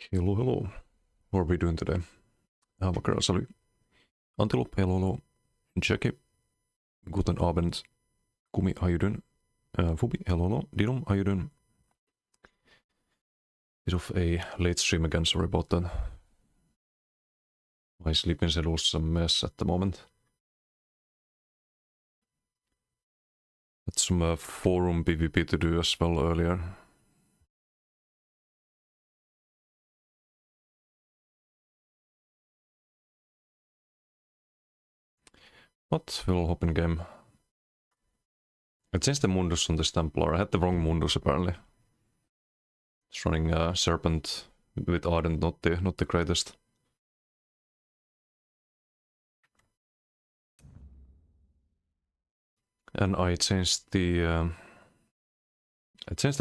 Hello, hello. What are we doing today? Vackra, salut. Antelope, hello, hello. Jackie, guten Abend. Kumi, how you doing? Fubi, hello, hello. Didum, how you doing? Bit of a late stream again, sorry about that. My sleeping schedule's a mess at the moment. Had some forum PvP to do as well earlier. But we'll hop in game. I changed the Mundus on this Templar. I had the wrong Mundus apparently. It's running Serpent with Ardent, not the greatest. And I changed the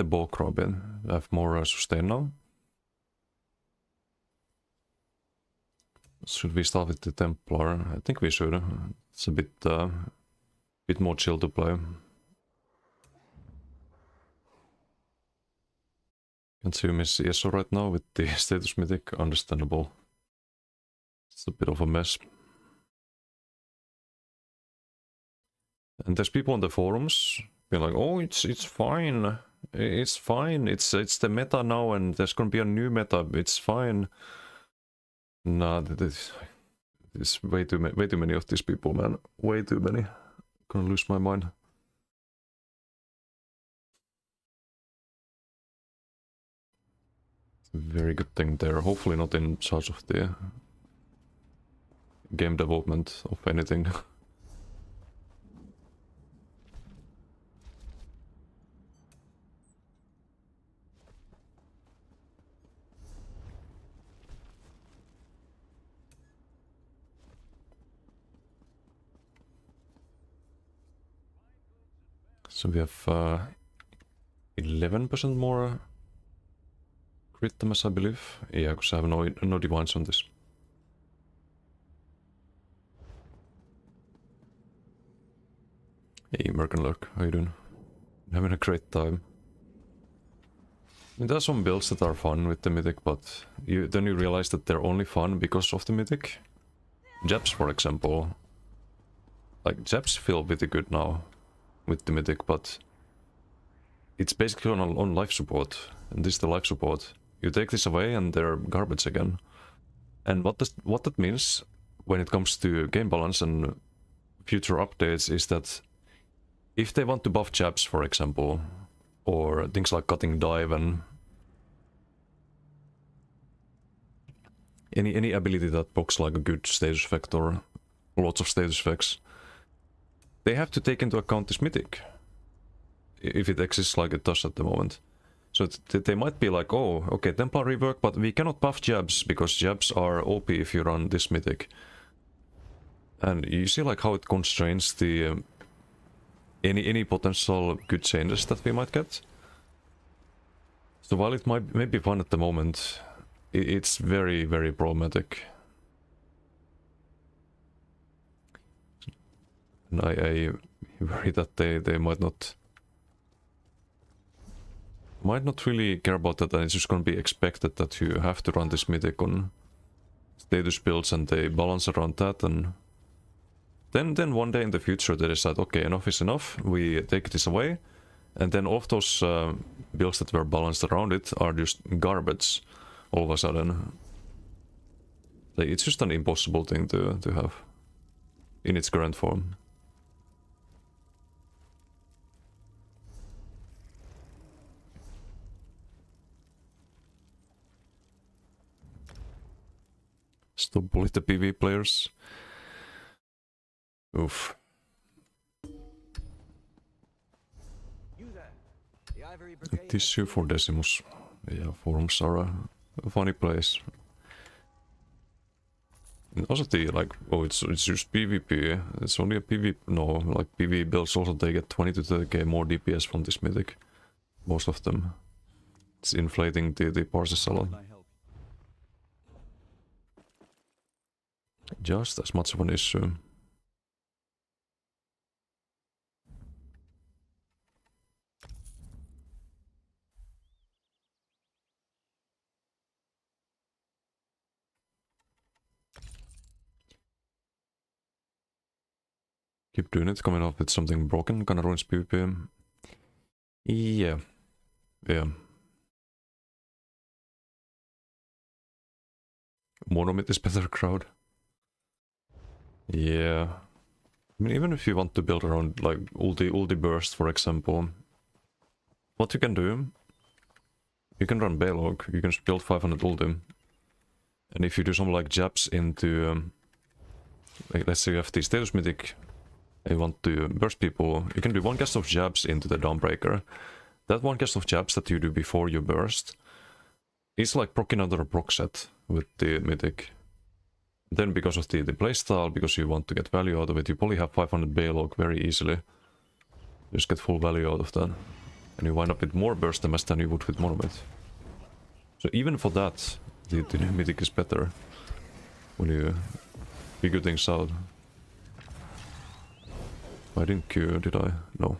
bow crow a bit. I have more sustain now. Should we start with the Templar? I think we should. It's a bit more chill to play. Consume his ESO right now with the status mythic, understandable. It's a bit of a mess. And there's people on the forums being like, "Oh, it's fine. It's fine. It's the meta now, and there's gonna be a new meta. It's fine." Nah, there's way too many of these people, man. Way too many. Gonna lose my mind. Very good thing there. Hopefully not in charge of the game development of anything. So we have 11% more crit damage, I believe. Yeah, because I have no divines on this. Hey, American Lurk, how you doing? Having a great time. There are some builds that are fun with the Mythic, but then you realize that they're only fun because of the Mythic. Japs, for example. Like, Japs feel pretty good now with the Mythic, but it's basically on life support, and this is the life support. You take this away and they're garbage again. And what that means when it comes to game balance and future updates is that if they want to buff jabs, for example, or things like cutting dive and any ability that pokes like a good status effect or lots of status effects, they have to take into account this mythic, if it exists like it does at the moment. So they might be like, oh, okay, Templar rework, but we cannot buff jabs because jabs are OP if you run this mythic. And you see like how it constrains the any potential good changes that we might get. So while it may be fun at the moment, it's very, very problematic. And I worry that they might not really care about that, and it's just gonna be expected that you have to run this mythic on status builds and they balance around that, and then one day in the future they decide, okay, enough is enough, we take this away, and then all of those builds that were balanced around it are just garbage all of a sudden. Like, it's just an impossible thing to have in its current form. Stop bully the PV players. Oof. Tissue for Decimus. Yeah, forums are a funny place. And also the, like, oh, it's just PvP. It's only a PvP. No, like PvE builds also, they get 20 to 30k more DPS from this mythic. Most of them. It's inflating the parses a lot. Just as much of an issue. Keep doing it, coming up with something broken, kinda ruins PvP. Yeah. Yeah. Monomyth is better crowd. Yeah. I mean, even if you want to build around like ulti burst, for example, what you can do, you can run Baylog, you can build 500 ulti, and if you do some like jabs into, like, let's say you have the status mythic, and you want to burst people, you can do one cast of jabs into the Dawnbreaker. That one cast of jabs that you do before you burst is like proc another proc set with the mythic. Then because of the playstyle, because you want to get value out of it, you probably have 500 Baylog very easily. You just get full value out of that. And you wind up with more burst damage than you would with Monomyth. So even for that, the mythic is better. When you figure things out. I didn't Q, did I? No.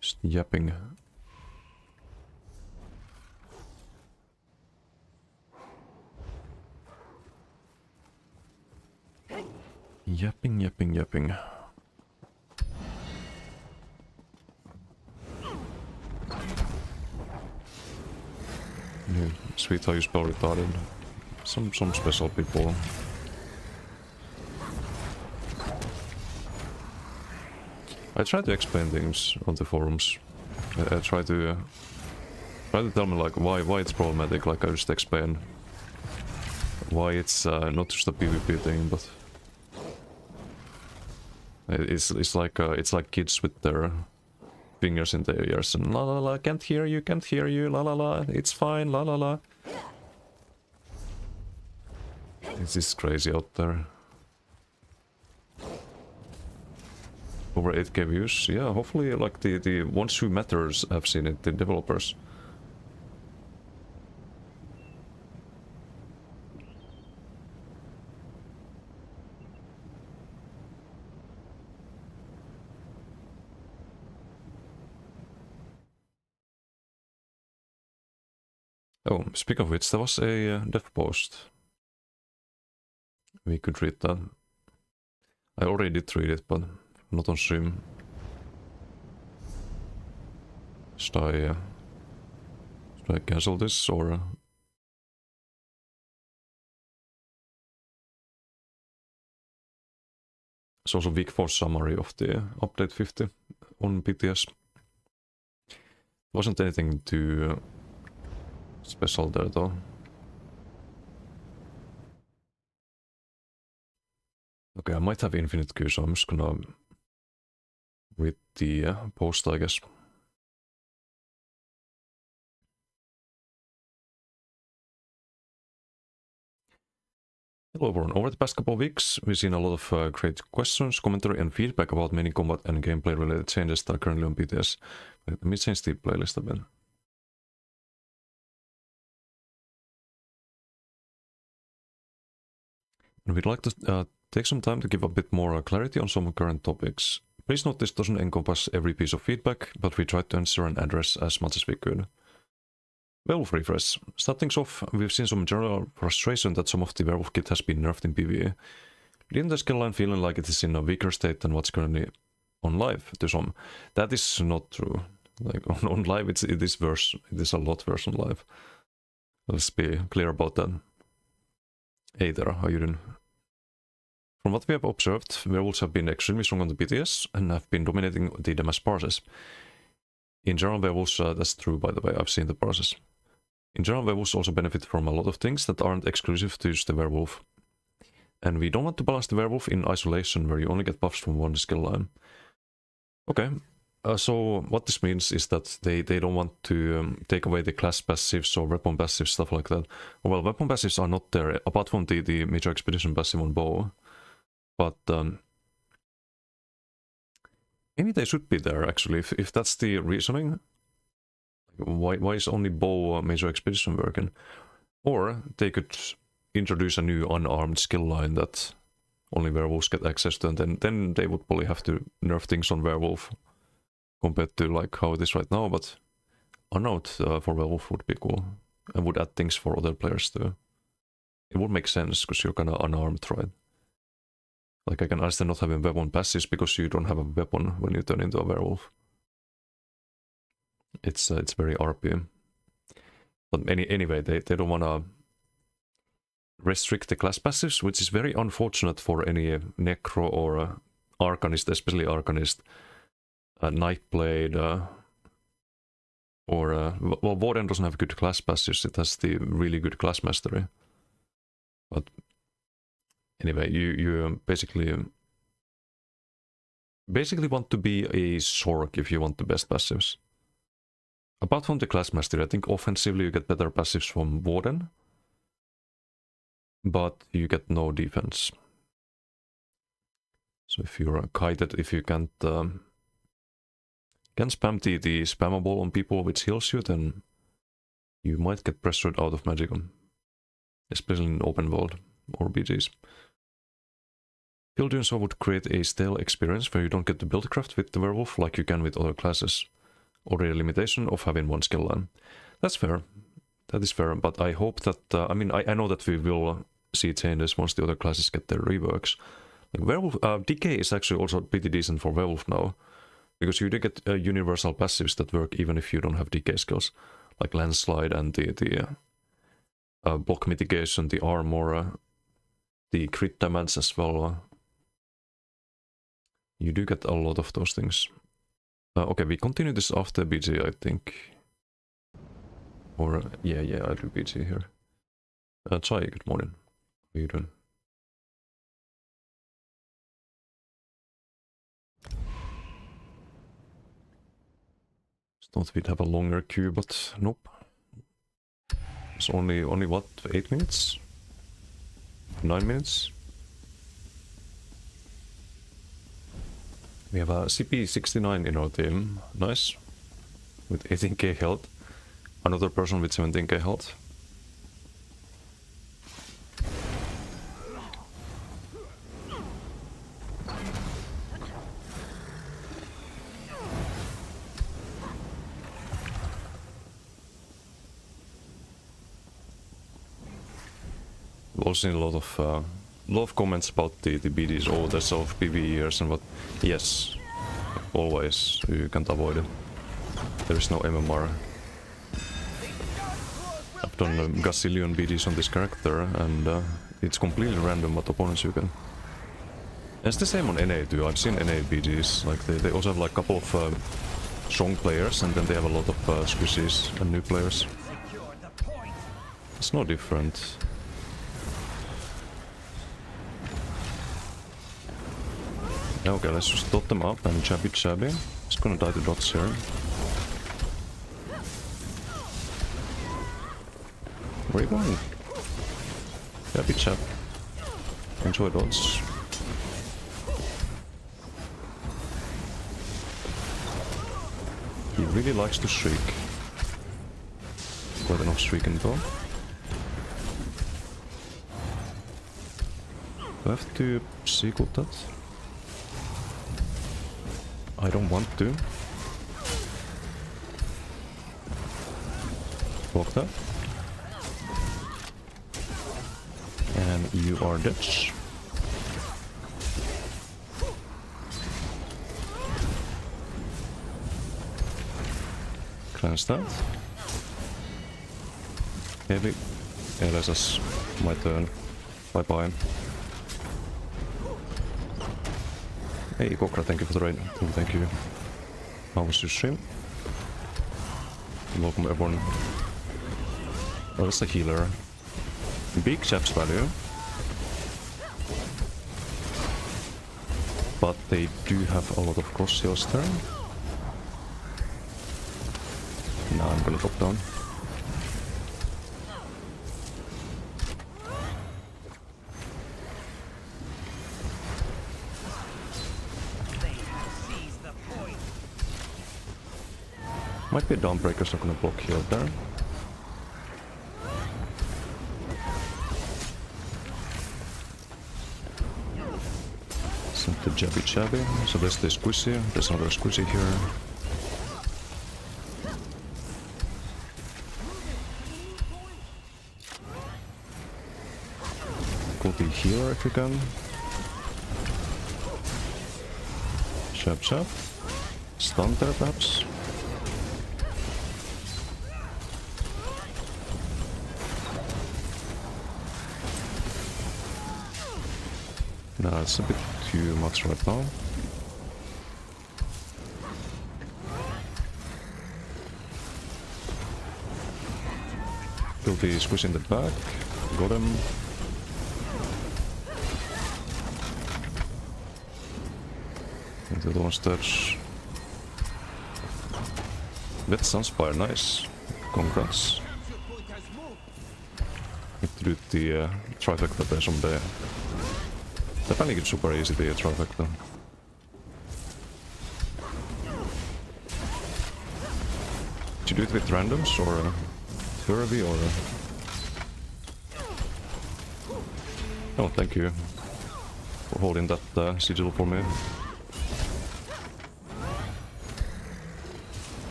Just yapping. Yapping. Yeah, sweet how you spell retarded. Some special people. I try to explain things on the forums. I try to tell me like why it's problematic. Like I just explain why it's not just a PvP thing, but it's like kids with their fingers in their ears and la la la, can't hear you, la la la, it's fine, la la la. It's just crazy out there. Over 8k views, yeah, hopefully like the ones who matters have seen it, the developers. Oh, speaking of which, there was a dev post. We could read that. I already did read it, but not on stream. Should I cancel this or? It's also week 4 summary of the update 50 on PTS. Wasn't anything too special there though. Okay, I might have infinite Q, so I'm just gonna read the post, I guess. Hello everyone, over the past couple of weeks we've seen a lot of great questions, commentary and feedback about many combat and gameplay related changes that are currently on PTS. Let me change the playlist a bit. And we'd like to take some time to give a bit more clarity on some current topics. Please note this doesn't encompass every piece of feedback, but we tried to answer and address as much as we could. Werewolf refresh. Start things off, we've seen some general frustration that some of the werewolf kit has been nerfed in PvE. Leaving the skill line feeling like it is in a weaker state than what's currently on live to some. That is not true. Like on live it is worse. It is a lot worse on live. Let's be clear about that. Hey there, how you doing? From what we have observed, werewolves have been extremely strong on the PTS and have been dominating the damage parses. In general, werewolves, that's true by the way, I've seen the parses. In general, werewolves also benefit from a lot of things that aren't exclusive to just the werewolf. And we don't want to balance the werewolf in isolation where you only get buffs from one skill line. Okay, so what this means is that they don't want to take away the class passives or weapon passives, stuff like that. Well, weapon passives are not there, apart from the major expedition passive on bow. But maybe they should be there actually, if that's the reasoning. Why is only bow major expedition working? Or they could introduce a new unarmed skill line that only werewolves get access to, and then they would probably have to nerf things on werewolf compared to like how it is right now, but unarmed for werewolf would be cool, and would add things for other players too. It would make sense, because you're kinda unarmed, right? Like I can understand not having weapon passives because you don't have a weapon when you turn into a werewolf. It's very RP. But anyway, they don't wanna restrict the class passives, which is very unfortunate for any Necro or Arcanist, especially Arcanist, Nightblade, or well, Warden doesn't have good class passives, it has the really good class mastery. But anyway, you basically want to be a Sork if you want the best passives. Apart from the class mastery, I think offensively you get better passives from Warden, but you get no defense. So if you're kited, if you can't spam the spammable on people which heals you, then you might get pressured out of Magicom, especially in open world or BGs. Build so would create a stale experience where you don't get to buildcraft with the werewolf like you can with other classes, or a limitation of having one skill line. That's fair. That is fair, but I hope that, I mean, I know that we will see changes once the other classes get their reworks. Like werewolf, Decay is actually also pretty decent for werewolf now, because you do get universal passives that work even if you don't have Decay skills, like Landslide and the block mitigation, the armor, the crit damage as well. You do get a lot of those things. Okay, we continue this after BG, I think. Or, yeah, I do BG here. Chai, good morning. How are you doing? Thought we'd have a longer queue, but nope. It's only what, 8 minutes? 9 minutes? We have a CP69 in our team, nice. With 18k health. Another person with 17k health. We've also seen a lot of comments about the BDs. Oh, there's of PvE years and what. Yes, always you can't avoid it. There is no MMR. I've done a gazillion BDs on this character, and it's completely random what opponents you can. And it's the same on NA too. I've seen NA BDs. Like they also have like a couple of strong players, and then they have a lot of squishies and new players. It's no different. Okay, let's just dot them up and chabby. Just gonna die to dots here. Where are you going? Chabby chap. Enjoy dots. He really likes to shriek. Quite enough shrieking though. Do I have to sequel that? I don't want to. Block that. And you are dead. Cleanse that. Heavy. LSS. My turn. Bye bye. Hey Kokra, thank you for the raid. Thank you. How was your stream? Welcome everyone. Oh, that's a healer. Big chaps value. But they do have a lot of cross heals there. Now I'm gonna drop down. Might be a Dawnbreaker, so I'm gonna block heal there. Send the Jabby. So there's the squishy, there's another squishy here. Go the healer if you can. Chop chop. Stun there perhaps? No, it's a bit too much right now. Will be squishing the back. Got him. Into the one touch. That Sunspire, nice. Congrats. Need to do the trifecta there someday. I think it's super easy to trifecta. Did you do it with randoms or Turvy or? Oh, thank you for holding that sigil for me.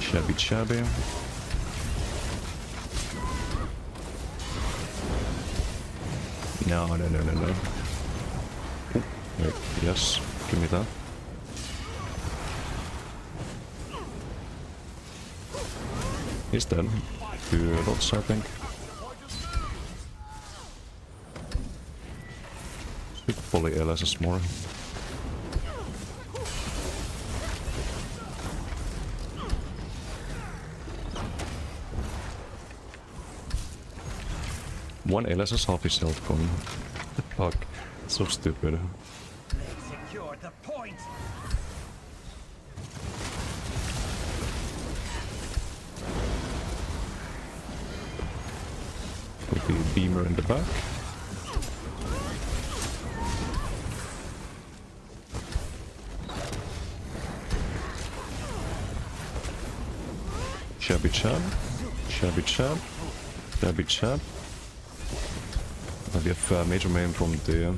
Shabby shabby. No. Wait, yes, give me that. He's dead. 2 dots, I think. Should poly LSS more. One LSS, half his health gone. The fuck? So stupid. Secure the point. Could be a beamer in the back. Shabby chab. Shabby chab. Shabby chab. We have major main from the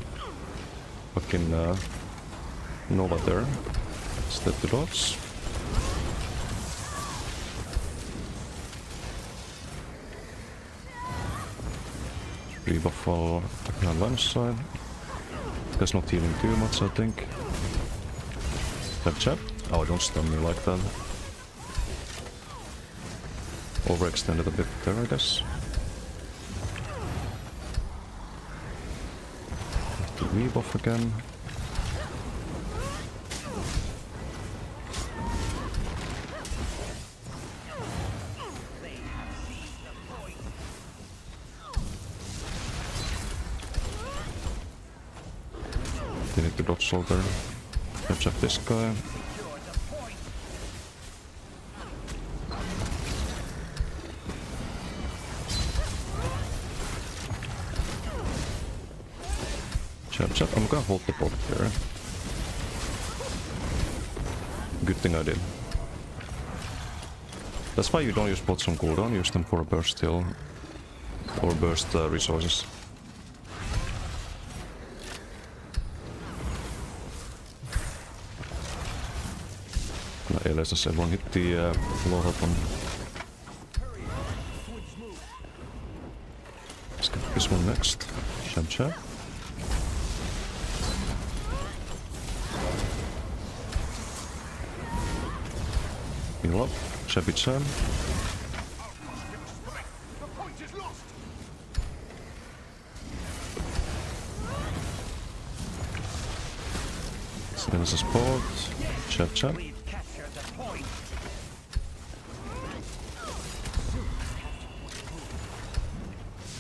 fucking Nova there. Step the dots. Rebuff all on one side. That's not healing too much, I think. Chap chap. Oh, don't stun me like that. Overextended a bit there, I guess. Rebuff again. They need to dodge soldier. Catch up this guy. Chap, I'm gonna hold the bot here. Good thing I did. That's why you don't use bots on cooldown, use them for a burst heal. Or burst resources. LSS, everyone hit the low health one. Let's get this one next. Chap. Heal up, Shabby Cham. So there's a spot. Chap.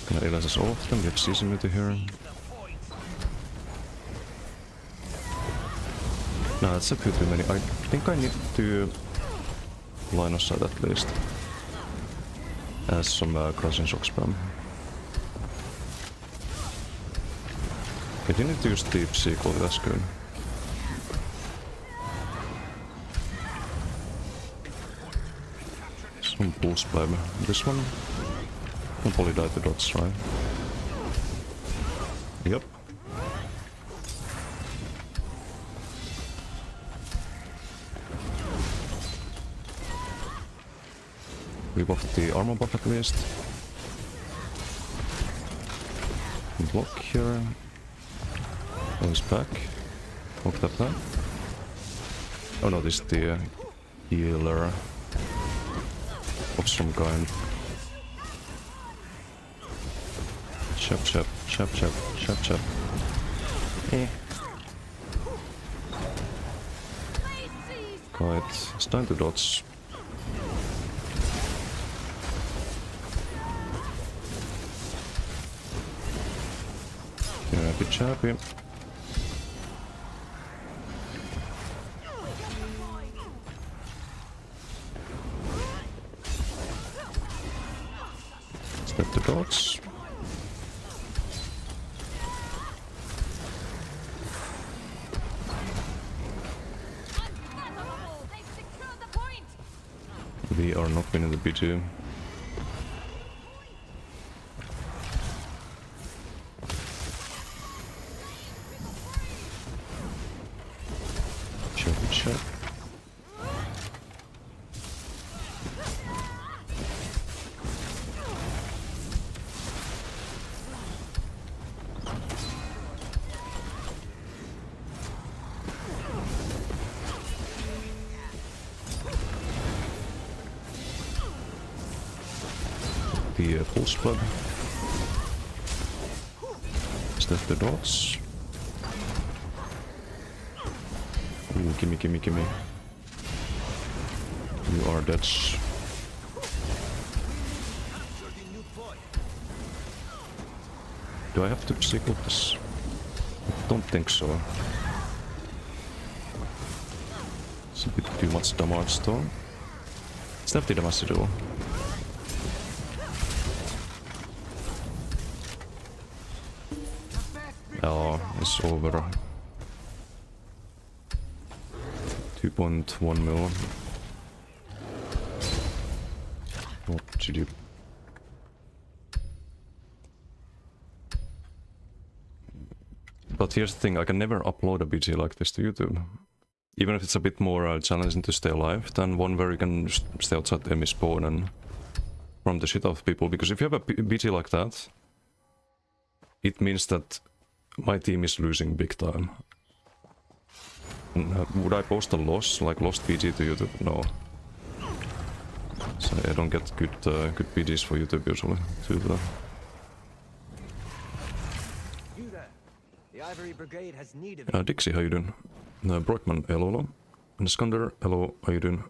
Gonna realize this often, we have season with here. No, that's a few too many. I think I need to line of sight at least. As some crossing shock spam. If you need to use deep sequel, that's good. Some pulse by this one. Can probably die to dots, right? Yep. We buffed the armor buff at least. Block here. Oh, he's back. Walk that back. Oh no, this is the healer of some kind. Chop, chop, chop, chop, chop, chop. Eh. Right, it's time to dodge. Chappy, chappy. Step the dodge. We are not winning the B2. Chop it, chop. The full spread. Step the dots. Ooh, gimme, gimme, gimme. You are dead. Do I have to sickle this? I don't think so. It's a bit too much damage though. Step the damage to do. Oh, it's over. 2.1 mil. What should you? But here's the thing, I can never upload a BG like this to YouTube. Even if it's a bit more challenging to stay alive than one where you can stay outside the enemy spawn and farm the shit out of people. Because if you have a BG like that, it means that my team is losing big time. Would I post a loss, like lost BG to YouTube? No. So I don't get good BGs for YouTube usually. Dixie, how you doing? Brockman, hello. And Skander, hello, how you doing?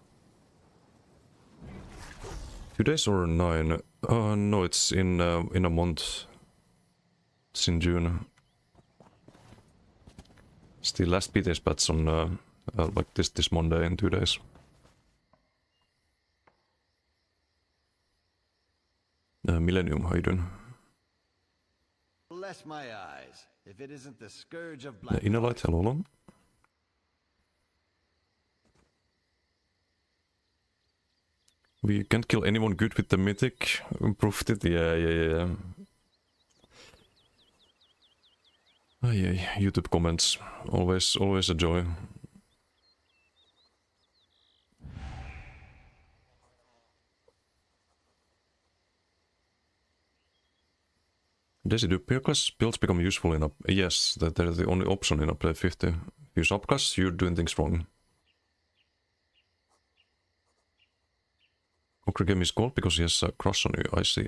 2 days or 9? No, it's in a month. It's in June. It's the last BTS patch on like this Monday in 2 days. Millennium, how you doing? Bless my eyes, if it isn't the scourge of black. Inner light, hello. We can't kill anyone good with the mythic. Improved it, yeah. YouTube comments, always a joy. Desi, do Pyrclass builds become useful in a... Yes, they're the only option in a play 50. If you subclass, you're doing things wrong. Okra game is gold because he has a crush on you. I see.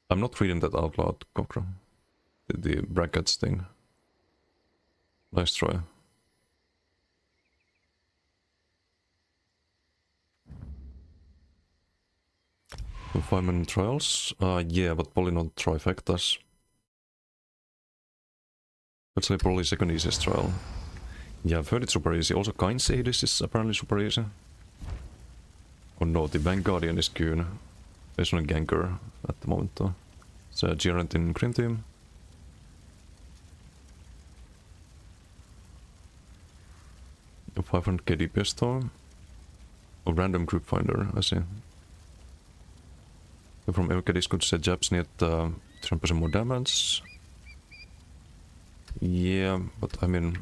I'm not reading that out loud, Kokra. The brackets thing. Nice try. So 5-minute trials? Yeah, but probably not trifectas. Let's say probably second easiest trial. Yeah, I've heard it's super easy. Also, Kain say this is apparently super easy. Oh no, the Vanguardian is Goon. There's no ganker at the moment though. It's a Gerant in Green Team. A 500k DPS though. A random group finder, I see. From MKDs could say Japs need 10% more damage. Yeah, but I mean...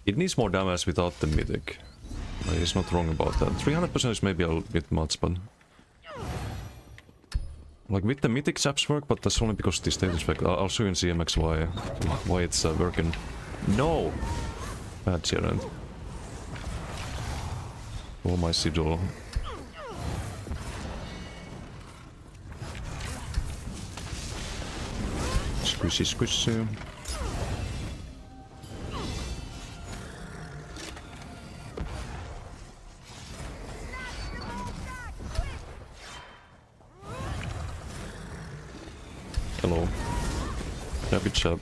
It needs more damage without the mythic. He's not wrong about that. 300% is maybe a bit much, but... Like with the mythic chaps work, but that's only because the status effect. I'll show you in CMX why it's working. No! Bad Gerard. Oh my sigil. Squishy squishy. Hello. Happy chap.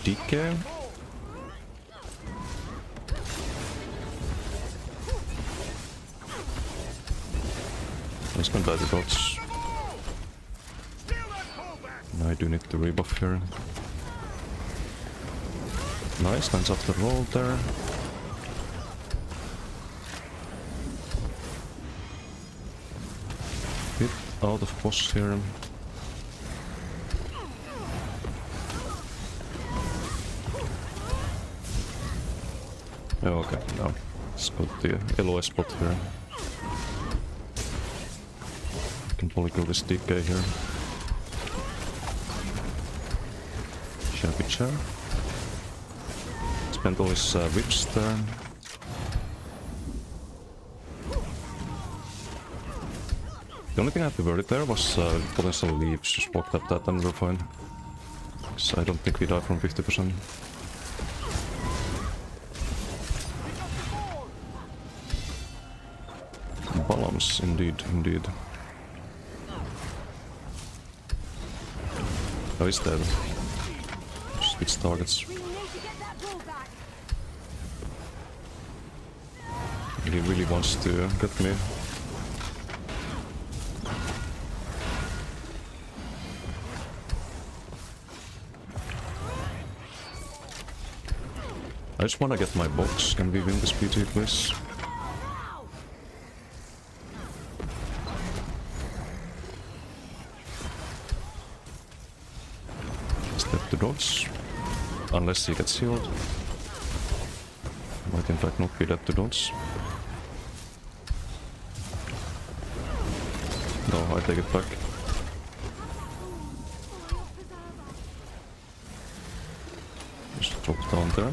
DK. Let's go die the dots. Now I do need to rebuff here. Nice, lands off the roll there. Bit out of boss here. Oh, okay, now let's go to the LOS spot here. Can probably kill this DK here. Shabby chair. Spent all his whips there. The only thing I have to worry there was potential leaves. Just walked up that and we're fine. Because I don't think we die from 50%. Balance, indeed, indeed. Oh, he's dead. Switch targets. He really wants to get me. I just wanna get my box. Can we win this PT, please? Step to dodge. Unless he gets healed. Might in fact not be dead to dodge. No, I take it back. Just drop down there.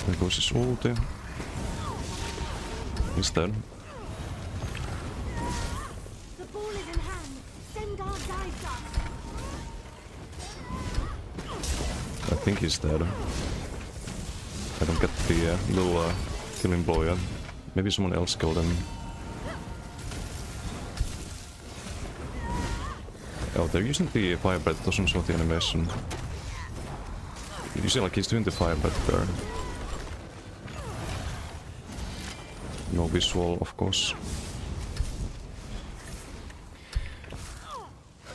There goes his ulti. He's dead. The ball is in hand. Send our guides up. I think he's dead. I don't get the little killing blow yet. Maybe someone else killed him. Oh, they're using the fire breath, doesn't show the animation. You see, like, he's doing the fire breath there. No visual, of course.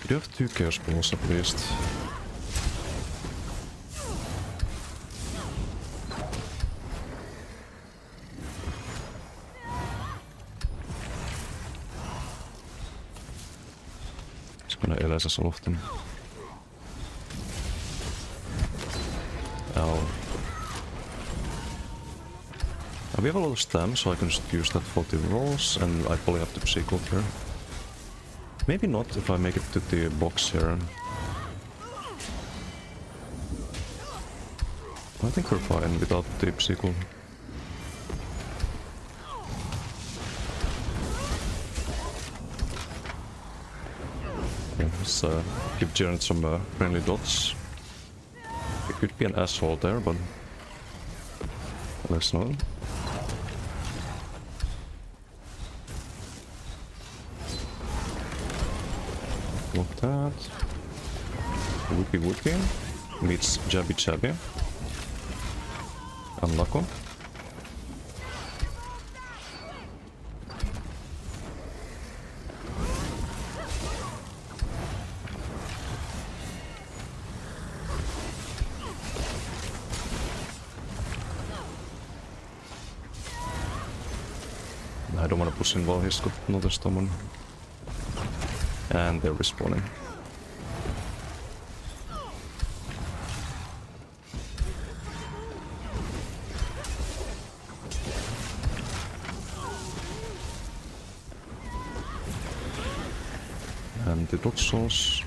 We do have 2 chaos balls at least. Just gonna LS us all of them. Ow. We have a lot of stam, so I can just use that for the rolls, and I probably have to psycho here. Maybe not if I make it to the box here. I think we're fine without the psycho. Yeah, let's give Jared some friendly dots. It could be an asshole there, but let's know. Block that. Whoopie Whoopie meets Jabby Chabby. Unlucky. I don't want to push him while he's got another summon. And they're respawning. And the dodge souls.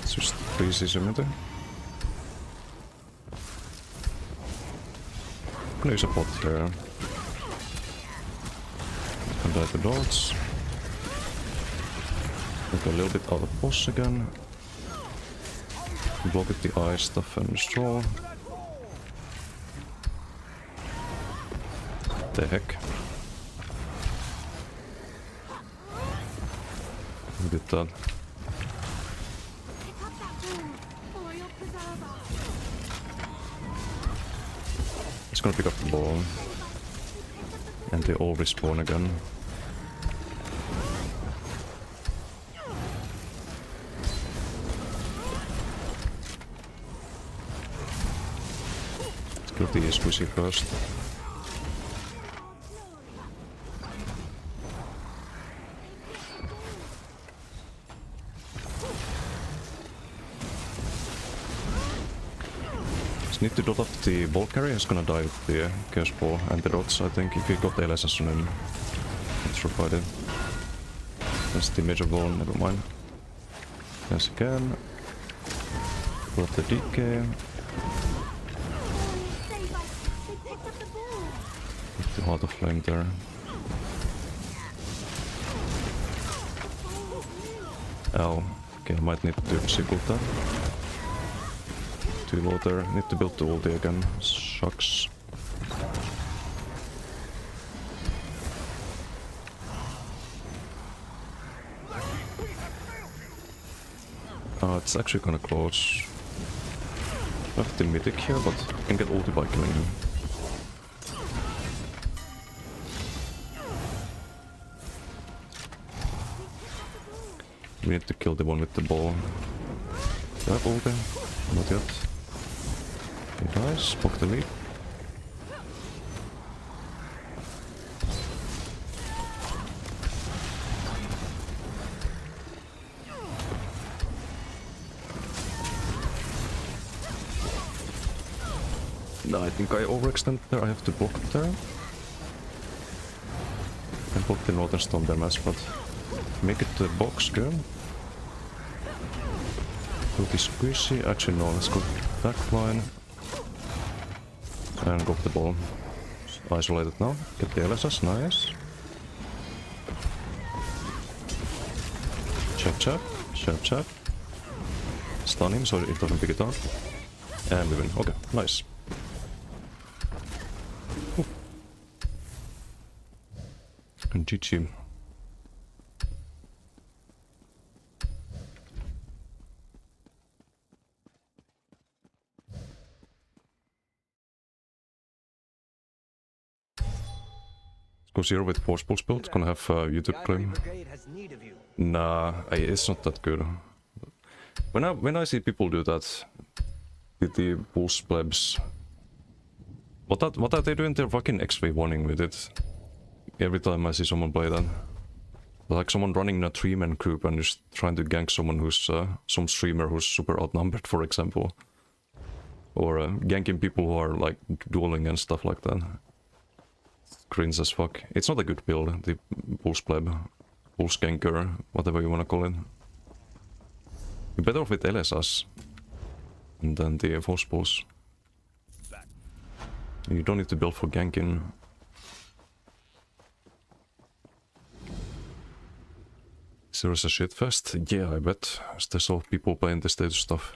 It's just freeze emitter. I'm gonna use a pot here. And die the dots. Look a little bit out of boss again. Block with the ice stuff and straw. The heck? Who did that? Pick up that ball for your preserver. It's gonna pick up the ball. And they all respawn again. Let's kill the squishy first. Just need to dot up the ball carrier, is gonna die with the Chaos Ball and the dots, I think, if you got the LSS on him. Let's refight it. That's the major ball, never mind. Yes, again. Pull up the DK. Save us. They picked up the ball. Put the Heart of Flame there. Ow. Okay, I might need to sigil that. Too low there. Need to build the ulti again. Sucks. It's actually kinda close. I have the mythic here, but I can get ulti by killing him. We need to kill the one with the ball. Do I have ulti? Not yet. He dies, poke the lead. No, I think I overextended there, I have to block there. And block the northern storm damage, but make it to the box, good. Go the squishy, actually no, let's go back line. And drop the ball. Isolated now. Get the LSS, nice. Chap chap, chap chap. Stun him so it doesn't pick it up. And we win. Okay, nice. Ooh. And GG. Go zero with force pulse build. Gonna have YouTube claim. Brigade has need of you. Nah, it's not that good. When I see people do that with the pulse plebs, what are they doing? They're fucking XP warning with it. Every time I see someone play that, like someone running a 3-man group and just trying to gank someone who's some streamer who's super outnumbered, for example, or ganking people who are like dueling and stuff like that. Cringe as fuck. It's not a good build, the pulse pleb, pulse ganker, whatever you wanna call it. You're better off with LSS and then the force pulse. You don't need to build for ganking. There is a shitfest? Yeah, I bet. There's all people playing the stage stuff.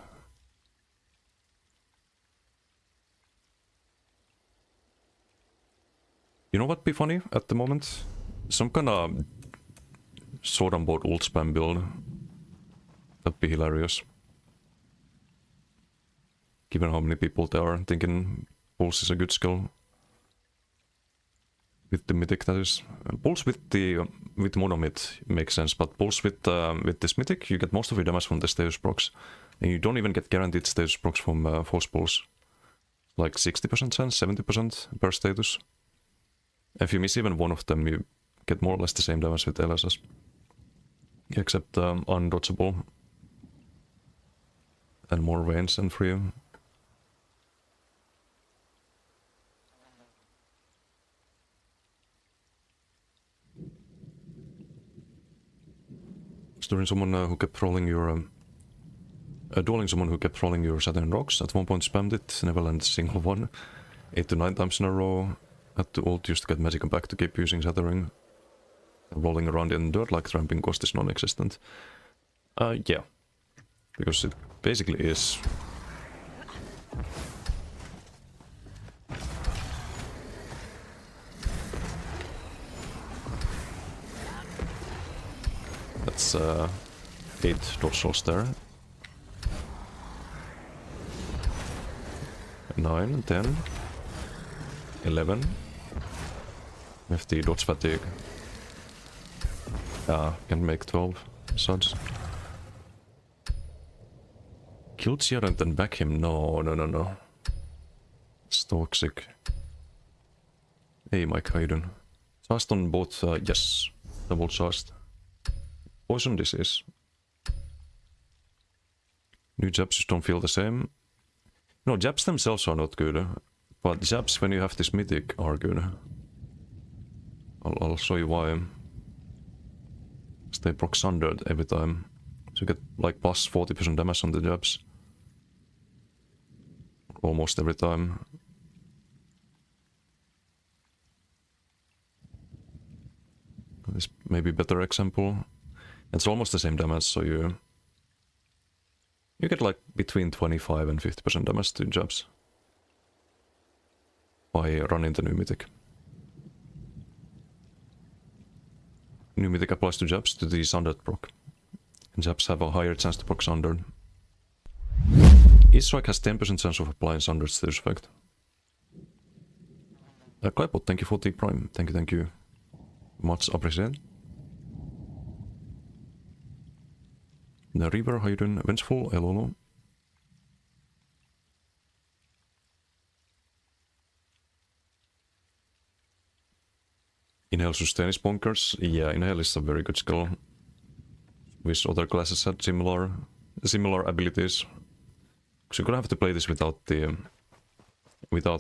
You know what'd be funny at the moment? Some kind of sword on board ult spam build. That'd be hilarious. Given how many people there are thinking pulse is a good skill. With the mythic, that is. Pulse with mono mid makes sense, but pulse with this mythic, you get most of your damage from the status procs. And you don't even get guaranteed status procs from force pulse. Like 60% chance, 70% per status. If you miss even one of them, you get more or less the same damage with LSS. Except undodgeable. And more range and free. during someone who kept rolling your... dueling someone who kept rolling your Saturn rocks. At one point spammed it, never landed a single one. 8 to 9 times in a row. Had to ult just to get magic back to keep using Saturn. Rolling around in dirt like tramping cost is non-existent. Yeah. Because it basically is. That's 8 dorsals there. 9, 10, 11. We have the dodge fatigue. Can make 12 suds. Kill Tyrant and back him? No. It's toxic. Hey Mike, how you doing? Charged on both, yes. Double charged. Poison disease. New jabs just don't feel the same. No, jabs themselves are not good. But jabs when you have this mythic are good. I'll show you why. They proc 100 every time. So you get like plus 40% damage on the jabs. Almost every time. This may be a better example. It's almost the same damage, so you get like between 25 and 50% damage to jabs by running the new mythic. New mythic applies to jabs to the Sundered proc. And jabs have a higher chance to proc Sundered. Each strike has 10% chance of applying Sundered status effect. Claypot, thank you for the prime. Thank you. Much appreciated. The Reaver, how you doing? Vengeful, hello. Inhale sustain is bonkers. Yeah, Inhale is a very good skill. Which other classes had similar abilities. So you're gonna have to play this without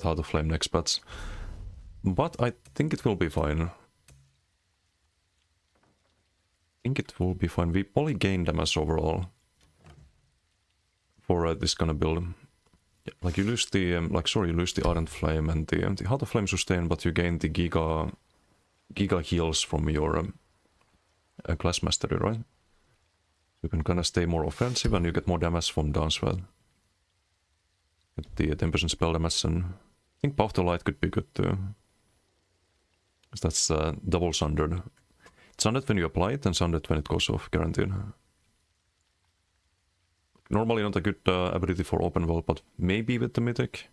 how to flame next patch. But I think it will be fine. We poly gain damage overall for this kind of build. Yeah, like you lose the you lose the Ardent Flame and the Heart of Flame sustain, but you gain the Giga heals from your class mastery, right? You can kind of stay more offensive and you get more damage from down as well. Get the 10% spell damage, and I think Path to Light could be good too. Because that's double Sundered. It's Sundered when you apply it and Sundered when it goes off, guaranteed. Normally not a good ability for open world, but maybe with the mythic.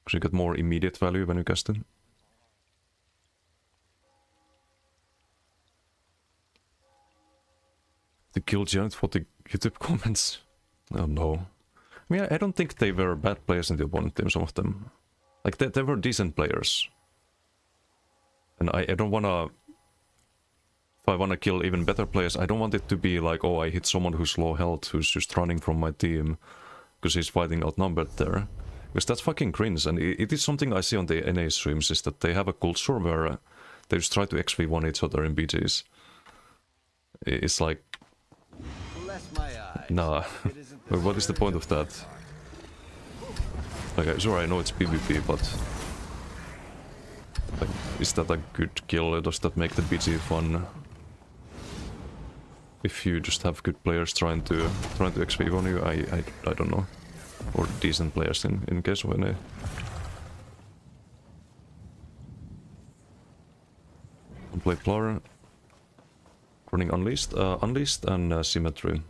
Because you get more immediate value when you cast it. The kill Giant for the YouTube comments. Oh no. I mean, I don't think they were bad players in the opponent team, some of them. Like, they were decent players. And I don't wanna... If I wanna kill even better players, I don't want it to be like, oh, I hit someone who's low health, who's just running from my team, because he's fighting outnumbered there. Because that's fucking cringe, and it is something I see on the NA streams, is that they have a culture where they just try to XV1 each other in BGs. It's like... Nah, what is the point of that? Okay, sure, I know it's PvP, but... Like, is that a good kill? Does that make the BG fun? If you just have good players trying to XP on you, I don't know. Or decent players in case of NA. Play Plar. Running Unleashed, Unleashed and Symmetry.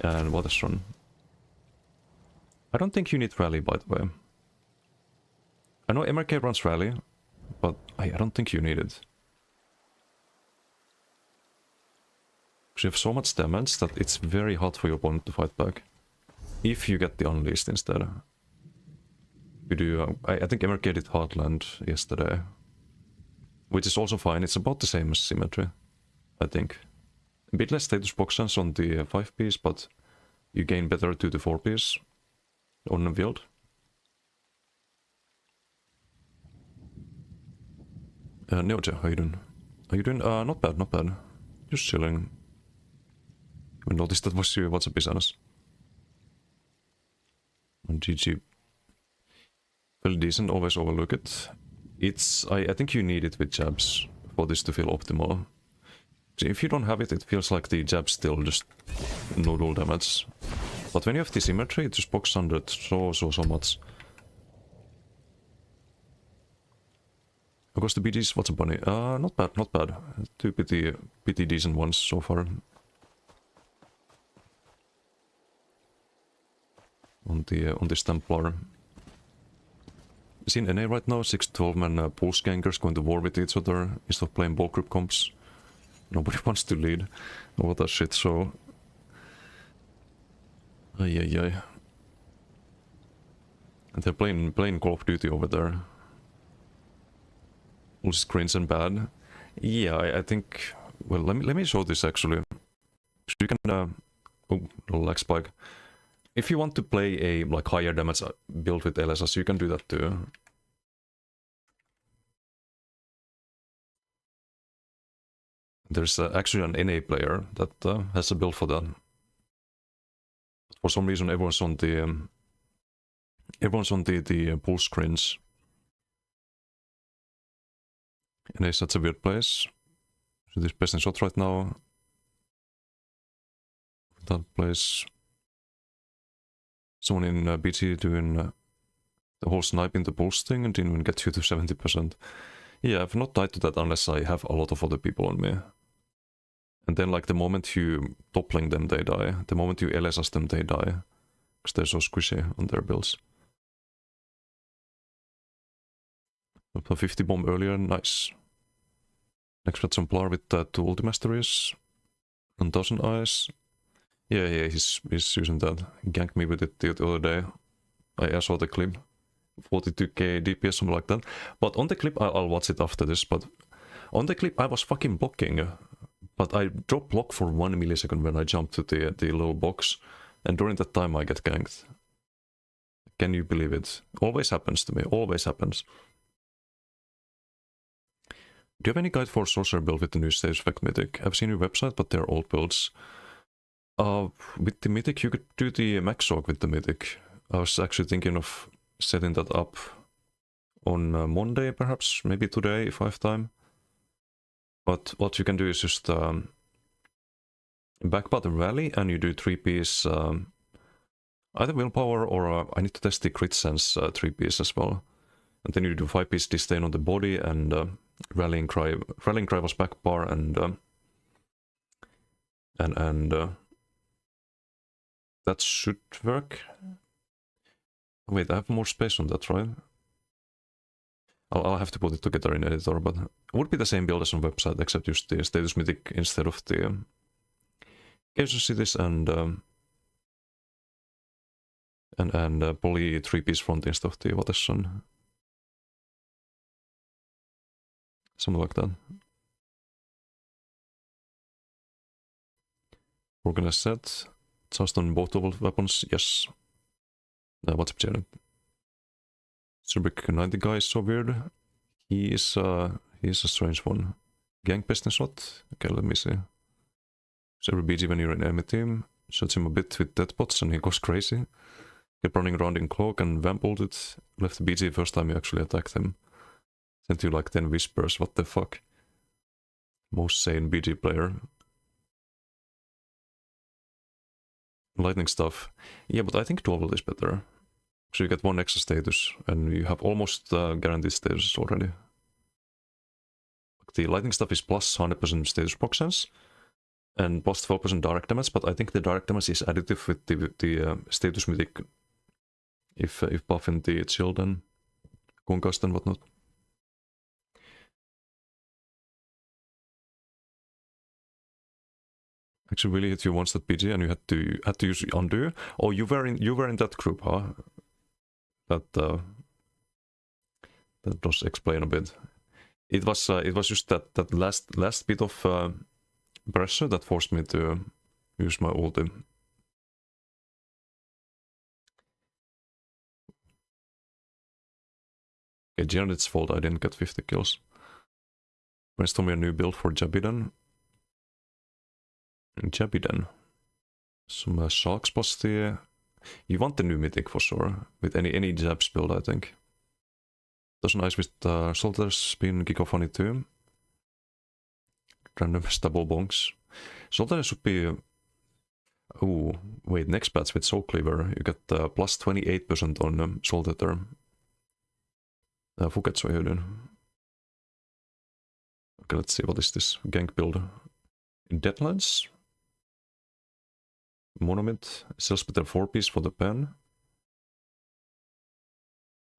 And what is run? I don't think you need Rally, by the way. I know MRK runs Rally, but I don't think you need it. Because you have so much damage that it's very hard for your opponent to fight back. If you get the Unleashed instead. You do, I think MRK did Heartland yesterday. Which is also fine, it's about the same as Symmetry, I think. A bit less status boxes on the 5-piece, but you gain better 2 to 4-piece on the field. Neoja, how you doing? How you doing? Not bad, not bad. Just chilling. I noticed that was you. What's up, Isanas? And GG. Well, decent, always overlook it. It's... I think you need it with jabs for this to feel optimal. So if you don't have it, it feels like the jabs still just noodle damage. But when you have the symmetry, it just box under it so much. Of course, the BGs, what's a bunny? Not bad, not bad. Two pretty decent ones so far. On this Templar. Is in NA right now, 6-12 man pulse gankers going to war with each other instead of playing ball group comps. Nobody wants to lead. What that shit, so... Ay. And they're playing Call of Duty over there. All screens and bad. Yeah, I think... Well, let me show this actually. So you can... oh, lag spike. If you want to play a like higher damage build with LSS, you can do that too. There's actually an NA player that has a build for that. For some reason, everyone's on the pull screens. NA is such a weird place. So this best in shot right now. That place. Someone in BT doing the whole sniping the pulse thing and didn't even get you to 70%. Yeah, I've not died to that unless I have a lot of other people on me. And then like the moment you toppling them, they die. The moment you LSS them, they die. Because they're so squishy on their builds. Up a 50 bomb earlier, nice. Next red Templar with 2 ulti masteries. 1000 eyes. Yeah, he's using that. Ganked me with it the other day. I saw the clip. 42k DPS, something like that. But on the clip, I'll watch it after this, but on the clip I was fucking blocking. But I drop block for 1 millisecond when I jump to the little box. And during that time I get ganked. Can you believe it? Always happens to me, always happens. Do you have any guide for sorcerer build with the new stage effect mythic? I've seen your website, but they're old builds. With the mythic, you could do the max soak with the mythic. I was actually thinking of setting that up on Monday, perhaps, maybe today if I have time. But what you can do is just back button rally, and you do 3-piece either willpower or I need to test the crit sense 3-piece as well. And then you do 5-piece disdain on the body and rallying cry. Rallying cry was back bar and that should work. Wait, I have more space on that, right? I'll have to put it together in editor, but it would be the same build as on website, except use the status mythic instead of the Chaos Cities and poly 3-piece front instead of the Waterson. Something like that. We're gonna set just on both of weapons, yes. What's up, Jared? Subic 90 guy is so weird. He is a strange one. Gank best in shot? Okay, let me see. So every BG when you're in enemy team, shoots him a bit with deathbots and he goes crazy. Kept running around in cloak and vamp ulted. Left the BG first time you actually attacked him. Sent you like 10 whispers, what the fuck? Most sane BG player. Lightning stuff. Yeah, but I think 12 is better. So you get 1 extra status, and you have almost guaranteed status already. The lightning stuff is plus 100% status proc sense, and plus 12% direct damage, but I think the direct damage is additive with the status mythic. If buffing the shield and concussed and whatnot. Actually really hit you once that PG and you had to use undo. Oh, you were in that group, huh? That does explain a bit. It was just that last bit of pressure that forced me to use my ulti. Okay, Jared's fault I didn't get 50 kills. Brainstorm me a new build for Jabidan. Jabidan. Some Sharks posty. You want the new mythic for sure, with any jabs build, I think. That's nice with Soldiers Spin, Cacophony too. Random double bonks. Soldier should be... Oh, wait, next patch with Soul Cleaver, you get plus 28% on Soul Tether. Fuketsu hyödyn. Okay, let's see, what is this gank build? In Deadlands? Monument, Cellsplitter 4-piece for the pen.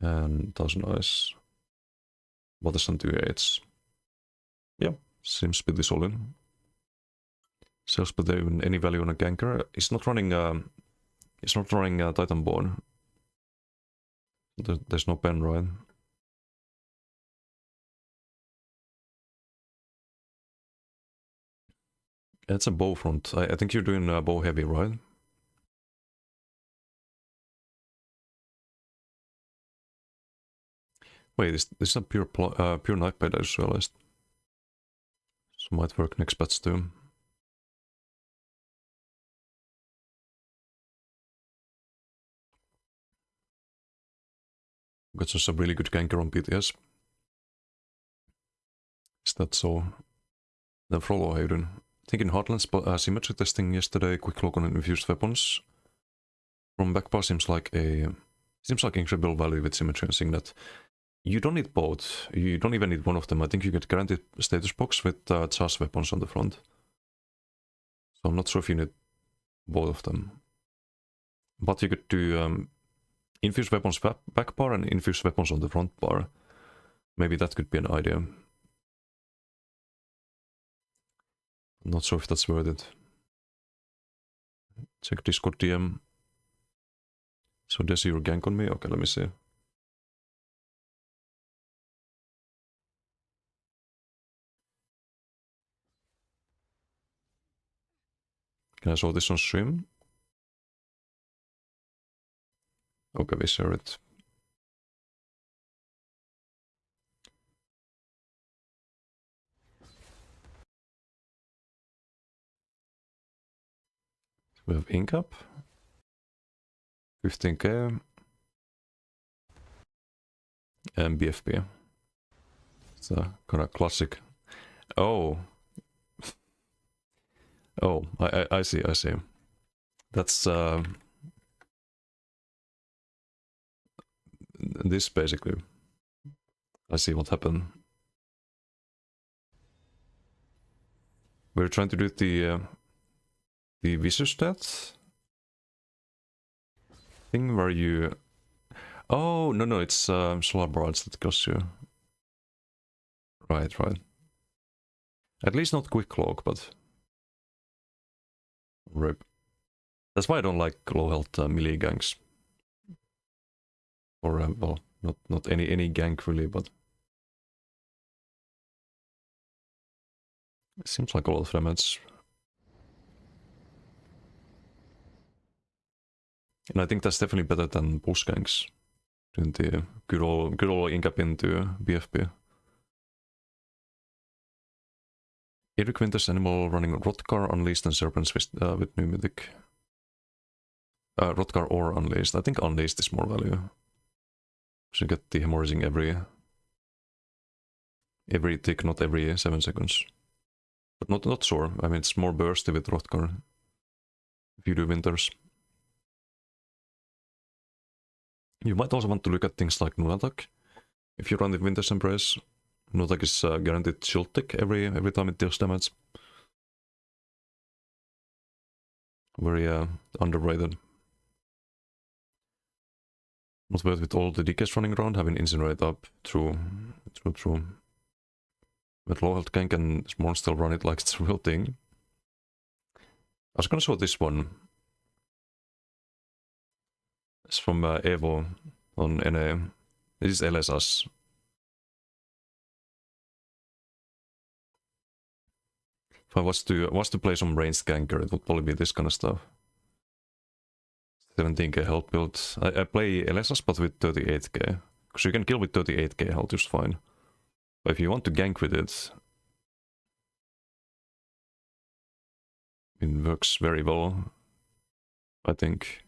And that's nice. What is on 2-8s? Yeah, seems pretty solid. Cellsplitter even any value on a ganker. It's not running Titanborn. There's no pen, right? It's a bow front. I think you're doing bow heavy, right? Wait, this is a pure knife blade, I just realized. So might work next patch too. Got just a really good ganker on PTS. Is that so? Then Frollo, how you doing? Thinking Heartland symmetry testing yesterday, quick look on infused weapons. From backbar seems like incredible value with symmetry and Signet. You don't need both. You don't even need one of them. I think you get guaranteed status box with charge weapons on the front. So I'm not sure if you need both of them. But you could do infused weapons back bar and infused weapons on the front bar. Maybe that could be an idea. I'm not sure if that's worth it. Check Discord DM. So does your gank on me? Okay, let me see. Can I show this on stream? Okay, we share it. We have Incap. 15k. And BFP. It's a kind of classic. Oh. Oh, I see. That's this basically. I see what happened. We're trying to do the visual stats thing where you... Oh, no, it's Solar Bards that costs you. Right. At least not quick cloak, but... Rip. That's why I don't like low health melee ganks. Or, well, not any gank really, but... It seems like a lot of damage. And I think that's definitely better than push ganks. Doing the good old incap into BFP. Eric Winter's animal running Rotgar, Unleashed, and Serpents with new mythic. Rotgar or Unleashed. I think Unleashed is more value. So you get the hemorrhaging every tick, not every 7 seconds. But not sure. I mean, it's more bursty with Rotgar. If you do Winters. You might also want to look at things like Nuatak. If you run the Winter's Embrace, Nuatak is guaranteed shield tick every time it deals damage. Very underrated. Not worth with all the decays running around, having Incinerate up. True. With low health gank and Smorn still run it like it's a real thing. I was gonna show this one. It's from Evo on NA. This is LSS. If I was to play some ranged ganker, it would probably be this kind of stuff. 17k health build. I play LSS but with 38k. Because you can kill with 38k health just fine. But if you want to gank with it, it works very well. I think.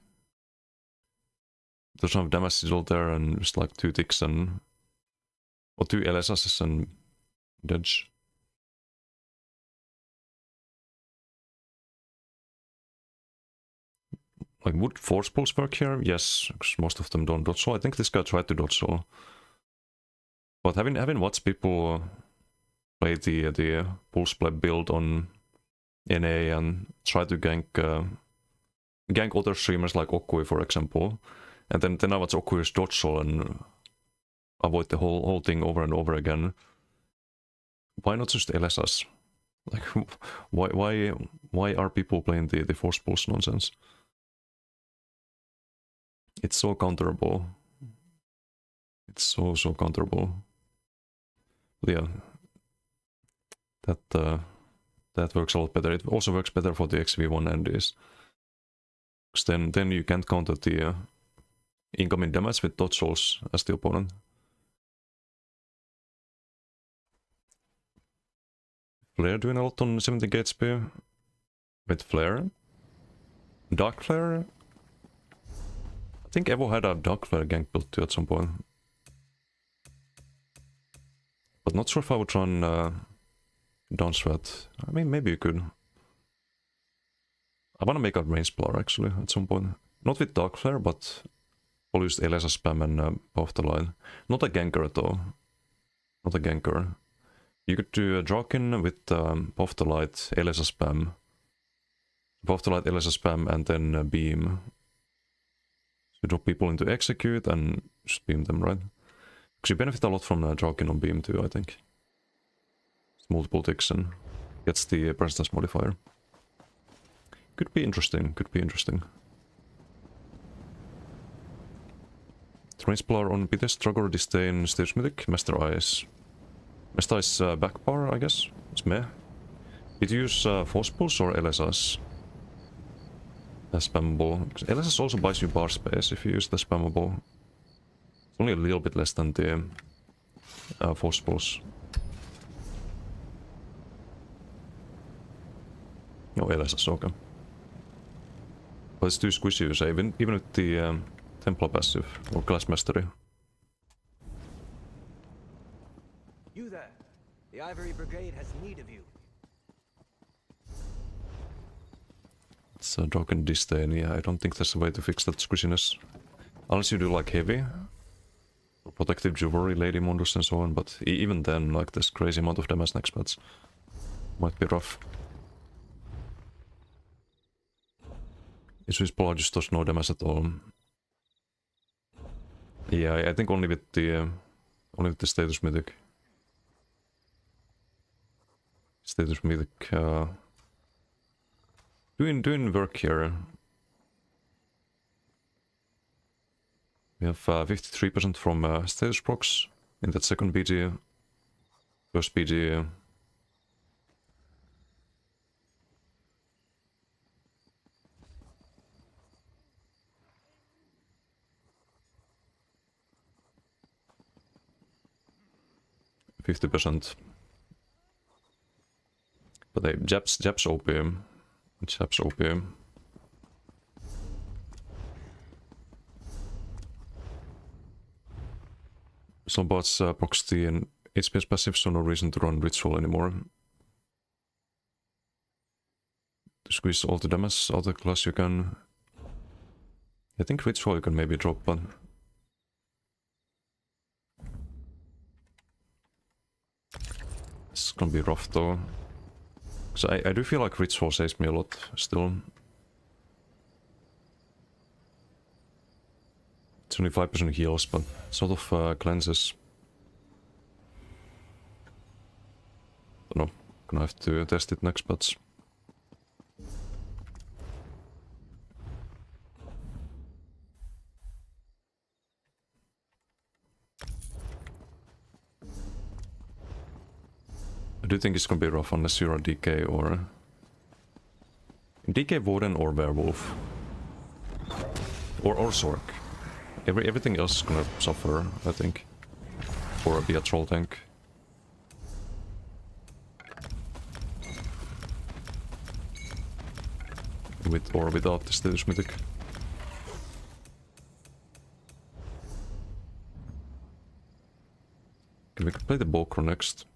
There's some damage sigil there and just like 2 ticks and... Or 2 LSSs and... Dodge. Like, would force pulls work here? Yes, because most of them don't dodge. So I think this guy tried to dodge so. But having watched people play the pulse play build on NA and try to gank other streamers like Okui, for example, and then I watch Okui's dodge so and avoid the whole thing over and over again. Why not just LSS? Like, why are people playing the force pulse nonsense? It's so counterable. It's so counterable. But yeah, that works a lot better. It also works better for the XV1 NDs. Because then you can't counter the incoming damage with dodge rolls as the opponent. Flare doing a lot on 70 gauge spear. With Flare. Dark Flare. I think Evo had a Dark Flare gank built too at some point. But not sure if I would run Dawn Sweat. I mean, maybe you could. I want to make a range blower actually at some point. Not with Dark Flare, but I'll use LSS spam and off the line. Not a ganker though. Not a ganker. You could do a Draken with off the light, LSS spam. Off the light, LSS spam, and then beam. So drop people into execute and just beam them, right? Because you benefit a lot from Draken on beam too, I think. It's multiple ticks and gets the presence modifier. Could be interesting, could be interesting. Transplar on Pts, Tragor, Disdain, Stage Mythic, Master Eyes. Master Eyes back bar, I guess. It's meh. Did you use Force Pulse or LSS? Spammable. LSS also buys you bar space if you use the spammable. It's only a little bit less than the Force Pulse. No, LSS, okay. But it's too squishy, you say, even with the Templar passive or Class Mastery. You there. The Ivory Brigade has need of you. It's a Dragon Disdain, yeah, I don't think there's a way to fix that squishiness. Unless you do like heavy. Or protective jewelry, Lady Mondus and so on, but even then, like this crazy amount of damage next patch might be rough. Swiss Polar just does no damage at all. Yeah, I think only with the status mythic. Status mythic doing work here. We have 53% from status procs in that second BG. First BG. %. But they Japs opium. Japs opium. Some bots procs the HPS passive, so no reason to run Ritual anymore. To squeeze all the damage out of the class you can. I think Ritual you can maybe drop, but it's gonna be rough though. So I do feel like Ritual saves me a lot still. It's only 5% heals, but sort of cleanses. Don't know, gonna have to test it next patch. I do think it's gonna be rough unless you're a DK or... DK Warden or Werewolf. Or Sork. Everything else is gonna suffer, I think. Or be a troll tank. with or without the status mythic. Okay, we can play the Bokro next.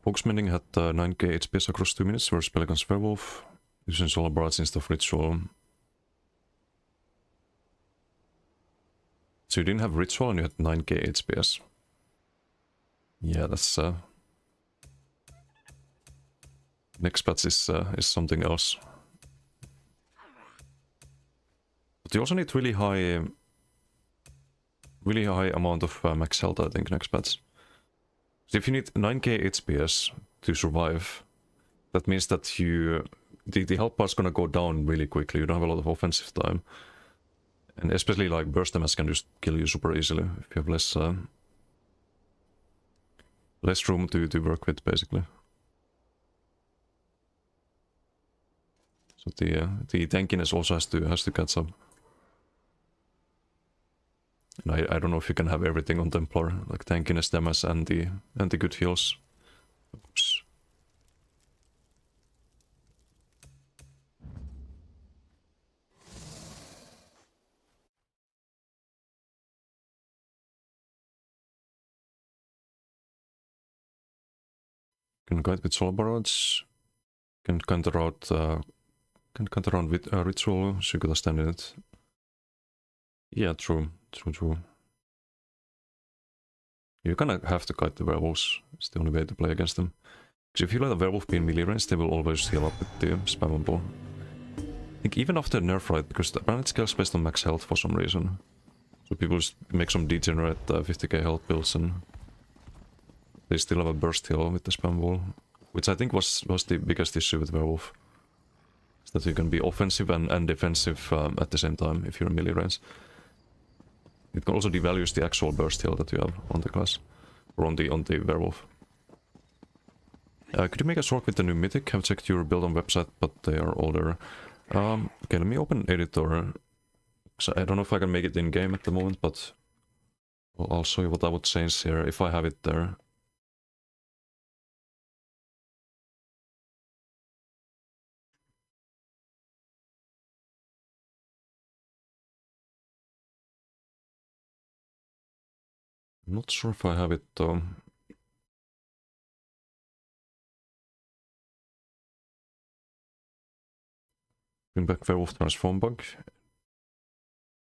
Foxmending had 9k HPS across 2 minutes versus Pelican's Werewolf, using Solar Barrage instead of Ritual. So you didn't have Ritual and you had 9k HPS. Yeah, that's... next patch is something else. But you also need really high amount of max health, I think, next patch. So if you need 9k HPS to survive, that means that you... The health bar is gonna go down really quickly, you don't have a lot of offensive time. And especially like burst damage can just kill you super easily if you have less room to work with, basically. So the tankiness also has to catch up. And I don't know if you can have everything on Templar, like tankiness, damage, and the good heals. Oops. Can guide with Soul Barrage. Can counter out with Ritual, so you gotta stand in it. Yeah, true. You're gonna have to kite the werewolves. It's the only way to play against them. Because if you let a werewolf be in melee range, they will always heal up with the spammable. I think even after nerf, right? Because the apparently scales based on max health for some reason. So people just make some degenerate 50k health builds and they still have a burst heal with the spammable. Which I think was the biggest issue with werewolf. Is that you can be offensive and defensive at the same time if you're in melee range. It can also devalues the actual burst heal that you have on the class. Or on the werewolf. Could you make a sword with the new mythic? Have checked your build on website, but they are older. Okay, let me open editor. So I don't know if I can make it in game at the moment, but I'll show you what I would change here if I have it there. I'm not sure if I have it though. Bring back Werewolf transform bug.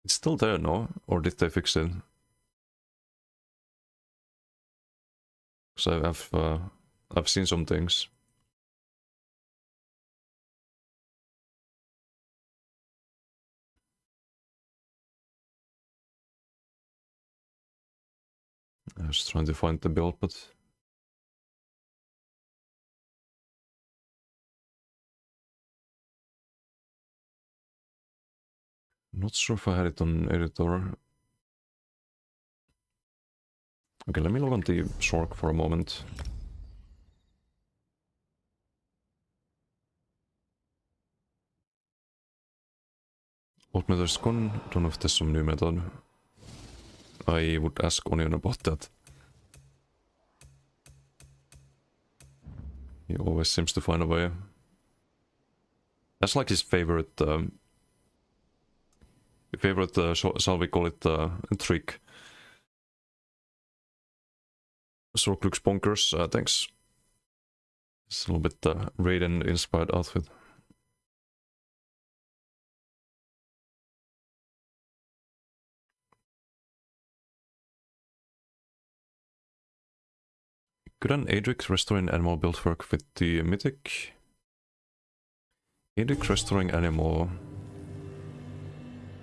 It's still there, no? Or did they fix it? Because I've seen some things. I was trying to find the build, but not sure if I had it on editor. Okay, let me log on the Sork for a moment. Old method is gone. Don't know if there's some new method. I would ask Onion about that. He always seems to find a way. That's like his favorite, shall we call it, trick. Sork looks bonkers, thanks. It's a little bit Raiden-inspired outfit. Could an Adric restoring animal build work with the mythic? Adric restoring animal...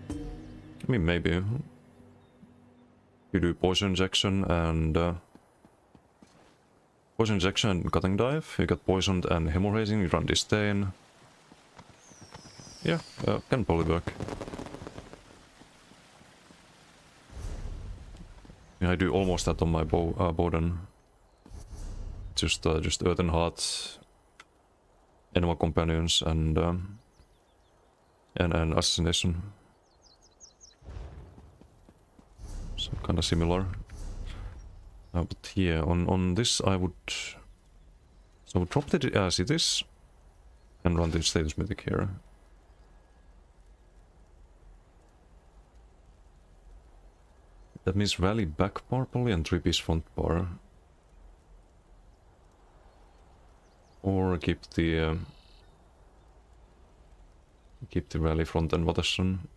I mean, maybe. You do poison injection and... poison injection and cutting dive. You get poisoned and hemorrhaging, you run disdain. Yeah, can probably work. Yeah, I do almost that on my Bowden. Just Earthen Heart, Animal Companions, and Assassination. So kind of similar. But yeah, on this I would So drop the cities and run the status mythic here. That means rally back bar probably and 3-piece front bar. Or keep the rally front and Watterson.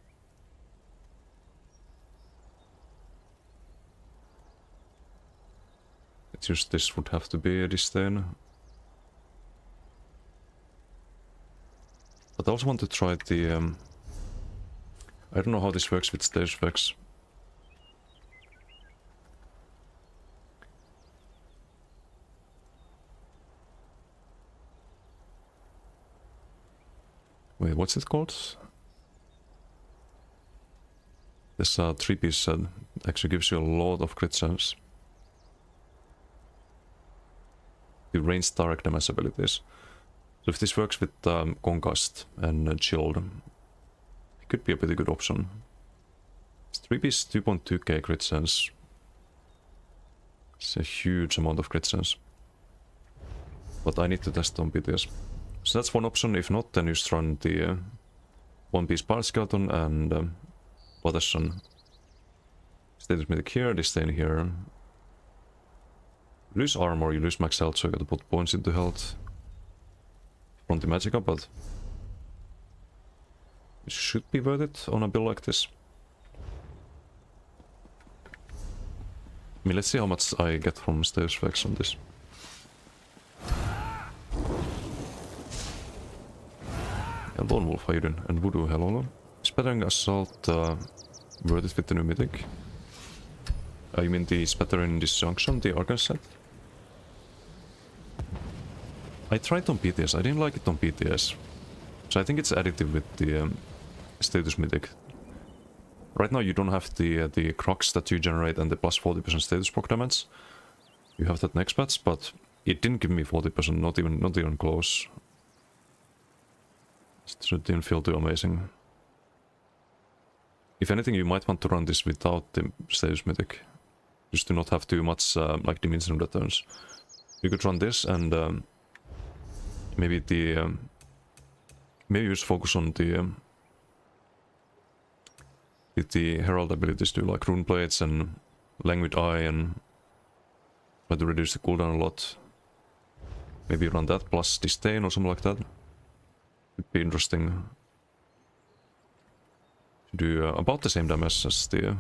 It's just this would have to be a disdain. But I also want to try the I don't know how this works with stage effects. Wait, what's it called? This 3-piece set actually gives you a lot of crit chance. The ranged direct damage abilities. So if this works with Concussed and Chilled, it could be a pretty good option. It's 3-piece 2.2k crit chance. It's a huge amount of crit chance. But I need to test on BTS. So that's one option. If not, then you just run the 1-piece Pirate Skeleton and Watterson. Status mythic here, disdain here. You lose armor, you lose max health, so you gotta put points into health. From the Magicka, but it should be worth it on a build like this. I mean, let's see how much I get from status effects on this. And Lone Wolf, how you doing? And Voodoo, hello. Spattering Assault worth it with the new mythic? You mean the Spattering Disjunction, the Arcane set? I tried on PTS, I didn't like it on PTS. So I think it's additive with the status mythic. Right now you don't have the crocs that you generate and the plus 40% status proc damage. You have that next patch, but it didn't give me 40%, not even close. So it didn't feel too amazing. If anything, you might want to run this without the status mythic. Just to not have too much like dimension returns. You could run this and maybe maybe just focus on the herald abilities too, like rune plates and languid eye, and try to reduce the cooldown a lot. Maybe run that plus disdain or something like that. Would be interesting to do about the same damage as the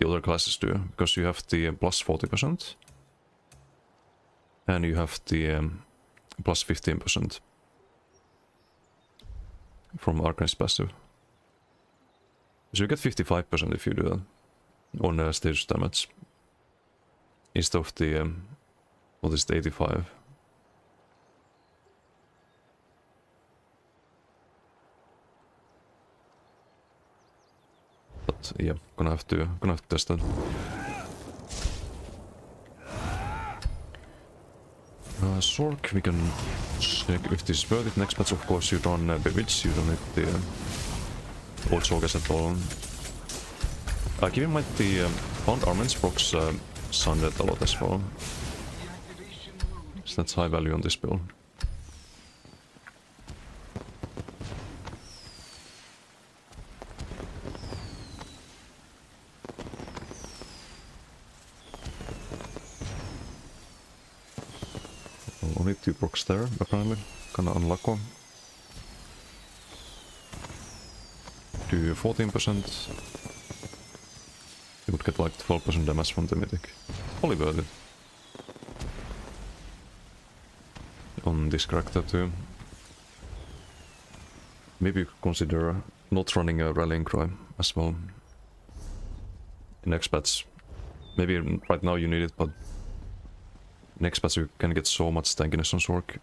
other classes do, because you have the plus 40% and you have the plus 15% from Arcane's passive. So you get 55% if you do that on stage damage instead of the what is it, 85. But yeah, gonna have to test that. Sork, we can check if this is worth it. Next patch, of course, you run Bewitch, you don't need the old Sorgas at all. Keep in mind the Found Armaments procs Sundet a lot as well. So that's high value on this build. Only 2 procs there, apparently. Gonna unlock one. Do 14%. You would get like 12% damage from the mythic. Probably worth it. On this character too. Maybe you could consider not running a rallying cry as well. In next patch. Maybe right now you need it, but next patch you can get so much tankiness on Sork.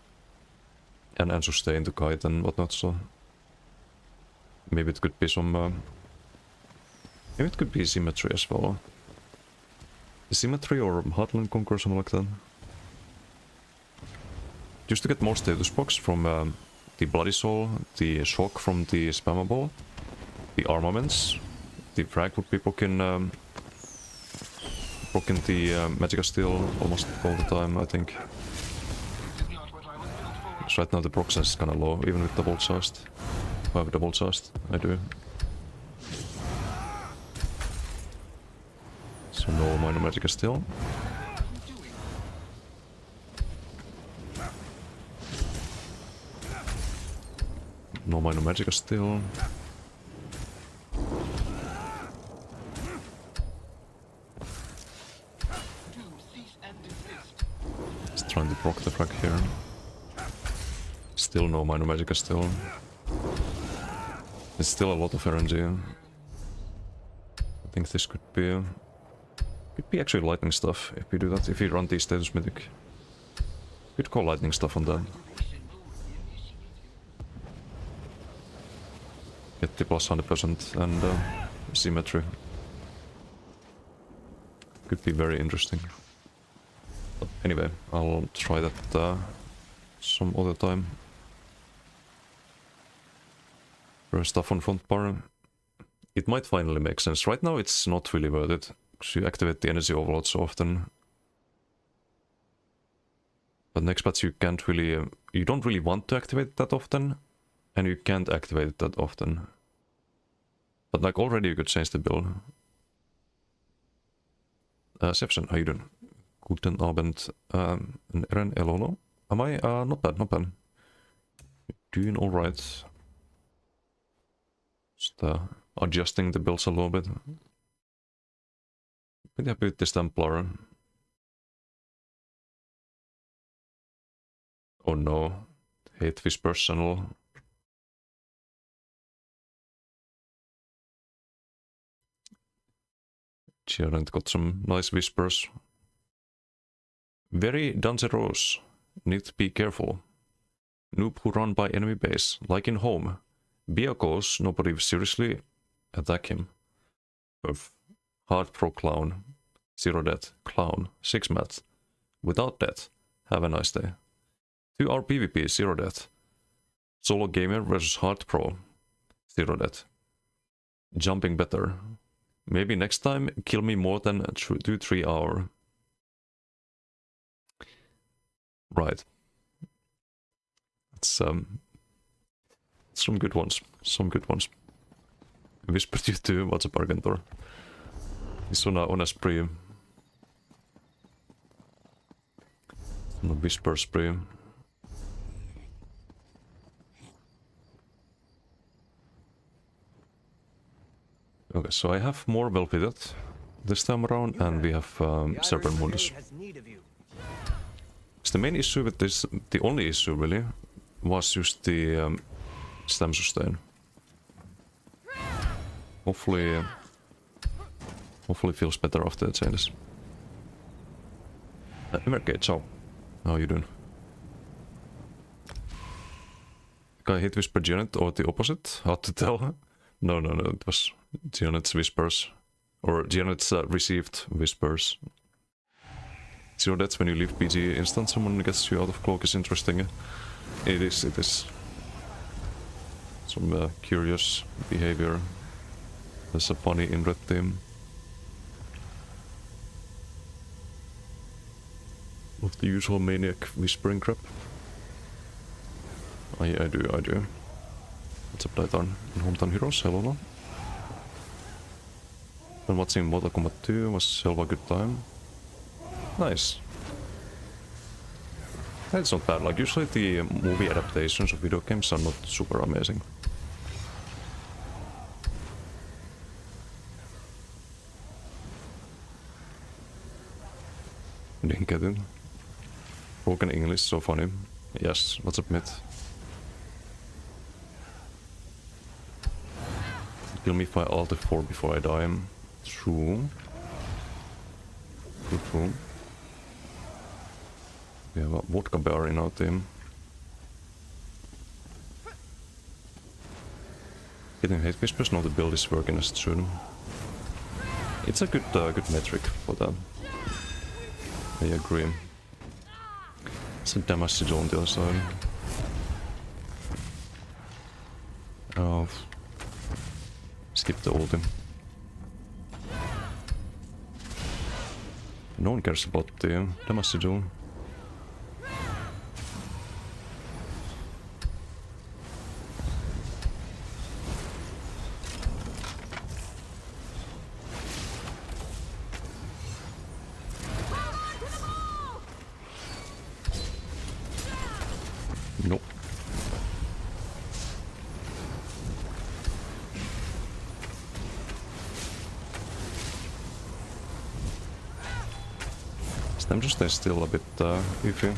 And sustain to kite and whatnot, so maybe it could be some maybe it could be symmetry as well. Symmetry or Heartland Conquer, something like that. Just to get more status box from the Bloody Soul, the Shock from the Spammable, the Armaments, the Frag would be broken the Magicka Steel almost all the time, I think. because right now the proc sense is kinda low, even with double charged. If I have double charged, I do. So no minor magic still. No minor magic still. Just trying to proc the frag here. Still no minor magic still. There's still a lot of RNG. I think this could be actually lightning stuff if we do that, if we run the status mythic. Could call lightning stuff on that. Get the plus 100% and symmetry. Could be very interesting. But anyway, I'll try that some other time. First stuff on front bar. It might finally make sense. Right now it's not really worth it, because you activate the energy overload so often. But next patch you can't really... you don't really want to activate it that often, and you can't activate it that often. But like already you could change the build. Sepsen, how you doing? Guten Abend. Eren Elolo. Am I? Not bad, not bad. Doing alright. Just adjusting the builds a little bit. Pretty happy with this Templar. Oh no. Hate Whispers channel. Giant got some nice whispers. Very dangerous. Need to be careful. Noob who run by enemy base, like in home. Be a ghost, nobody seriously attack him. Perf. Hard pro clown. 0 death. Clown. 6 mat. Without death. Have a nice day. 2-hour PvP, 0 death. Solo gamer versus hard pro. 0 death. Jumping better. Maybe next time kill me more than 2-3 hour. Right. It's some good ones. Some good ones. Whispered you too, what's a Argentor? He's on a spree. On a whisper spree. Okay, so I have more well fitted this time around, and we have Serpent Mundus. The main issue with this, the only issue really, was just the stem sustain. Hopefully feels better after the changes. MRK, ciao. How you doing? Guy hit Whisper Giant or the opposite? Hard to tell. No, it was Giant's Whispers. Or Giant's received Whispers. 0 deaths when you leave PG instant, someone gets you out of cloak is interesting. It is. Some curious behavior. There's a bunny in red team. Of the usual maniac whispering crap. I do. What's up, Daitan? In Hometown Heroes, hello. And watching Mortal Kombat 2 was hell of a good time. Nice. That's not bad, like usually the movie adaptations of video games are not super amazing. Didn't get it. Broken English, so funny. Yes, what's up, mate? Kill me if I alt F4 before I die. True. True. We have a vodka bear in our team. Getting hate whispers, now the build is working as it should. It's a good metric for that. I agree. Some damage to do on the other side. Oh. Skip the ulti. No one cares about the damage to do. Nope. Them just stay still a bit iffy.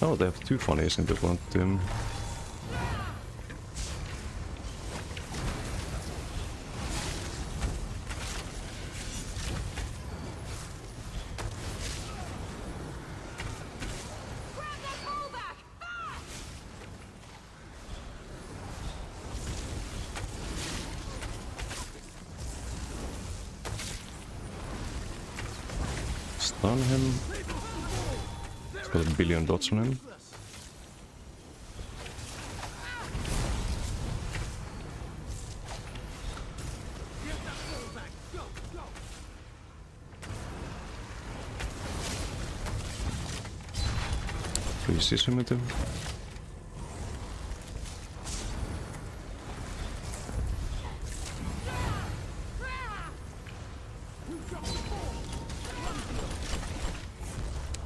Oh, they have two funnies in the one team. Stun him. He's got a billion dots on him. Freezes him with him.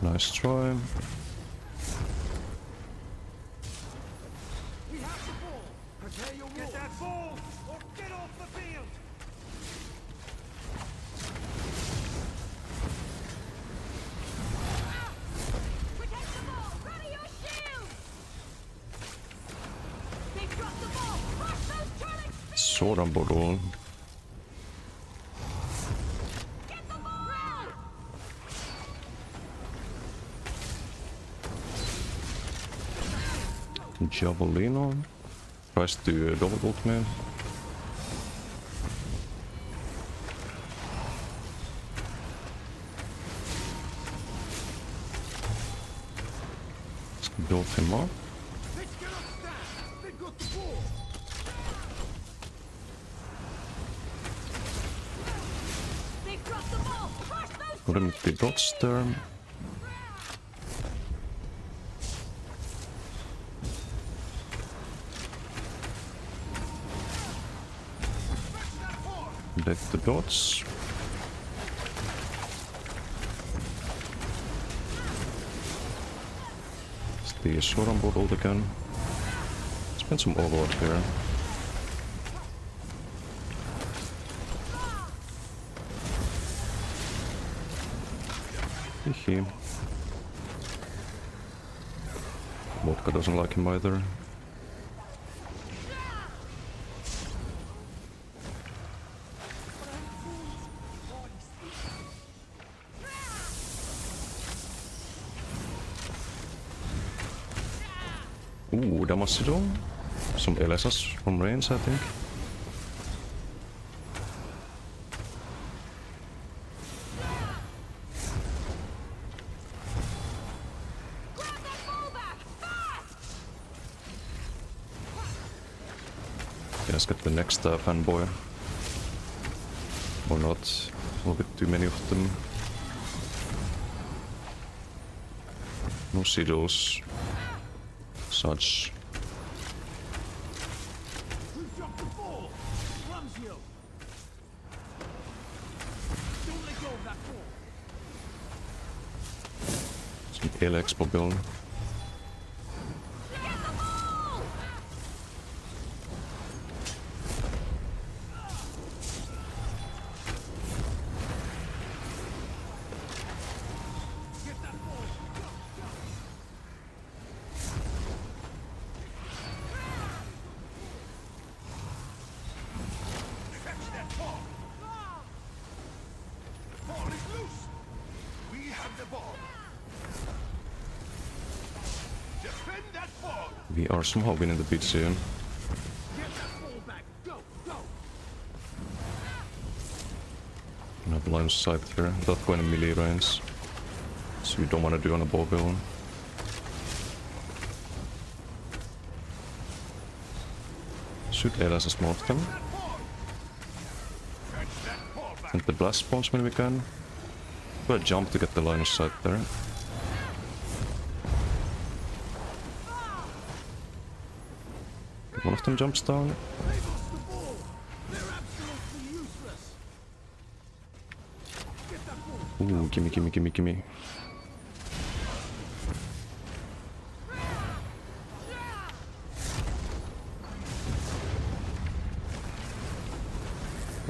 Nice try. We have the ball. Prepare your get that ball or get off the field. Protect the ball! Ready your shield! They've dropped the ball! Crush those turrets! Sådan borde Get the ball! Javelino tries to double ult me. Let's build him up. Let's get up stand. They've got the ball. They've dropped the ball! Crush those Put him with the dots there. Deck the dots. It's the sword on board ult again. Spend some overlord here. Hehe. Vodka doesn't like him either. Damasito. Some LSs from range, I think. Grab that ball back! Fast! Let's get the next fanboy. Or not. A little bit too many of them. No seedles. Such. Who dropped the ball? Ramsey. Don't let go of that ball. Some LX på bilen. Get the ball! Get that ball. Catch that ball. Ball is loose. We have the ball. Defend that ball. We are somehow winning the beat soon. Get that ball back. Go, go. I have line of sight here. Without going in melee range. So you don't want to do on a bow villain. Shoot LS as more of them. Catch that ball back. And the blast spawns when we can. Go a jump to get the line of sight there. One of them jumps down. They've lost the ball. They're absolutely useless. Get that ball. Ooh, gimme.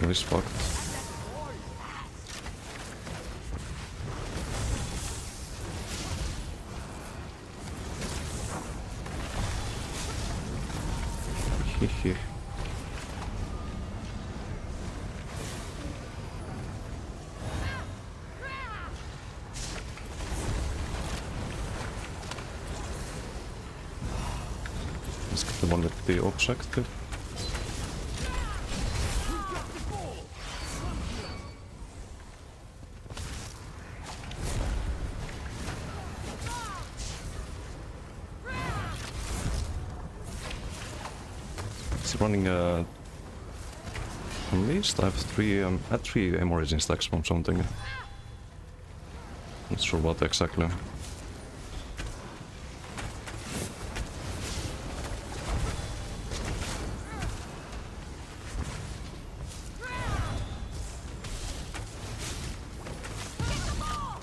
Oh, he's fucked. Hehe. Let's get the one with the objective. It's running at least I have three origin stacks from something. Not sure what exactly.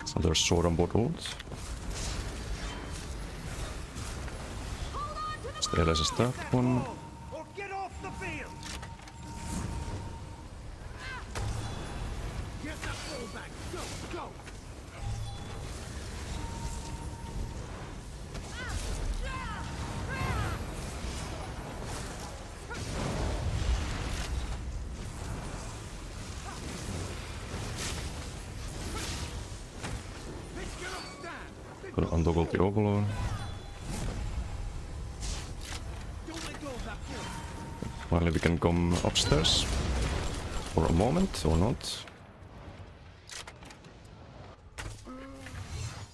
So there's sword on board ult. Stairless is that one. Or get off the field. Get that ball back. Go. Let's get up, stand. Gonna untoggle the overload. Don't let go of that ball. Finally we can come upstairs. For a moment, or not.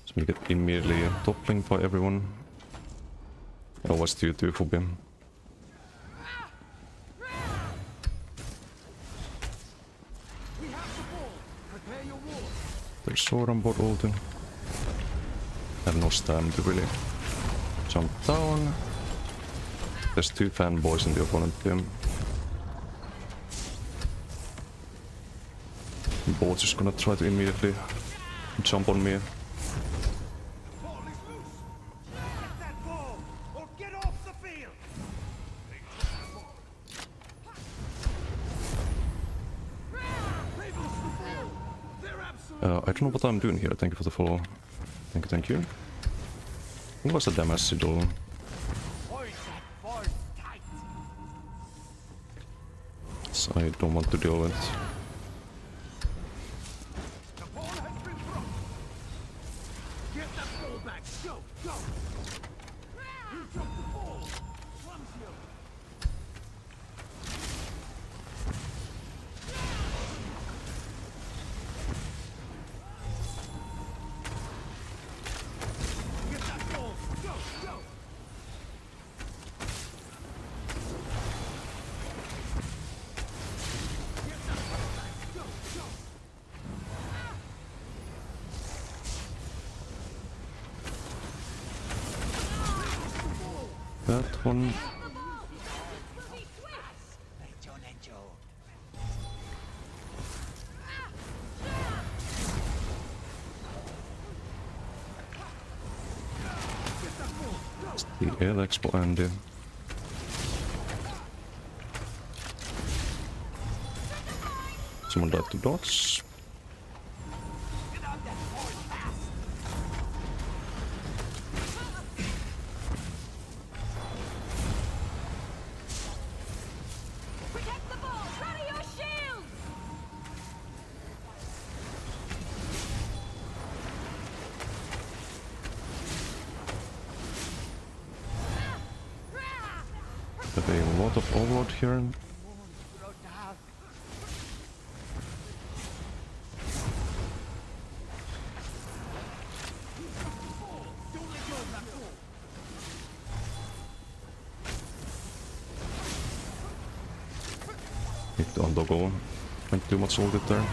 So we get immediately toppling by everyone. Oh, what's due to Phobia? We have the ball. Prepare your wall. There's sword on board ulti. Have no stamina to really jump down. There's two fanboys in the opponent team. Boat's just gonna try to immediately jump on me. Ball is loose. Get that ball or get off the field. They've lost the ball. They're absolutely. I don't know what I'm doing here. Thank you for the follow. Thank you. What was the damage signal? Hold that ball tight. So I don't want to deal with. The ball has been dropped. Get that ball back. Go. You dropped the ball. Clumsy. Get that ball. Go. Get that ball back. Go. That one. The air expo Andy. Someone died to dodge. Protect the ball! Ready your shield! Have a lot of overload here. Need to untoggle. Went too much ulted there.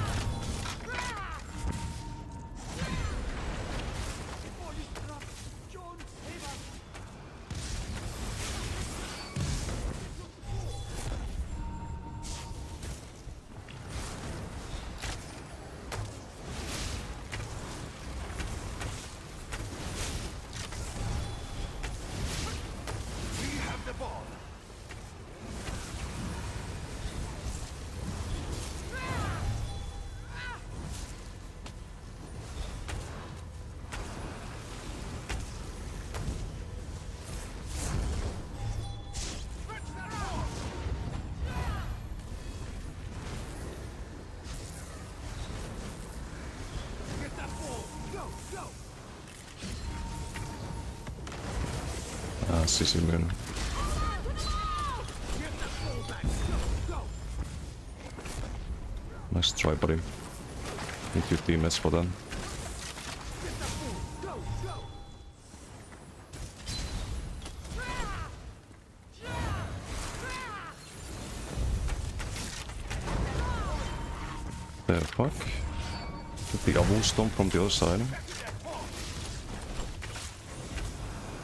Francis immune. Get that ball back. Go, go. Nice try, buddy. Need your teammates for that. Get that ball. Go, go. The fuck? Get the Avul Stomp from the other side.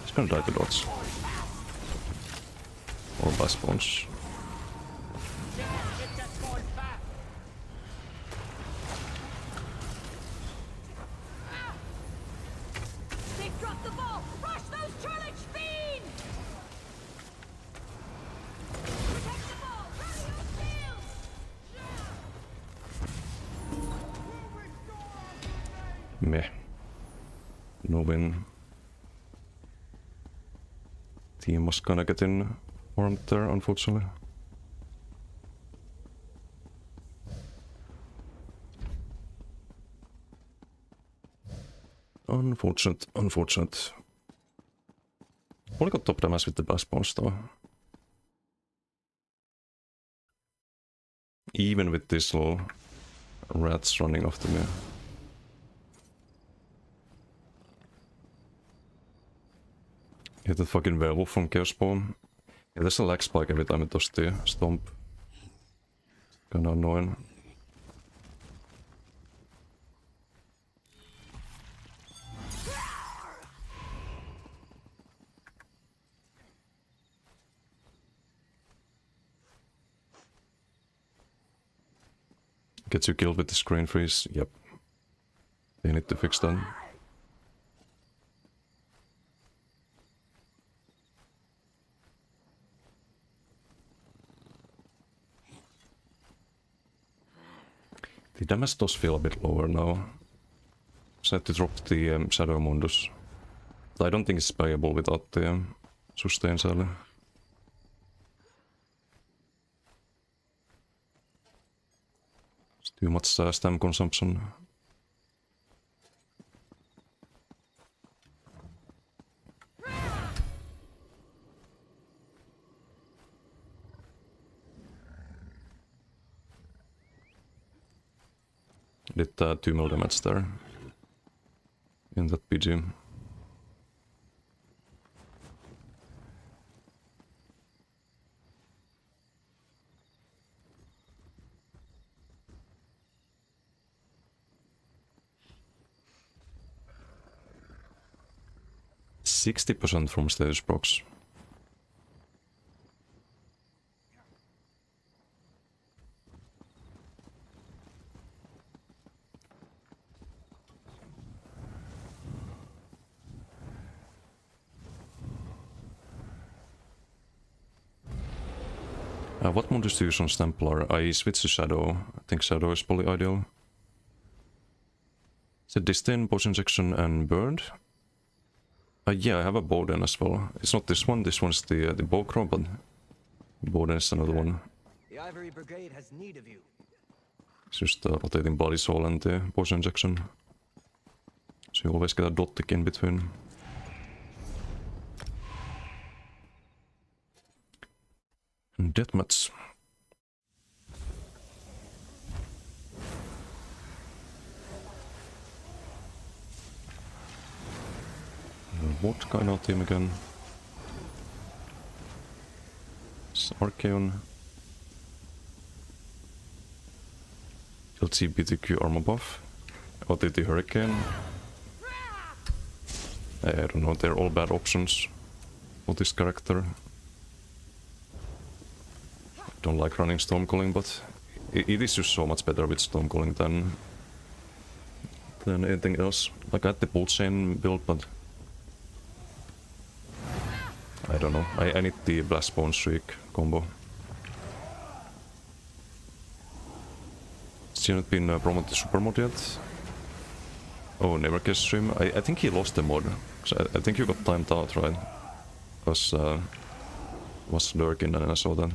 He's gonna die to dots. Or blast bones. They've dropped the ball! Rush those challenge fiends! Protect the ball! Rally your shields! Meh. No win. Team was gonna get in formed there, unfortunately. Unfortunate, unfortunate. Only got top damage with the blast bones though. Even with these little rats running after me. Hit the fucking werewolf from Chaos Spawn. Yeah, there's a lag spike every time it does the stomp. Kinda annoying. Gets you killed with the screen freeze. Yep. They need to fix that. The damage does feel a bit lower now. So I had to drop the Shadow Mundus. I don't think it's playable without the sustain sadly. It's too much stam consumption. Did 2 mil damage there in that PG. %60 from status box. What Mundus do you use on Templar? I switch to Shadow. I think Shadow is probably ideal. Is it Disdain, Potion Injection and Burned? Yeah, I have a Bowden as well. It's not this one, this one's the Bowcrow, but Bowden is another one. The Ivory Brigade has need of you. It's just rotating Bloody Soul and the Potion Injection. So you always get a dot tick in between. Deathmatch. What kind of team again? It's Archeon. LGBTQ armor buff. OTT Hurricane. I don't know, they're all bad options for this character. Don't like running Stormcalling, but it is just so much better with Stormcalling than anything else. Like I had the Bolt Chain build, but I don't know. I need the Blast Bone Streak combo. Still not been promoted to Super Mod yet. Oh, never guess stream. I think he lost the mod. So I think you got timed out, right? Because was lurking and I saw that.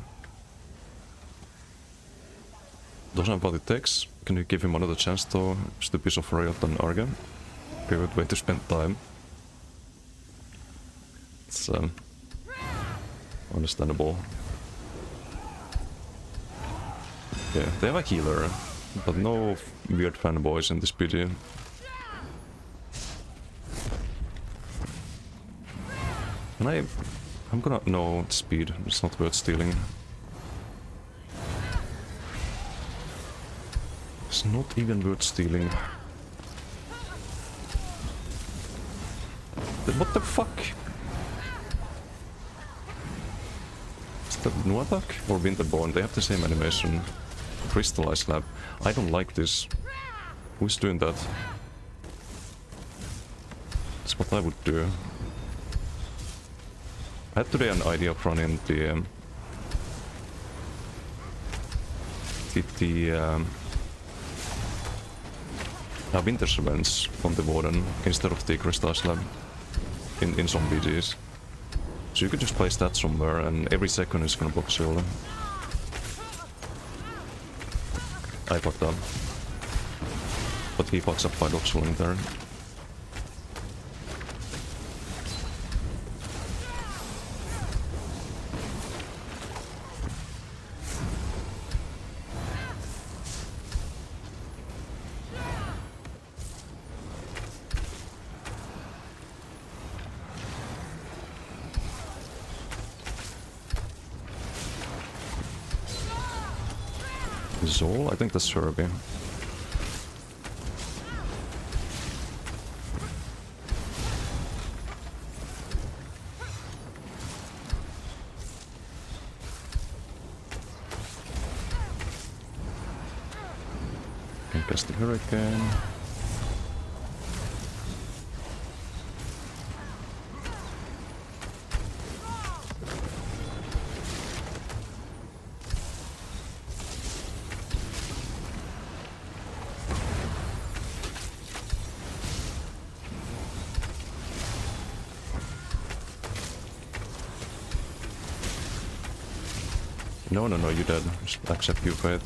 Doesn't have what it takes. Can you give him another chance though? Just a piece of Riot and Arga. Favorite way to spend time. It's Understandable. Yeah, they have a healer, but no weird fanboys in this video. And I'm gonna... No, it's speed. It's not worth stealing. It's not even worth stealing. What the fuck? Is that no attack or Winterborn? They have the same animation. Crystallized Lab. I don't like this. Who's doing that? That's what I would do. I had today an idea of running the Winter Servants from the Warden instead of the Crystallized Lab in some BGs. So you could just place that somewhere and every second is gonna block shield. I fucked up. But he fucks up by doxeling there. Zol? I think that's Serby. Can cast the Hurricane. No, you're dead. Just accept your fate.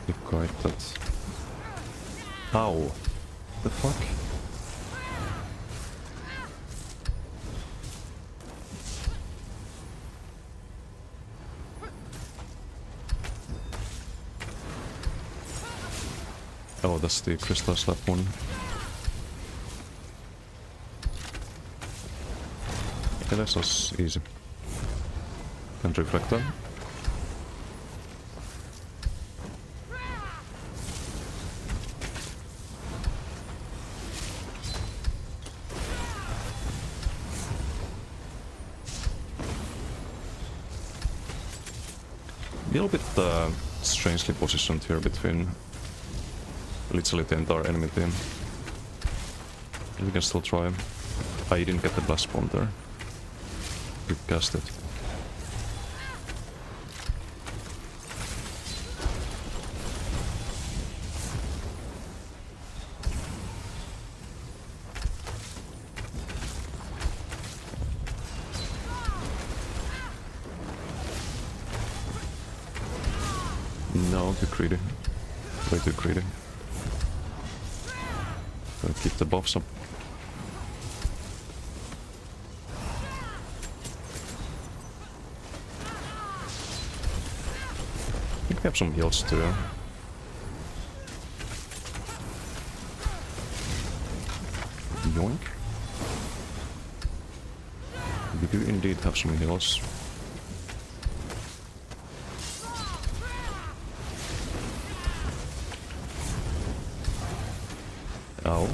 You quite that. Ow! The fuck? Oh, that's the Crystal Slap one. Yeah, this was easy. And Reflector. A little bit strangely positioned here between literally the entire enemy team. We can still try. I didn't get the blast bomb there. We cast it. No, too greedy. Way too greedy. Gotta keep the buffs up. I think we have some heals too. Yoink. We do indeed have some heals. Ow.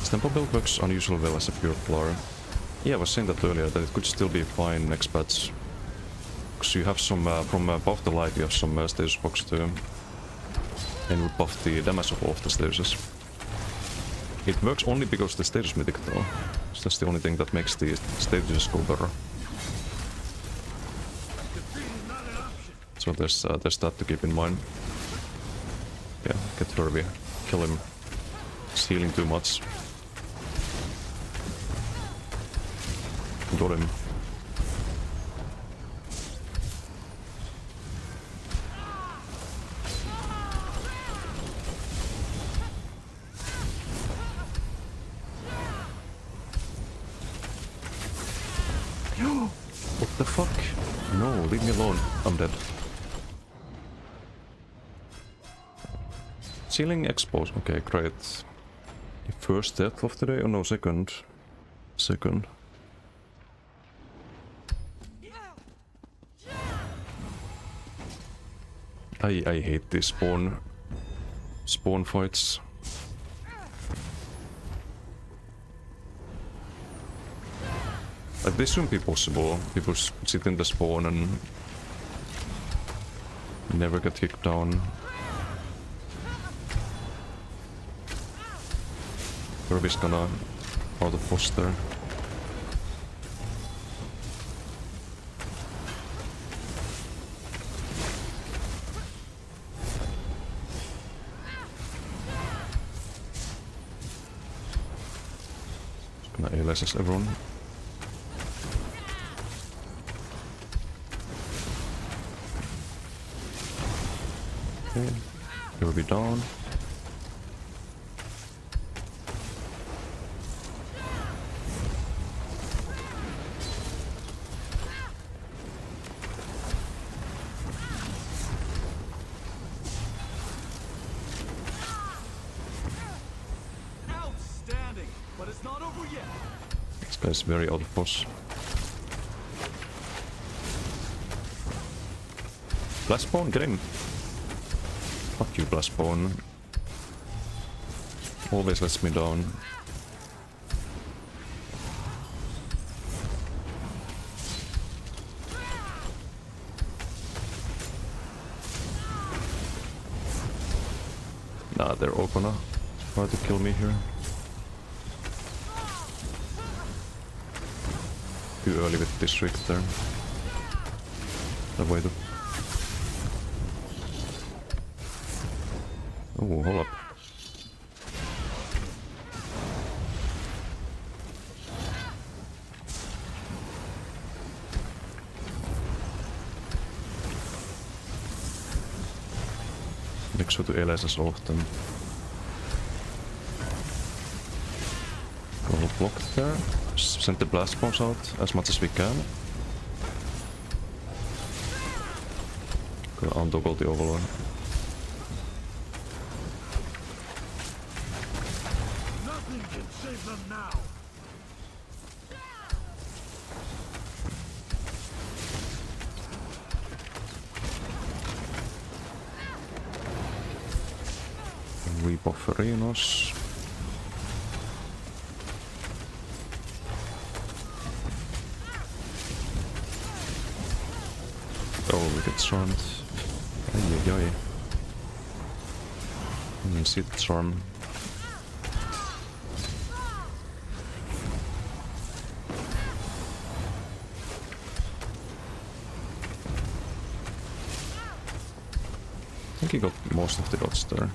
Tempo build works unusually well as a pure floor. Yeah, I was saying that earlier, that it could still be fine next patch. Because you have some, from buff the light, you have some status box too. And you buff the damage of all of the statuses. It works only because the status mythic though. So that's the only thing that makes the statuses go better. So there's that to keep in mind. Yeah, get Hervey. Kill him. He's healing too much. got him. What the fuck? No, leave me alone. I'm dead. Ceiling exposed. Okay, great. First death of the day? Oh no, second. Second. I hate these spawn fights. Like, this shouldn't be possible. People sit in the spawn and never get kicked down. Kirby's gonna out of poster. Just gonna ALS everyone. Okay, Kirby down. Outstanding, but it's not over yet. This guy's very out of boss. Blast spawn, get him! Fuck you, blast spawn. Always lets me down. Nah, they're all gonna try to kill me here. Too early with this trick there. Avoid it. Oh, hold up. Make sure to ALS as often. Go block there. Send the blast bombs out as much as we can. Go untoggle the overlord. Nothing can save them now. Rebuff arenas. Oh, we get charmed. Ay, ay, ay. See the charm. I think he got most of the dots there.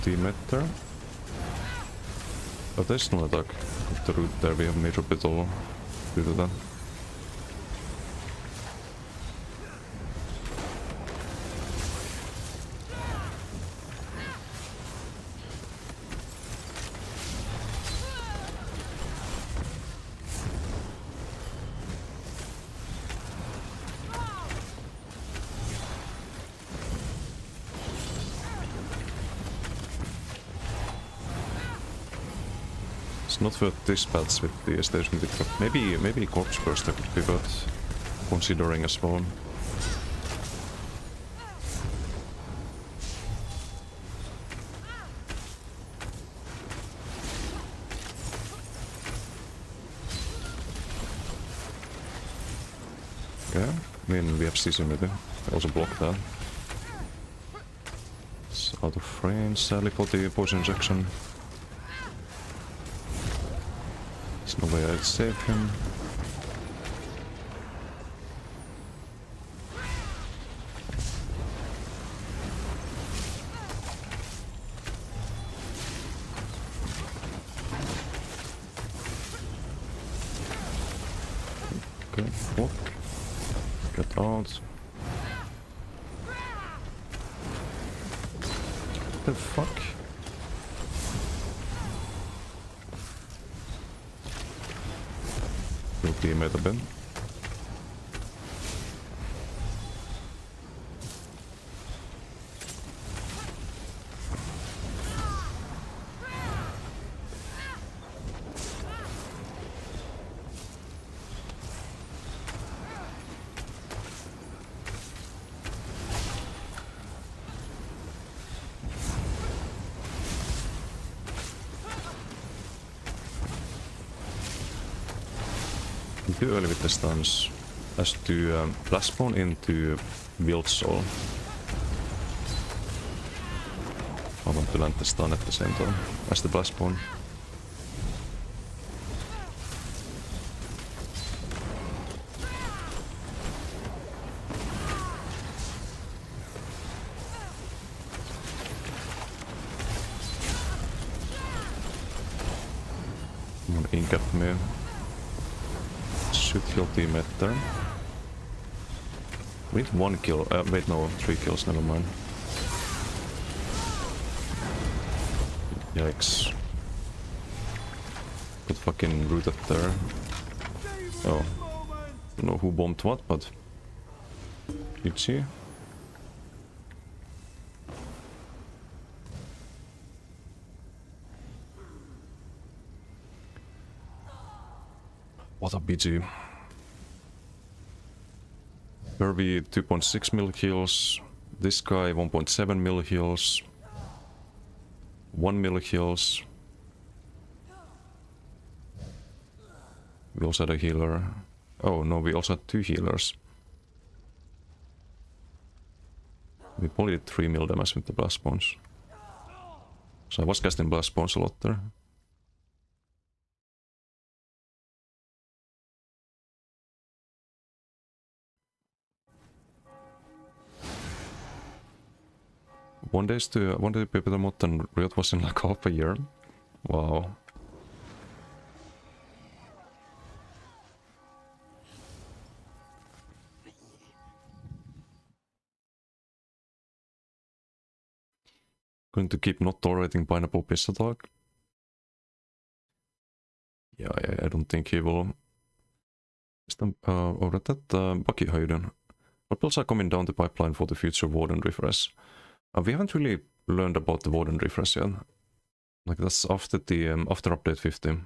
Teammate there. But there's no attack. With the root there, we have major battle due to that. It's not worth this patch with the station bit, but maybe Corpse Burster could be worth considering as well. Okay, I mean we have CC-Mity. Also block that. It's out of range, sadly, for the poison injection. There's no way I'd save him. Okay, walk. Get out. What the fuck? Your teammate a bit. Too early with the stuns. As to blast spawn into Wild Soul. I want to land the stun at the same time as the blast spawn. Come on, incap me. Shoot your teammate there. We need 1 kill. Wait, no, 3 kills, never mind. Yikes. Got fucking rooted there. Oh. Don't know who bombed what, but... GG. What a BG. Pve 2.6 mil heals. This guy 1.7 mil heals. 1 mil heals. We also had a healer. Oh no, we also had 2 healers. We probably did 3 mil damage with the blast spawns. So I was casting blast spawns a lot there. One day to be better mod than Riot was in like half a year. Wow. Going to keep not tolerating pineapple piss attack. Yeah, I don't think he will. Bucky, how you doing? What builds are coming down the pipeline for the future Warden refresh? We haven't really learned about the Warden refresh yet. Like that's after the after update 50.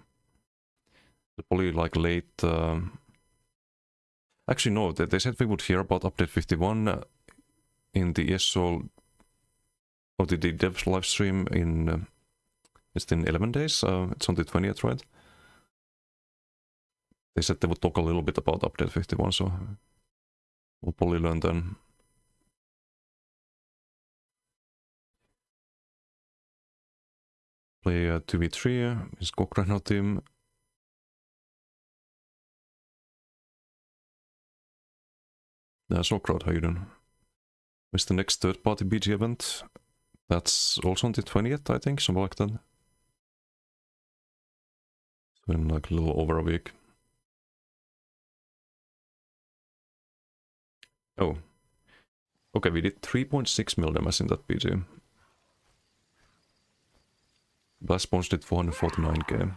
Probably like late. Actually, no. They said we would hear about update 51 in the ESO or the devs live stream in. It's in 11 days. It's on the 20th, right? They said they would talk a little bit about update 51, so we'll probably learn then. Play 2v3, is Cochrane team. Socrowd, how you doing? Where's the next third-party BG event? That's also on the 20th, I think, something like that. So in like a little over a week. Oh. Okay, we did 3.6 mil damage in that BG. Blast spawns did 449k.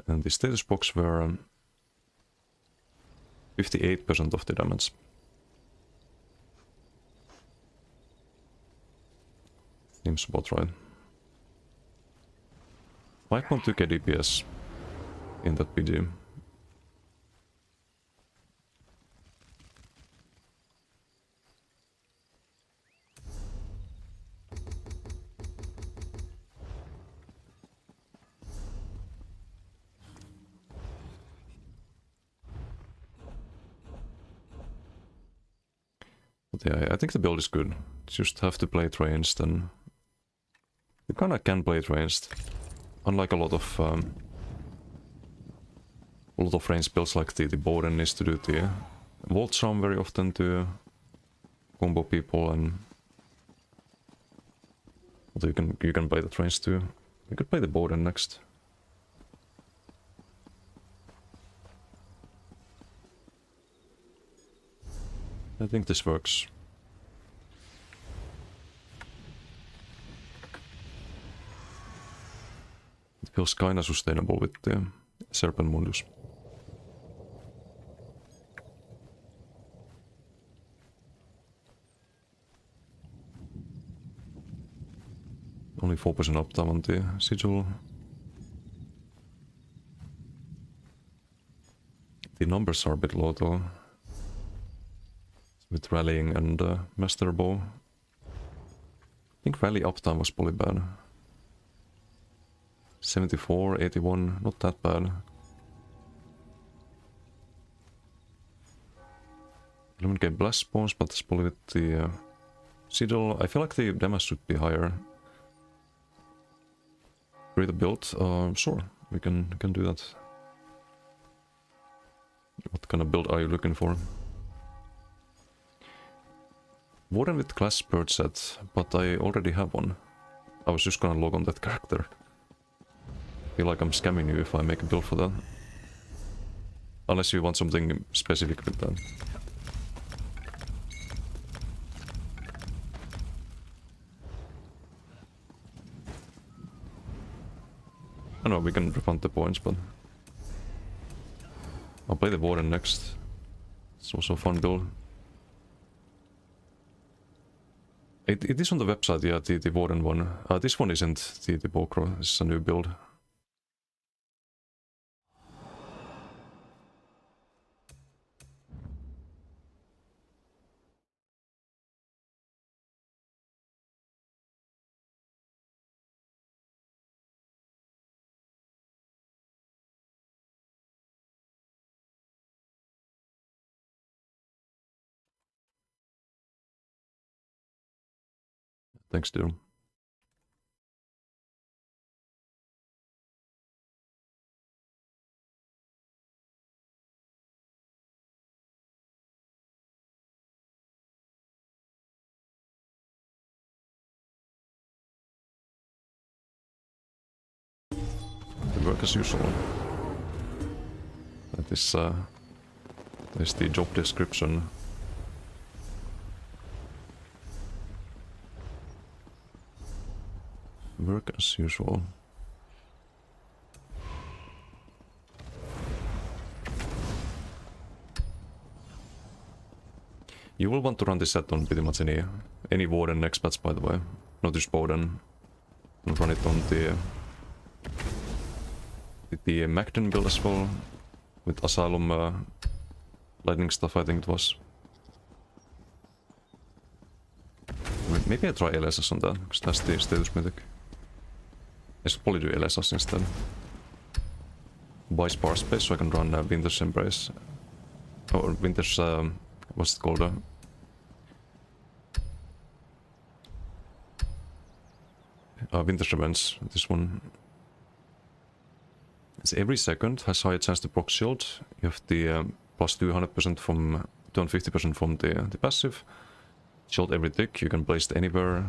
And the status box were 58% of the damage. Seems about right. 5.2k DPS in that BG. But yeah, I think the build is good. Just have to play it ranged, and you kinda can play it ranged. Unlike a lot of ranged builds like the Borden is to do the Volt Charm very often to combo people, and although you can play that ranged too. We could play the Borden next. I think this works. It feels kinda sustainable with the Serpent Mundus. Only 4% uptime on the sigil. The numbers are a bit low though. With rallying and master bow. I think rally uptime was probably bad. 74, 81, not that bad. 11k blast spawns, but that's probably with the sigil. I feel like the damage should be higher. Create a build? Sure, we can do that. What kind of build are you looking for? Warden with class bird set, but I already have one. I was just gonna log on that character. I feel like I'm scamming you if I make a build for that. Unless you want something specific with that. I know we can refund the points, but I'll play the Warden next. It's also a fun build. It is on the website, yeah, the Warden one. This one isn't the Bokro, this is a new build. Thanks, dear. It works as usual. That is the job description. Work as usual. You will want to run this set on pretty much any Warden next patch, by the way. Not just Bowden. Run it on the Magden build as well. With Asylum lightning stuff, I think it was. Maybe I try LSS on that, because that's the status mythic. I should probably do LSS instead. Buy spare space so I can run Winter's Embrace. Or Winter's, what's it called? Winter's Revenge, this one. It's every second has higher chance to proc shield. You have the plus 200% from 250% from the passive. Shield every tick, you can place it anywhere.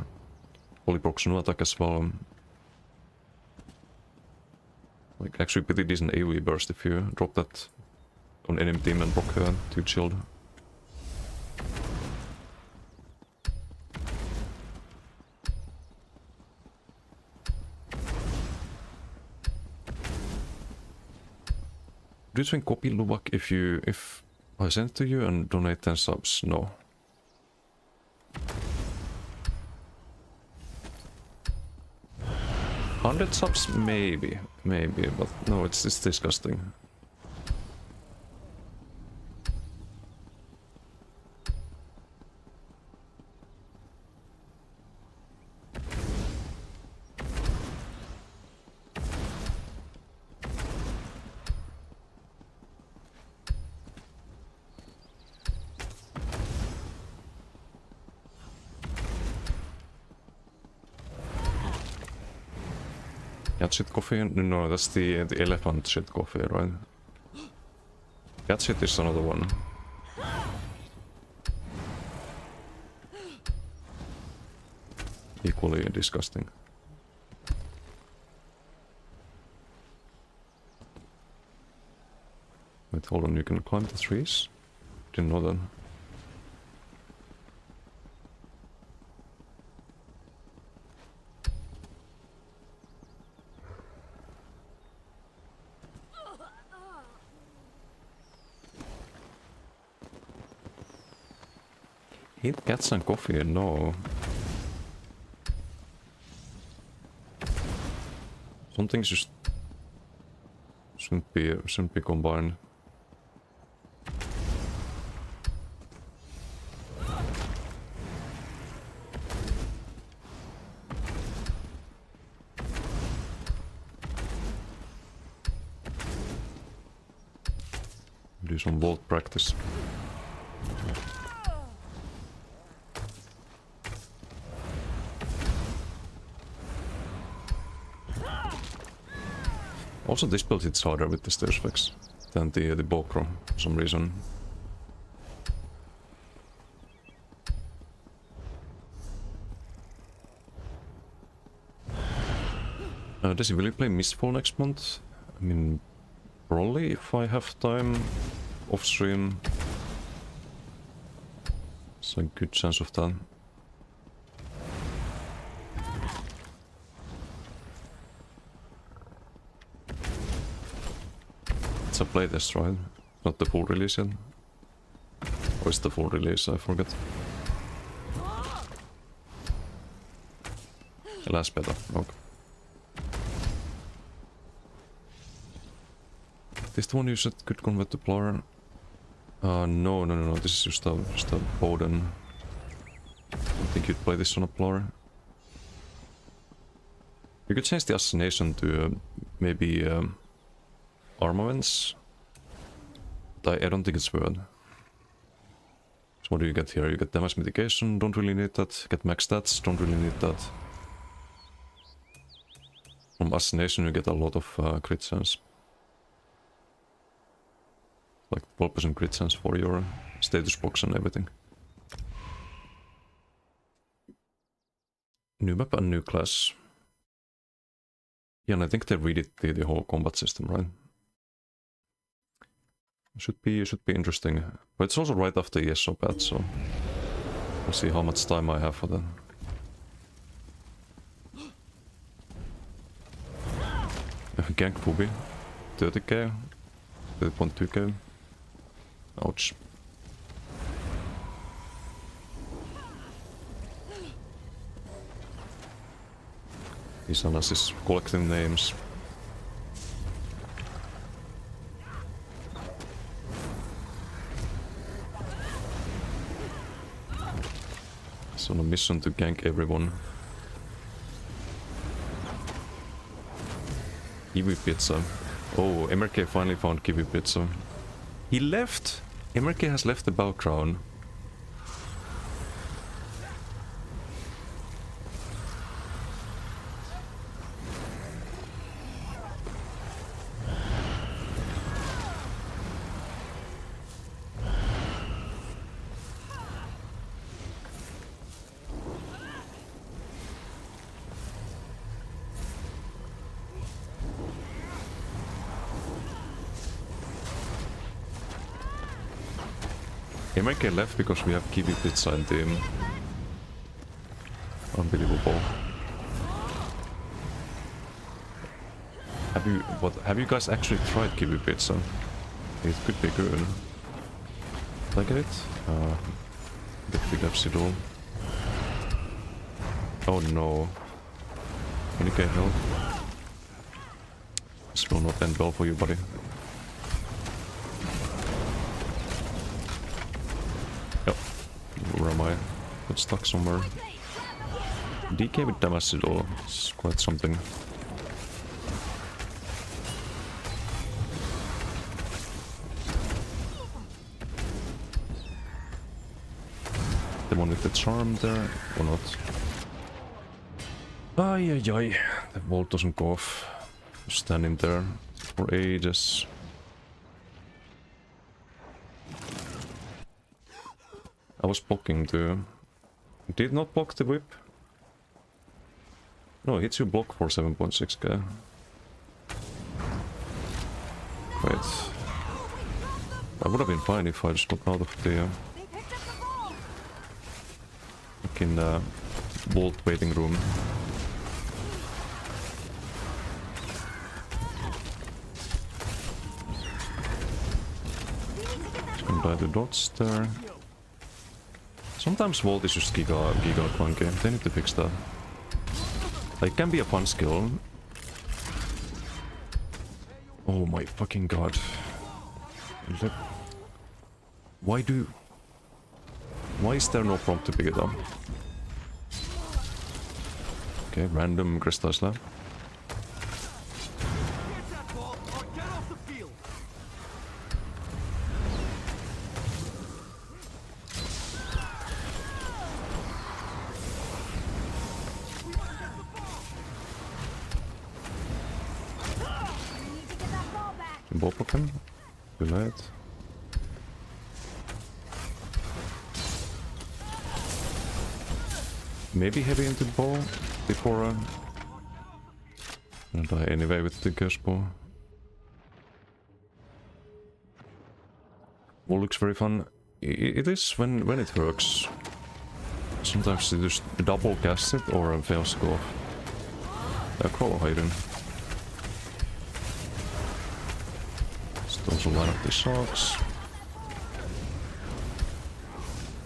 Fully procs no attack as well. Like actually pretty decent AoE burst if you drop that on enemy team and proc her to shield. Do you think copy Lubak if I send it to you and donate 10 subs? No. $100 subs? Maybe, but no, it's disgusting. Cat shit coffee? No, that's the elephant shit coffee, right? Cat shit is another one. Equally disgusting. Wait, hold on, you can climb the trees? Didn't know that. Eat cats and coffee? No. Some things just shouldn't be combined. Do some vault practice. Also, this build hits harder with the stairs fix than the Bokro for some reason. Does he really play Mistfall next month? I mean, probably if I have time off stream. There's a good chance of that. It's a playtest, right? Not the full release yet. Or is the full release? I forget. The last beta. Okay. This the one you said could convert to Plar? No. This is just a Bowden. I don't think you'd play this on a Plar. You could change the assassination to maybe armaments. But I don't think it's worth. So what do you get here? You get damage mitigation, don't really need that. Get max stats, don't really need that. From assassination you get a lot of crit chance. Like 12% crit chance for your status box and everything. New map and new class. Yeah, and I think they redid the whole combat system, right? Should be interesting. But it's also right after ESO patch, so we'll see how much time I have for that. Gank Pve, 30k, 30.2k. Ouch. These are just collecting names. It's on a mission to gank everyone. Kiwi Pizza. Oh, MRK finally found Kiwi Pizza. He left! MRK has left the battleground. MRK left because we have Kiwi Pizza in team. Unbelievable. Have you guys actually tried Kiwi Pizza? It could be good. Did I get it? Get the Gapsidol. Oh no. Can you get help? This will not end well for you, buddy. Where am I? Got stuck somewhere. DK with Damacidol is quite something. The one with the charm there, or not? Ay. The vault doesn't go off. Standing there for ages. I was blocking too. Did not block the whip. No, hits you block for 7.6k. Wait. I would have been fine if I just got out of the fucking vault waiting room. Just gonna buy the dots there. Sometimes vault is just giga clunky. They need to fix that. Like, can be a fun skill. Oh my fucking god. Why is there no prompt to pick it up? Okay, random crystal slab. Get that ball or get off the field. We need to get that ball back. Ball block him. Too late. Maybe heavy into the ball before gonna die anyway with the ghost ball. Ball looks very fun. It is when it works. Sometimes you just double cast it or fails to go off. Crawl hiding. Just also line up the socks.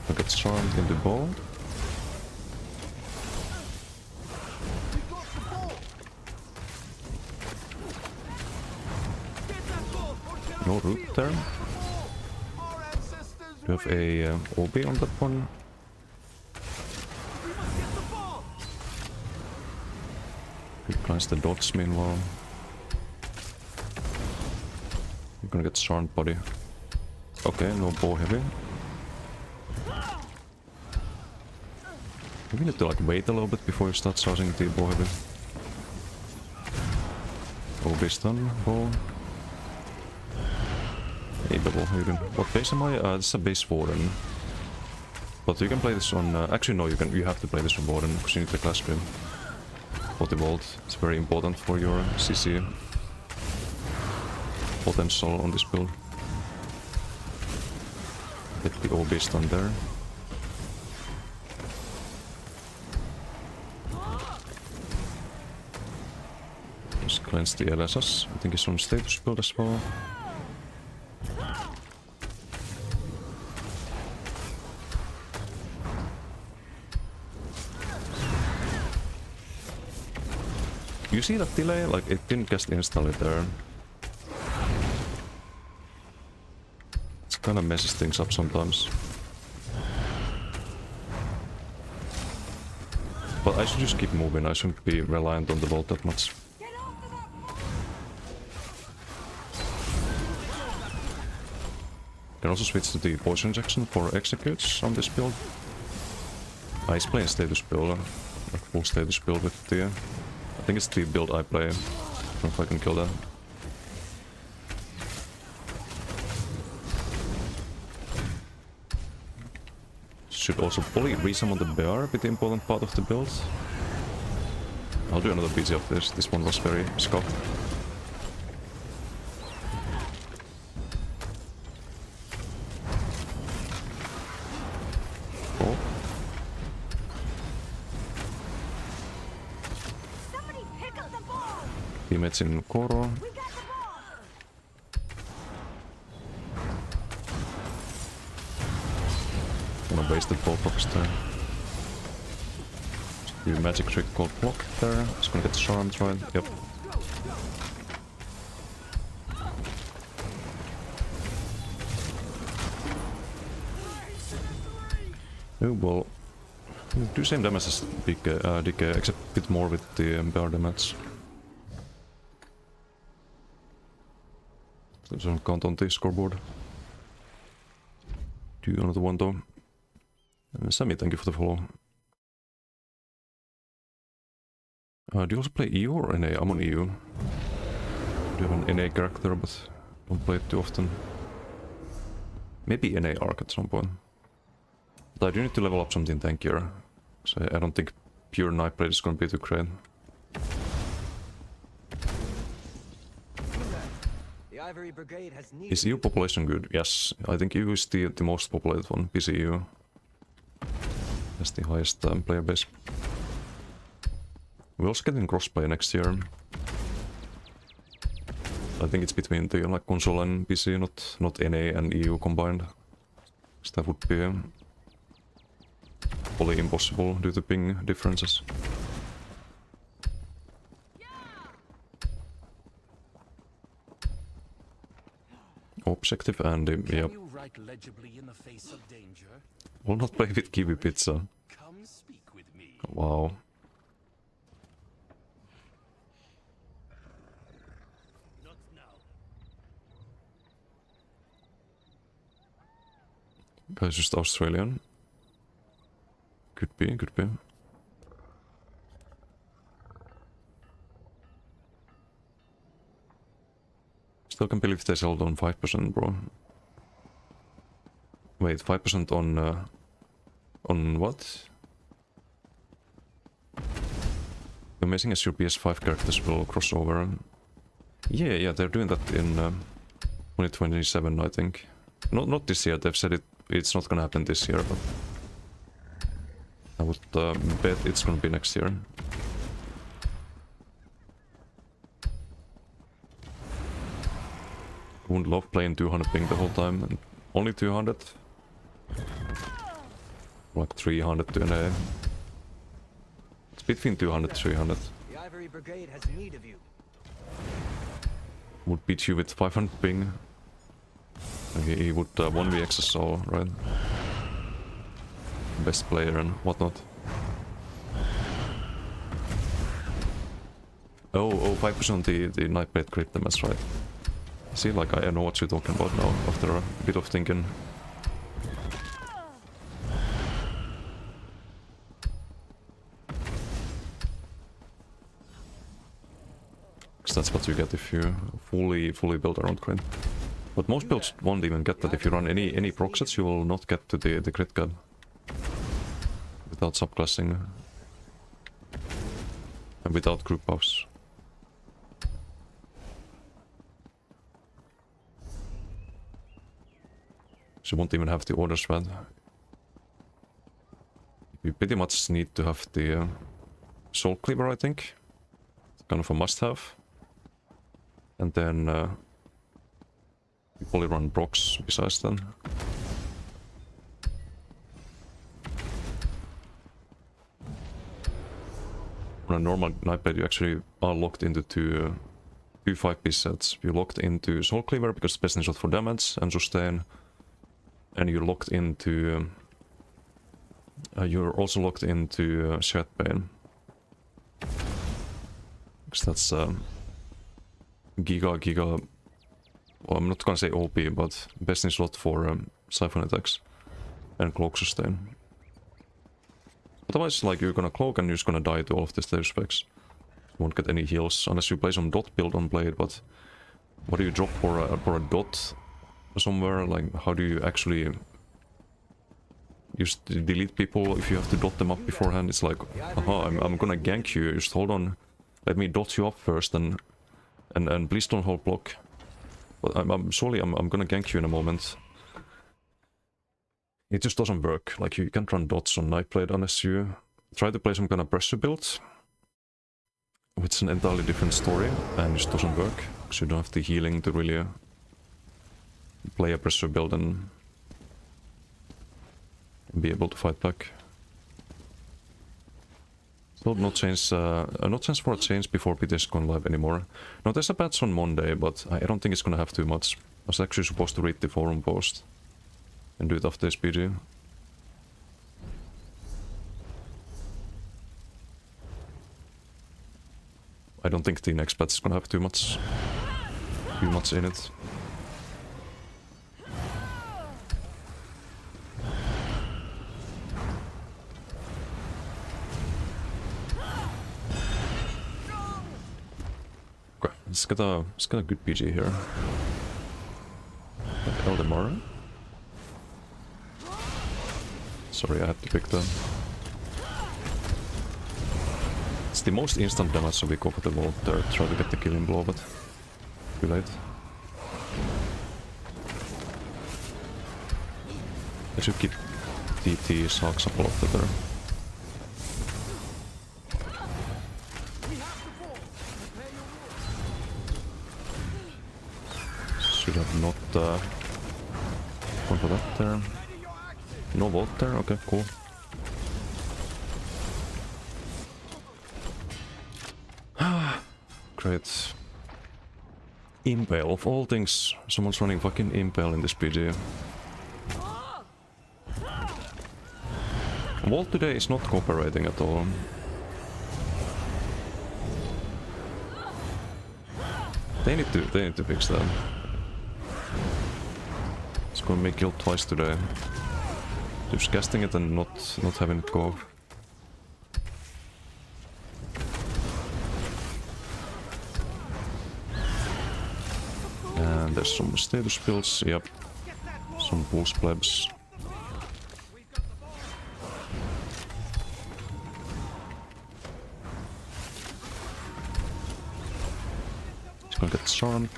I get charmed in the ball. We got the ball. Get that ball or get No off the root field. there. Our ancestors You have win. a OB on that one. We must get the ball. Good guys, the dots meanwhile. You're gonna get charmed, buddy. Okay, no bow heavy. Maybe need to like wait a little bit before you start charging the bow heavy. OB stun, bow. Hey, double hidden. What base am I? This is a base warden. But you can play this on. Actually, no, you have to play this on warden because you need the class stream. 40 volt. It's very important for your CC potential on this build. Get the OB stun there. Just cleanse the LSS. I think it's on status build as well. You see that delay? Like, it didn't cast instantly there. It's kinda messes things up sometimes. But I should just keep moving, I shouldn't be reliant on the vault that much. Get off of that. Can also switch to the poison injection for executes on this build. He's playing status build, like full status build with the... I think it's the build I play. I don't know if I can kill that. Should also probably resummon the bear, a bit the important part of the build. I'll do another BG of this. This one was very scuffed. Oh. Somebody pick up the ball. Teammates in Koro. We got the ball. Gonna waste the ball box there. Do a magic trick called block there. It's gonna get charmed, right? Yep. Oh well. Do same damage as DK, except a bit more with the bear damage. Doesn't count on the scoreboard. Do another one though. Sammy, thank you for the follow. Do you also play EU or NA? I'm on EU. do have an NA character, but don't play it too often. Maybe NA arc at some point. But I do need to level up something tankier. So I don't think pure Night Blade is gonna be too great. The Ivory Brigade has need Is of you. EU population good? Yes, I think EU is the most populated one, PCU. That's the highest player base. We're also getting crossplay next year. I think it's between the like console and PC, not NA and EU combined. So that would be probably impossible due to ping differences. Objective and yep. You write legibly in the face of danger. Will not play with Kiwi Pizza. Come speak with me. Wow. Not now. Guy's just Australian. Could be, could be. Still can't believe they sold on 5%, bro. Wait, 5% on what? Amazing as your PS5 characters will cross over. Yeah, they're doing that in 2027, I think. Not this year. They've said it's not gonna happen this year, but I would bet it's gonna be next year. Wouldn't love playing 200 ping the whole time, and only 200. Like 300 to NA. It's between 200 and 300. The Ivory Brigade has need of you. Would beat you with 500 ping. He would 1v XSO, right? Best player and whatnot. Oh, 5% the Nightblade crit damage, right? See, like I know what you're talking about now, after a bit of thinking. Because that's what you get if you fully build around crit. But most builds won't even get that. If you run any procsets, you will not get to the crit god. Without subclassing. And without group buffs. So you won't even have the order shred. You pretty much need to have the soul cleaver, I think. It's kind of a must-have. And then you probably run procs besides then. On a normal Nightblade you actually are locked into two 5-piece sets. You're locked into soul cleaver because it's best in shot for damage and sustain. And you're locked into... you're also locked into Shed Pain. Because that's giga... Well, I'm not gonna say OP, but best in slot for Siphon attacks. And Cloak Sustain. Otherwise, like, you're gonna Cloak and you're just gonna die to all of the stage specs. You won't get any heals unless you play some dot build on Blade, but... What do you drop for a dot somewhere? Like, how do you actually... Just delete people if you have to dot them up beforehand? It's like, aha, I'm gonna gank you, just hold on. Let me dot you up first and please don't hold block. But I'm gonna gank you in a moment. It just doesn't work. Like, you can't run dots on Nightblade unless you try to play some kind of pressure build. Which is an entirely different story, and it just doesn't work. Because you don't have the healing to really play a pressure build and be able to fight back. So no chance for a change before PT is going live anymore. No, there's a patch on Monday, but I don't think it's gonna have too much. I was actually supposed to read the forum post and do it after this video. I don't think the next patch is gonna have too much in it. It's got a good PG here. Eldemar. Sorry, I had to pick that. It's the most instant damage, so we go for the vault there. Try to get the killing blow, but too late. I should keep TT Sharks up a lot better. Should have not gone for that there. No vault there, okay, cool. Great. Impale, of all things, someone's running fucking Impale in this PG. Vault today is not cooperating at all. They need to fix that. It's gonna make killed twice today. Just casting it and not having it go. And there's some status builds, yep. Some pulse plebs. He's gonna get charmed.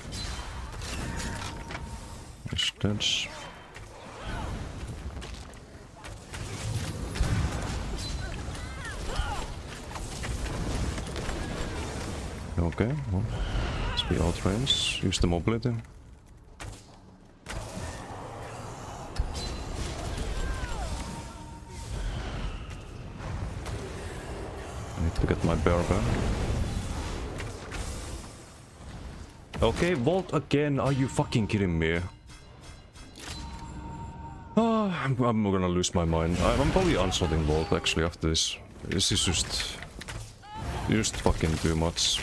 He's dead. Okay, well, let's be outrange. Use the mobility. I need to get my bear back. Okay, vault again. Are you fucking kidding me? I'm gonna lose my mind. I'm probably unslotting vault actually after this. This is just fucking too much.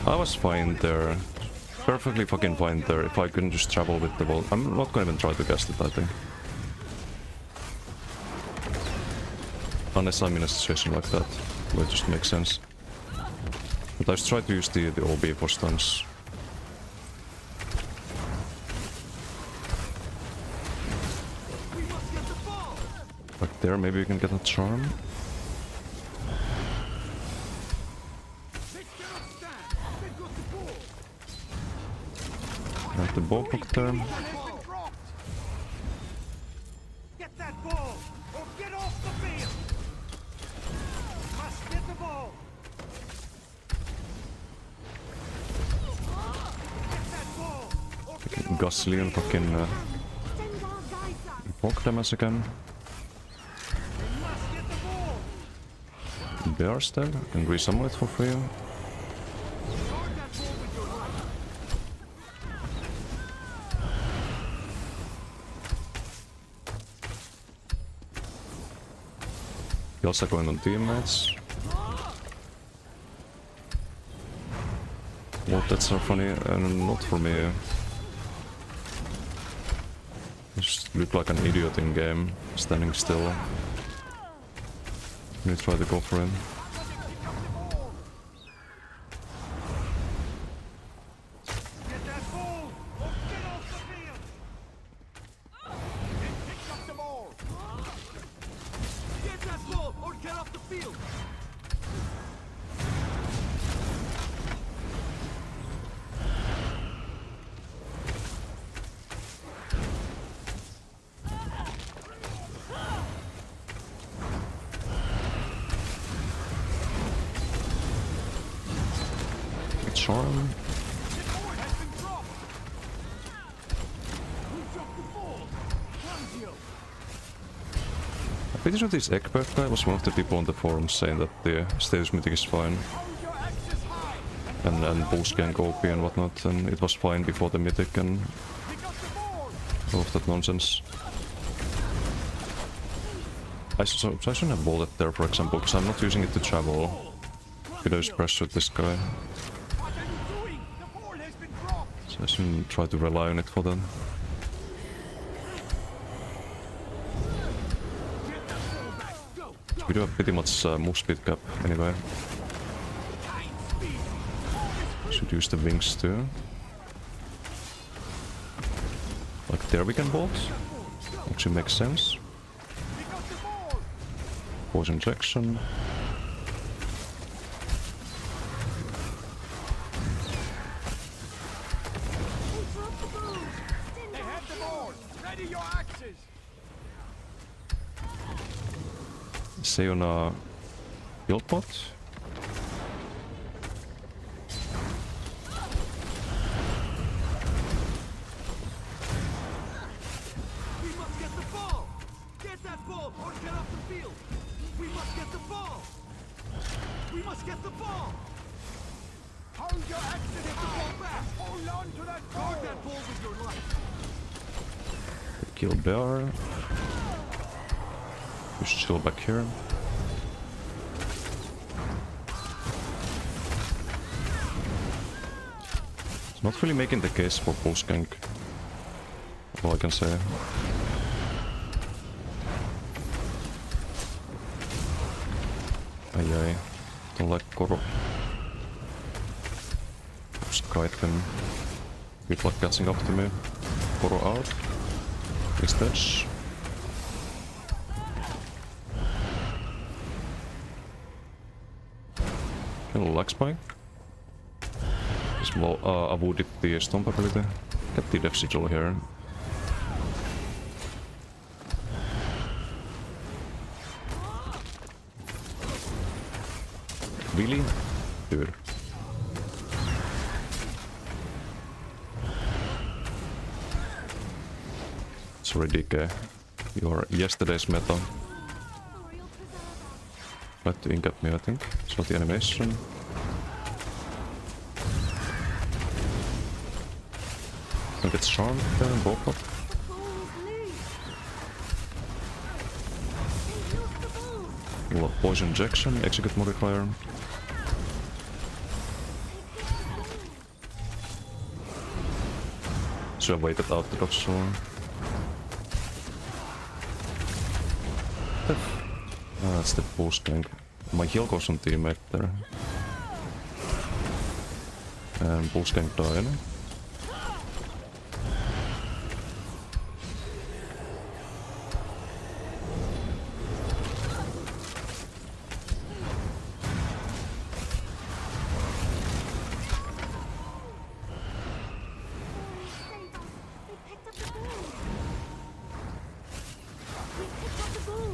I was fine there. Perfectly fucking fine there if I couldn't just travel with the vault. I'm not gonna even try to cast it, I think. Unless I'm in a situation like that, where it just makes sense. But I just try to use the OB for stuns. Back there, maybe we can get a charm. Have the ball block there. Get that ball or get off the field. Must get the ball. Get that ball or get Ghastly and fucking poke damage again. must get the ball. Bears there, can resummon it for free. Guard that ball with your right. He also going on teammates. Well, that's so funny, and not for me. Just look like an idiot in game, standing still. Let me try to go for him. Get that ball or get off the field. Pick up the ball. Get that ball or get off the field. Charm. The ball has been dropped. Who dropped the ball? Franzio. I'm pretty sure this Egbert guy was one of the people on the forums saying that the status mythic is fine. Hold your axis high. And boost can go OP and whatnot, and it was fine before the mythic and Pick up the ball. all of that nonsense. So I shouldn't have bolted there, for example, because I'm not using it to travel. Could I just pressure this guy? What are you doing? The ball has been dropped. So I shouldn't try to rely on it for that. We do have pretty much move speed cap anyway. Should use the wings too. Like there we can bolt. Actually makes sense. Force injection. They have the ball. Ready your axes. Say on a build pot. We must get the ball. Get that ball or get off the field. We must get the ball. We must get the ball. Hold your axe and hit the ball back. Hold on to that ball. Guard that ball with your life. Kill bear. Just chill back here. It's not really making the case for pulse gank. All I can say. Ai. Don't like Koro. Just kite him. Good luck catching up to me. Koro out. Next touch. Little lag spike. Just avoided the stomp ability. Get the death sigil here. Really? Dude. Sorry, DK. You're yesterday's meta. Tried to ink at me, I think. It's not the animation. Don't get charmed there and both up. Little poison injection, execute modifier. Should have waited out the dodge so. That's the boost gank. My heal goes on teammate there. And boost gank died.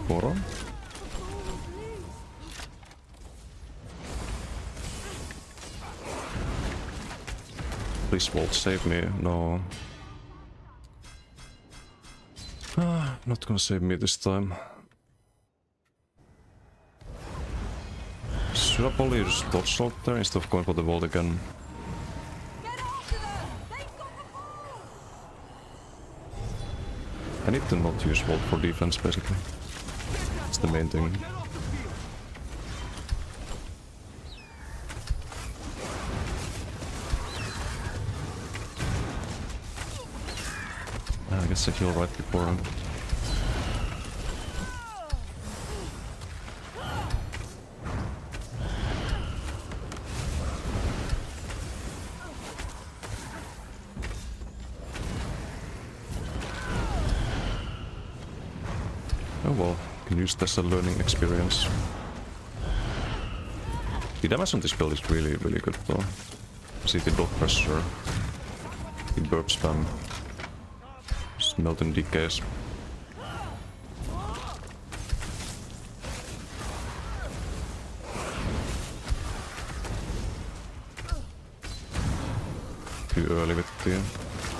Koro. Please Volt save me, no. Not gonna save me this time. Should I probably just dodge salt there instead of going for the Volt again? I need to not use Volt for defense basically. That's the main thing. I guess I heal right before him. Oh well, can use this as a learning experience. The damage on this build is really good though. See the dot pressure, the burp spam. Melting decays. Too early with the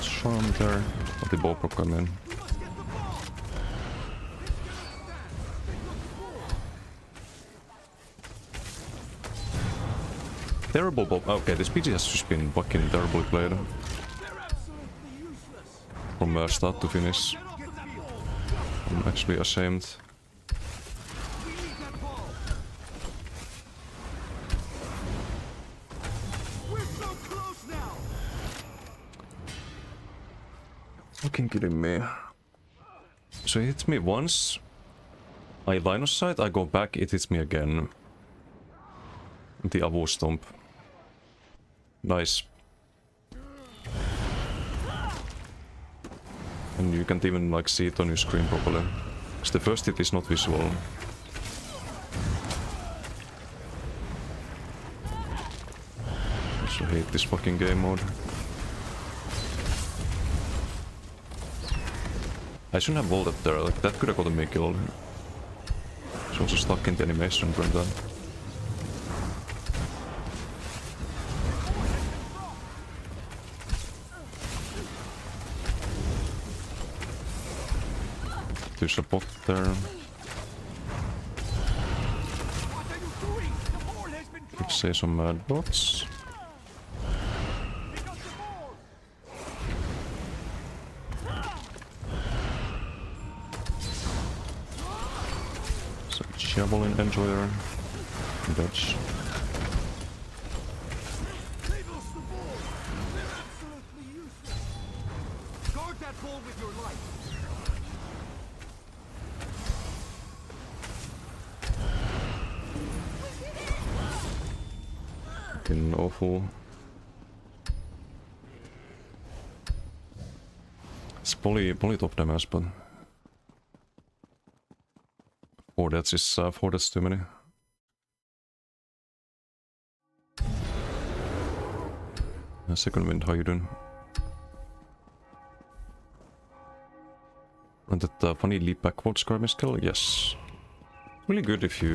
charm there. But the ball prop come in. Terrible bob. Okay, this PG has just been fucking terribly played. From start to finish. I'm actually ashamed. Fucking kidding me. So he hit me once. I line of sight, I go back, it hits me again. The Avu Stomp. Nice. And you can't even like see it on your screen properly. Because the first hit is not visual. I also hate this fucking game mode. I shouldn't have vaulted there, like that could have gotten me killed. It's also stuck in the animation during that. There's a bot there. Let's say some mad bots. So Javelin Enjoyer. Dodge. Guard that ball with your life. Fucking awful. It's poly top damage, but 4 deaths is 4 deaths too many. Second wind, how you doing? And that funny leap backwards Scarmy skill? Yes. Really good if you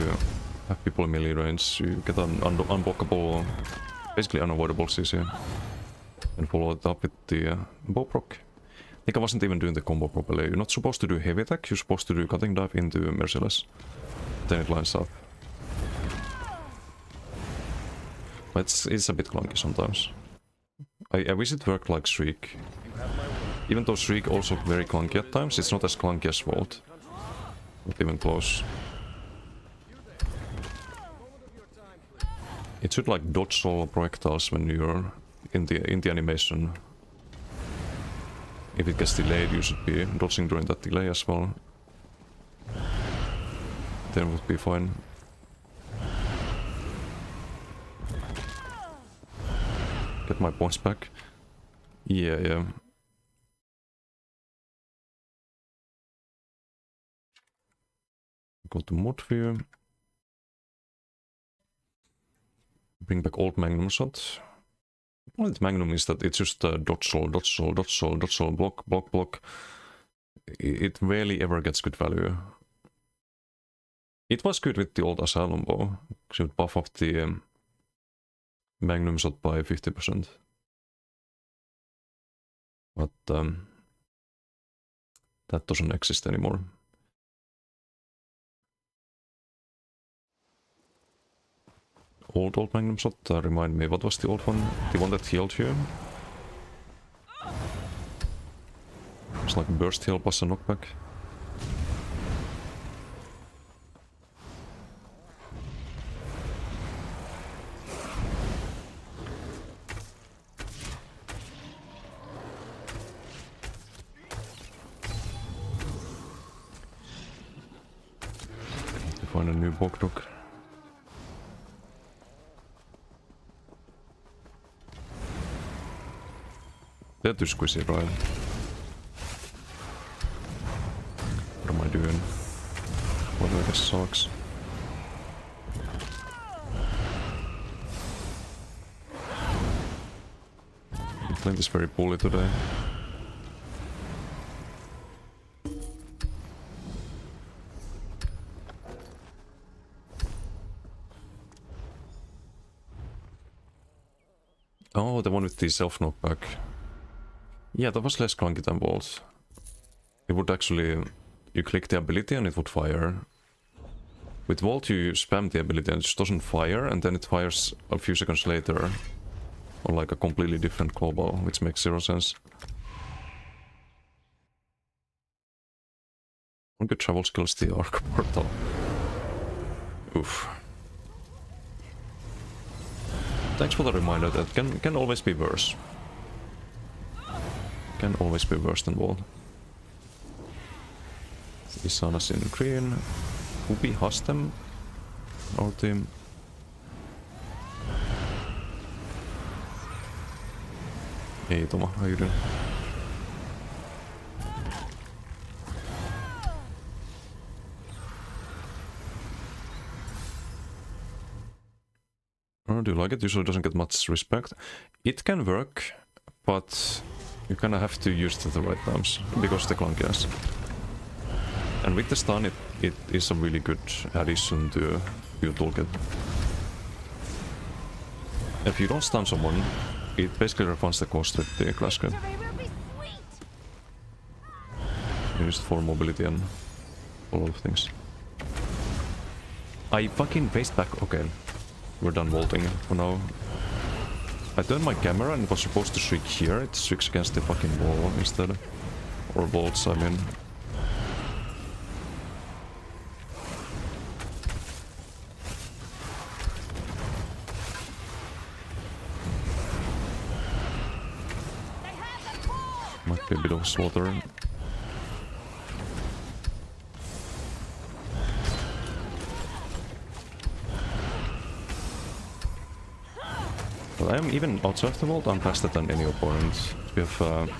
have people in melee range. You get an unblockable, basically unavoidable CC. And follow it up with the bow proc. I think I wasn't even doing the combo properly. You're not supposed to do heavy attack, you're supposed to do cutting dive into merciless. Then it lines up. But it's a bit clunky sometimes. I wish it worked like Shriek. Even though Shriek also very clunky at times, it's not as clunky as Vault. Not even close. It should like dodge all projectiles when you're in the animation. If it gets delayed, you should be dodging during that delay as well. Then it would be fine. Get my points back. Yeah. Go to mod view. Bring back old Magnum shot. Well, the Magnum is that it's just dodge roll, block. It rarely ever gets good value. It was good with the old Asylum bow, because it would buff up the Magnum shot by 50%. But that doesn't exist anymore. Old Magnum shot, remind me, what was the old one? The one that healed you? It's like burst heal plus a knockback. To find a new Bogdog. They're too squishy, right? What am I doing? Well, this sucks. I'm playing this very poorly today. Oh, the one with the self-knockback. Yeah, that was less clunky than Vault. It would actually... You click the ability and it would fire. With Vault you spam the ability and it just doesn't fire, and then it fires a few seconds later on like a completely different global, which makes zero sense. One good travel skill is the Arc Portal. Oof. Thanks for the reminder, that can always be worse. Can always be worse than Vault. Isana's in green. Ubi has them? Our team. Ei Toma, how you doing? Oh, do you like it? Usually doesn't get much respect. It can work, but you kinda have to use it at the right times, because the clunkiness. And with the stun, it is a really good addition to your toolkit. If you don't stun someone, it basically refunds the cost with the class grade. Victory will be sweet! Used for mobility and a lot of things. I fucking faced back. Okay, we're done vaulting for now. I turned my camera and it was supposed to streak here. It streaks against the fucking wall instead. Or vaults, I mean. Might be a bit of slaughter. But I am even outside the vault, I'm faster than any opponent. We have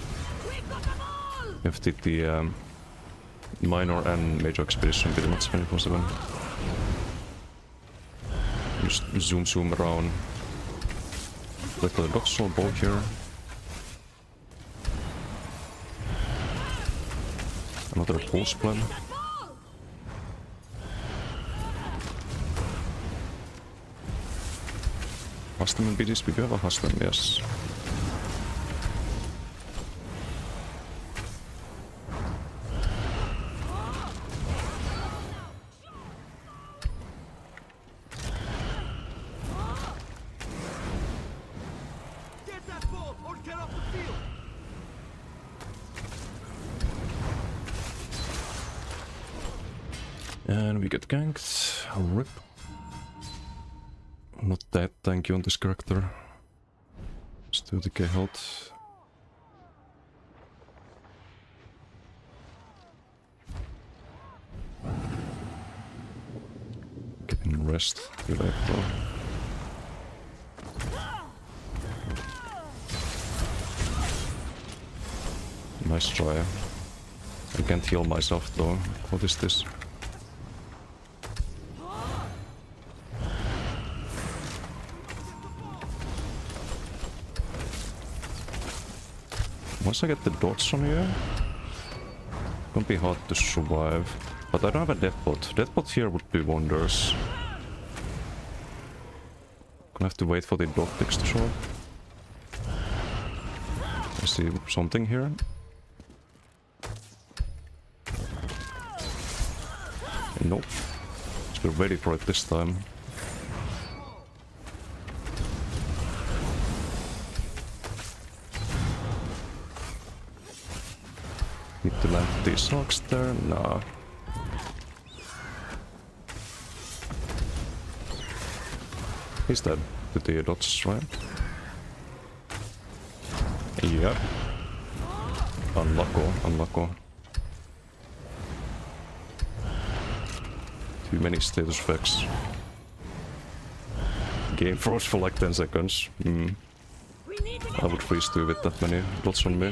did the minor and major expedition pretty much 24/7. Just zoom around. Let the doxel bow here. Another pulse plan. Custom in BDs, we do have a custom, yes. Get that ball or get off the field! And we get ganked. Rip. Not that tanky on this character. Still decay health. Getting rest. Good though. Nice try. I can't heal myself though. What is this? Once I get the dots on you, it's gonna be hard to survive. But I don't have a deathbot. Deathbot here would do wonders. Gonna have to wait for the dot ticks to show up. I see something here. Nope. Let's be ready for it this time. Need to land these rocks there? Nah. He's dead to the dots, right? Yep. Unlucky. Too many status effects. Game froze for like 10 seconds. I would freeze too with that many dots on me.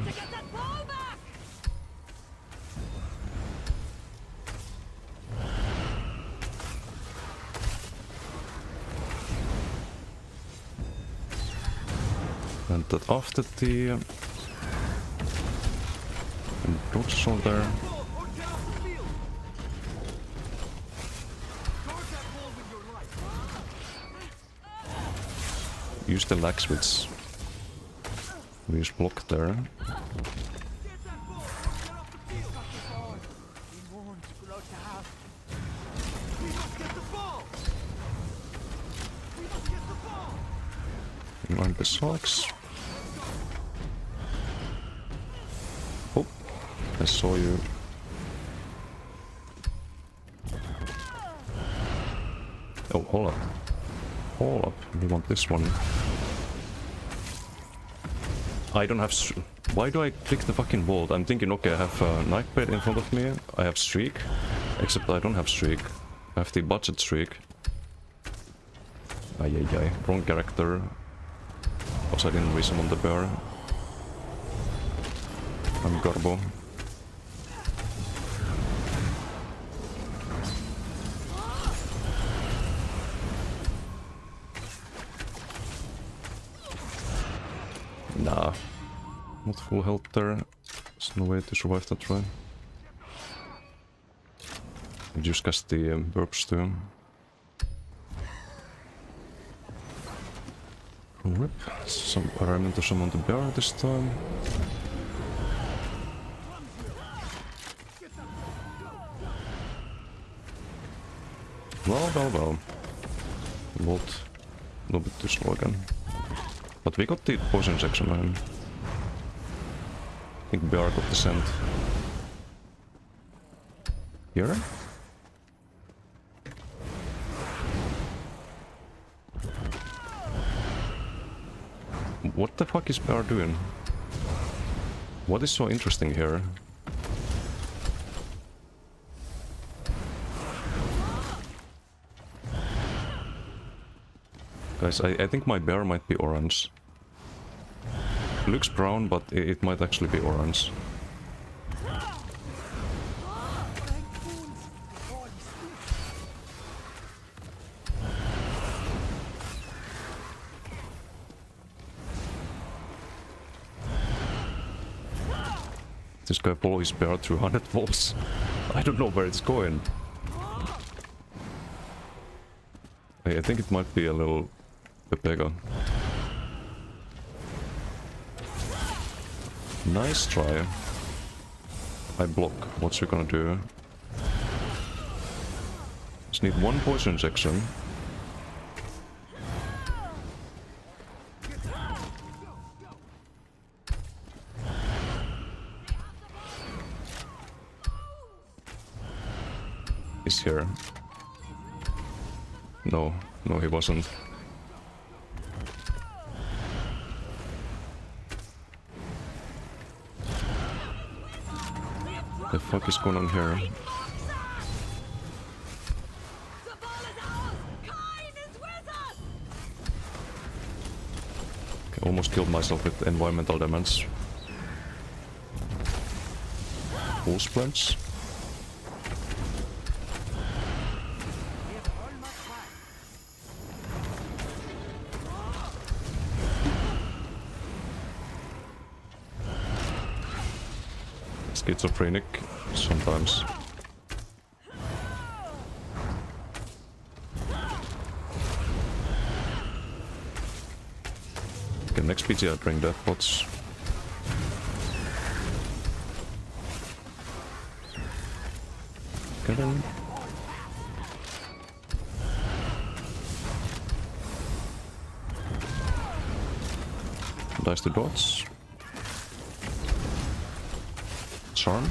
And that after the dots on there. Ball or get off the field! Guard that ball with your life! Use the lag switch. We use block there. Get that ball or get off the field! We must get the ball! We must get the ball! Mind the socks. Oh, I saw you. Oh, hold up. Hold up. We want this one. I don't have... Why do I click the fucking vault? I'm thinking, okay, I have Nightblade in front of me. I have Streak. Except I don't have Streak. Hefty budget streak. Ay. Wrong character. Also, I didn't resummon the bear. I'm Garbo. Nah. Not full health there. There's no way to survive that, right? I just cast the burps too. Rip. Some environment to summon the bear this time. Well. Volt. A little bit too slow again. But we got the poison section on him. I think bear got the scent. Here? What the fuck is bear doing? What is so interesting here? Guys, I think my bear might be orange. Looks brown, but it might actually be orange. This guy follow his bear through 100 volts. I don't know where it's going. I think it might be a little Pepega. Nice try. I block. What's you gonna do? Just need one poison section. He's here. No, he wasn't. The fuck is going on here? Okay, almost killed myself with environmental damage. Full splits. Schizophrenic sometimes. Okay, next PT I bring death bots. Get in. Dice the dots. Charm.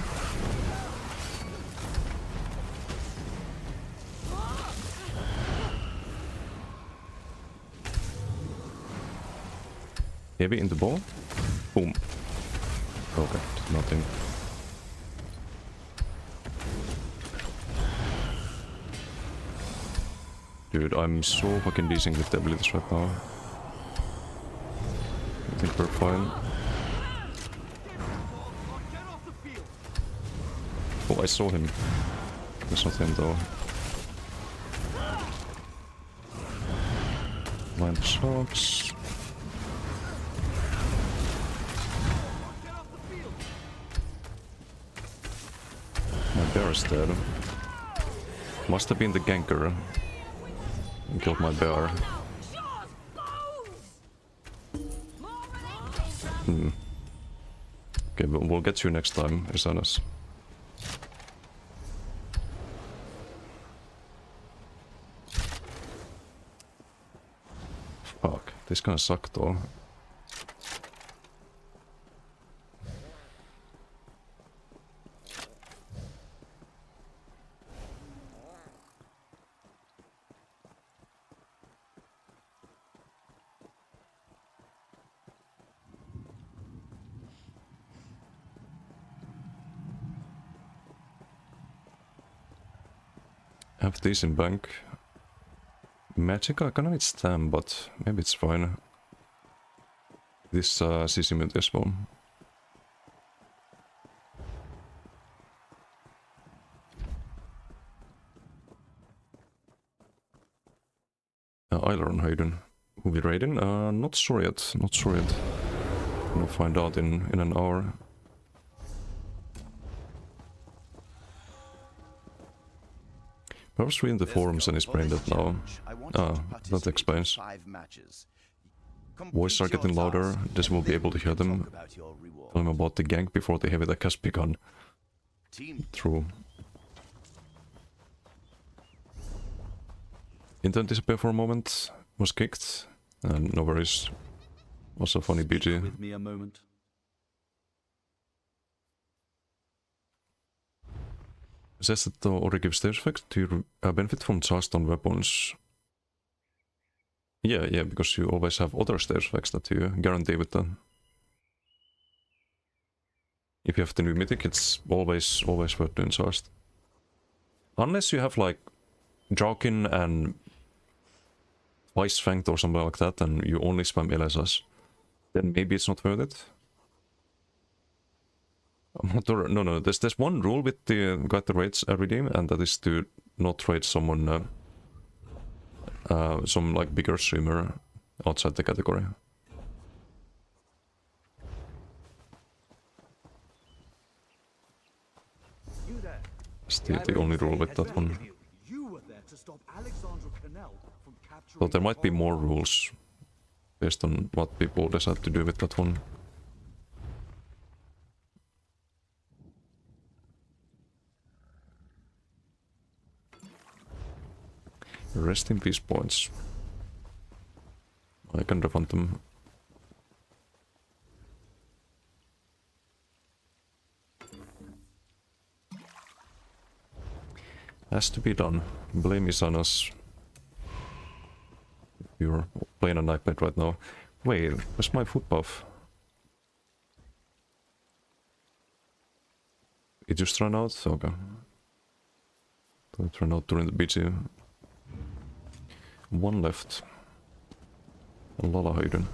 Heavy in the ball. Boom. Okay, did nothing. Dude, I'm so fucking decent with the abilities right now. I think we're fine. Oh, I saw him. That's not him though. Blind shots. My bear is dead. Must have been the ganker. And killed my bear. Okay, but we'll get you next time, Isanas. Fuck, this gonna suck though. Have these in bank. Magic, I kinda need stam, but maybe it's fine. This CC mid as well. Iron Hayden. Who we raiding? Not sure yet. Not sure yet. We'll find out in an hour. Perhaps reading the forums and he's brain dead now. That explains. Voices are getting louder, this will be able to hear them. Tell them about the gank before the heavy attack has begun. True. Internet disappeared for a moment, was kicked, and no worries. Was a funny BG. With me a moment. Says that the order gives stage effects to benefit from charged on weapons. Yeah, because you always have other stage effects that you guarantee with them. If you have the new mythic, it's always worth doing charged. Unless you have like Jarkin and Twice Fanged or something like that, and you only spam LSS, then maybe it's not worth it. I'm not sure. No, there's one rule with the guide the raids every game, and that is to not raid someone, some like bigger streamer outside the category. You there. It's the only rule with that one. You were there to stop Alexandra Cannell from capturing. So there might be more rules based on what people decide to do with that one. Rest in peace points. I can refund them. Has to be done. Blame is on us. You're playing an iPad right now. Wait, where's my foot buff? It just ran out? Okay. It ran out during the BG. One left. Lala Hayden.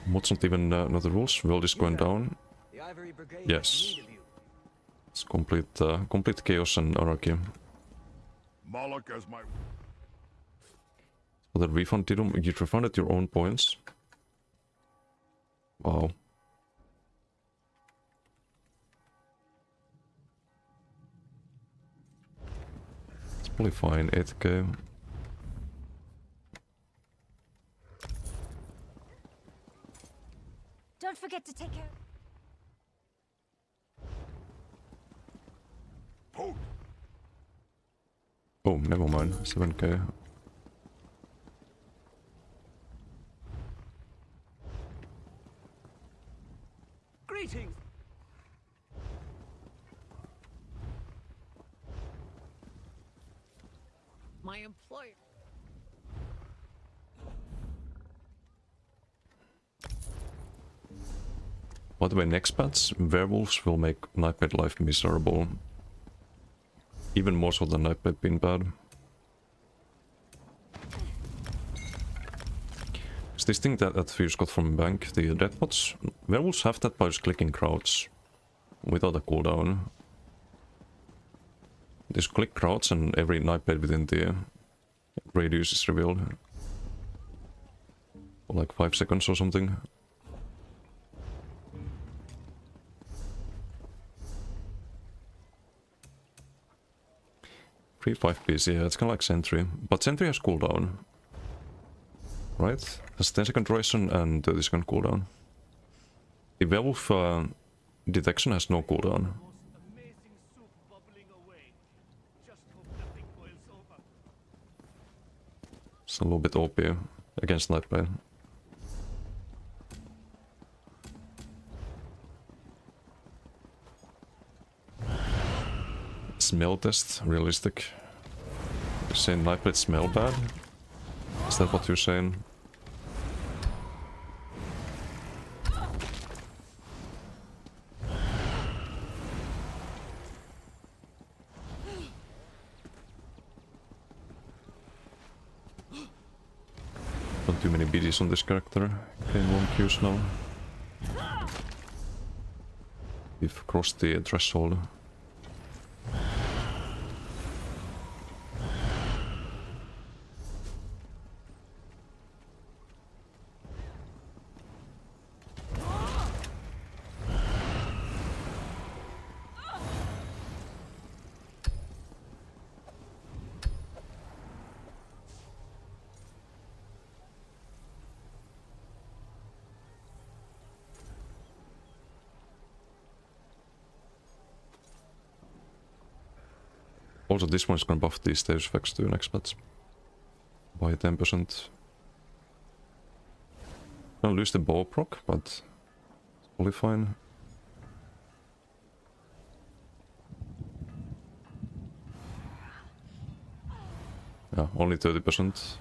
What's not even another rules? World is going down. The Ivory Brigade Yes. has need of you. It's complete chaos and anarchy. Moloch as my. So the refund did you refunded your own points. Wow. It's probably fine, 8k. Don't forget to take care. Oh, never mind, 7k. Greetings. My employer. By the way, next patch, werewolves will make Nightmare life miserable. Even more so than Nightmare being bad. It's this thing that Fuse got from Bank, the deathbots. Werewolves have that by just clicking crowds. Without a cooldown. Just click crowds and every Nightmare within the radius is revealed. For like 5 seconds or something. 3-5 piece, yeah, it's kinda like Sentry. But Sentry has cooldown. Right? Has 10-second duration and 30-second cooldown. The Werewolf detection has no cooldown. Amazing soup bubbling away. Just hope nothing boils over. It's a little bit OP against Nightmare. Smell test, realistic. You're saying Nightblade smell bad? Is that what you're saying? have too many BDs on this character. Getting long queues now. We've crossed the threshold. Also, this one is gonna buff these stage effects to next patch by 10%. Gonna lose the bow proc, but it's fully fine. Yeah, only 30%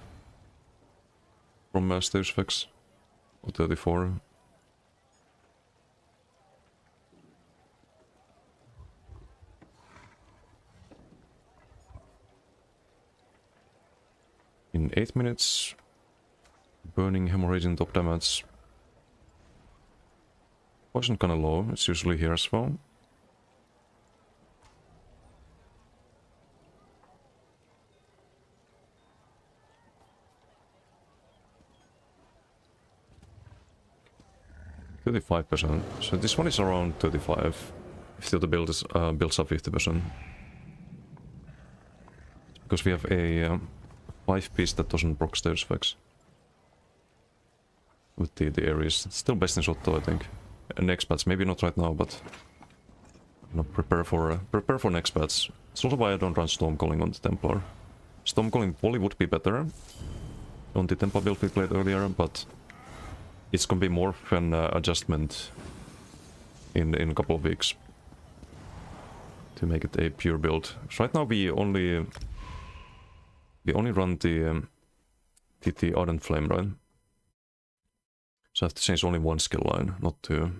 from stage effects, or 34. In 8 minutes, burning, hemorrhaging, top damage. Wasn't kinda low, it's usually here as well. %35%. So this one is around 35. If the other build is, builds up 50%. Because we have a 5-piece that doesn't proc stage effects. With the areas. It's still best in shot though, I think. And next patch, maybe not right now, but you know, prepare for next patch. It's also why I don't run Stormcalling on the Templar. Stormcalling probably would be better on the Templar build we played earlier, but it's gonna be more of an adjustment in a couple of weeks to make it a pure build. So right now we only run the Ardent Flame, right? So I have to change only one skill line, not two.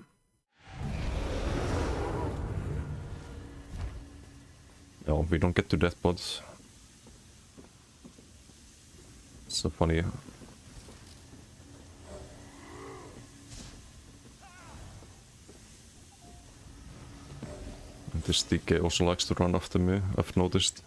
No, we don't get to death pods. It's so funny. And this DK also likes to run after me, I've noticed.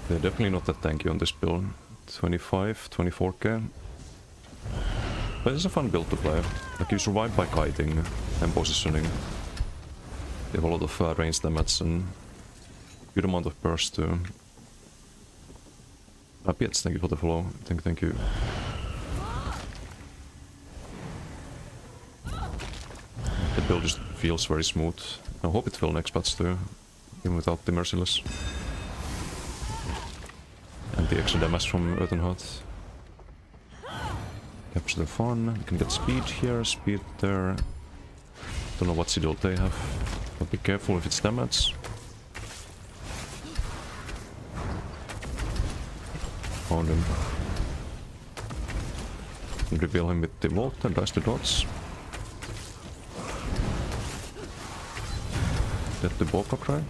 They're definitely not that tanky on this build. 25, 24k. But it's a fun build to play. Like, you survive by kiting and positioning. You have a lot of range damage and good amount of burst too. Piets, thank you for the follow. Thank you. The build just feels very smooth. I hope it will next patch too, even without the Merciless. And the extra damage from Earthen Heart. Capture the fun. You can get speed here, speed there. Don't know what Sigil they have. But be careful if it's damage. Found him. And reveal him with the Vault and dice to dots. Get the Boka Cry.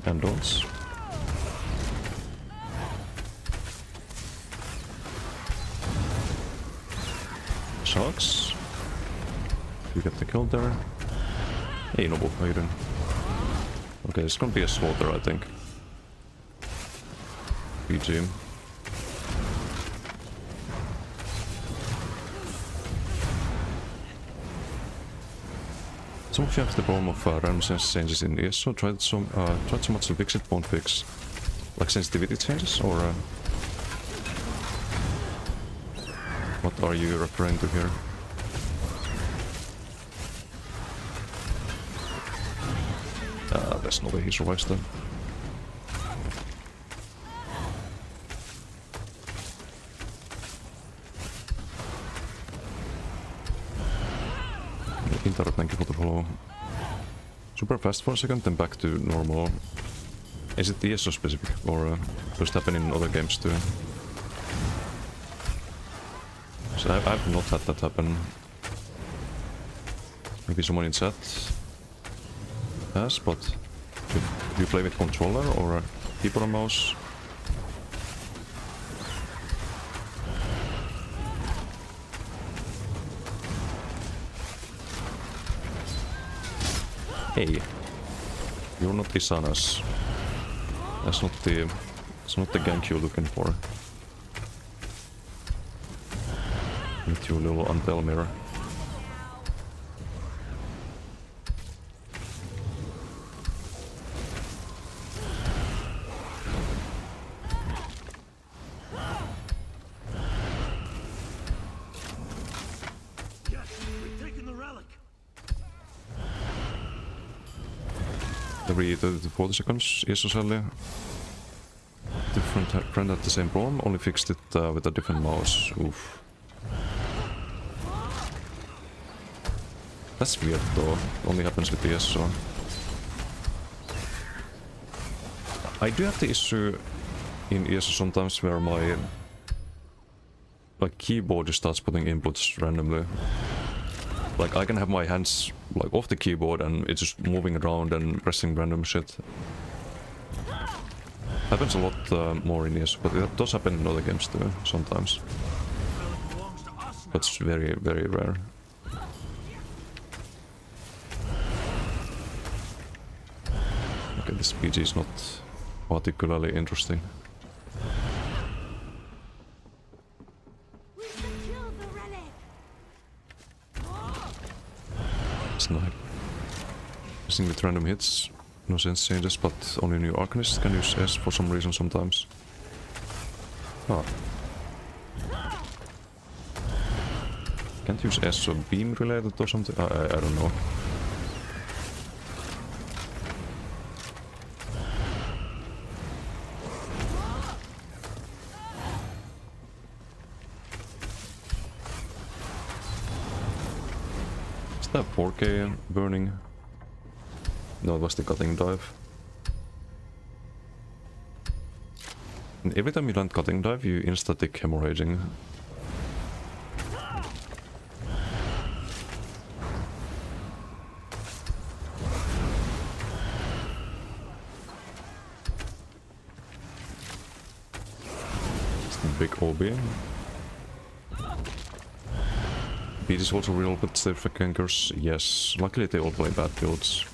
And dots. Sucks. You get the kill there. Hey Nobu, how you doing? Okay, it's gonna be a slaughter, I think. PG. Some of you have the problem of random sense changes in ESO. Tried so much to fix it, won't fix. Like sensitivity changes, or what are you referring to here? There's no way he survives that. Intaro, thank you for the follow. Super fast for a second, then back to normal. Is it ESO specific or does it happen in other games too? So I've not had that happen. Maybe someone in chat has, but do you play with controller or keyboard and mouse? Hey, you're not Isanas. That's not the gank you're looking for. With your little Untel mirror. Yes, we've taken the relic. Every 30 to 40 seconds, ESO different friend had the same problem, only fixed it with a different mouse. Oof. That's weird though, only happens with ESO. I do have the issue in ESO sometimes where my keyboard just starts putting inputs randomly. Like I can have my hands like off the keyboard and it's just moving around and pressing random shit. Happens a lot more in ESO, but it does happen in other games too, sometimes. Relic belongs to us now. But it's very, very rare. Okay, this PG is not particularly interesting. We secure the relic. Snipe. Missing with random hits. No sense changes, but only new Arcanists can use S for some reason sometimes. Ah. Can't use S or beam related or something? I don't know. Is that 4K burning? No, it was the cutting dive. And every time you land cutting dive, you insta-tick hemorrhaging. It's the big OB. Beat is also real with safe gankers. Yes, luckily they all play bad builds.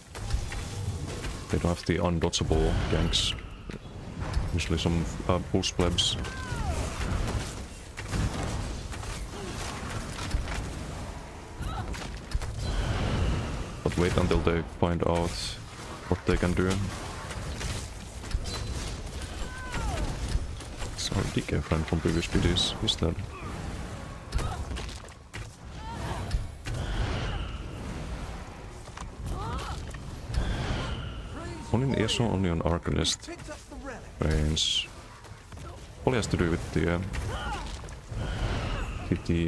They don't have the undodgeable ganks. Usually some boost plebs. But wait until they find out what they can do. It's our DK friend from previous PDs. He's dead. Only in ESO, only on Arcanist. Picked up the relic. Brains. Probably has to do with the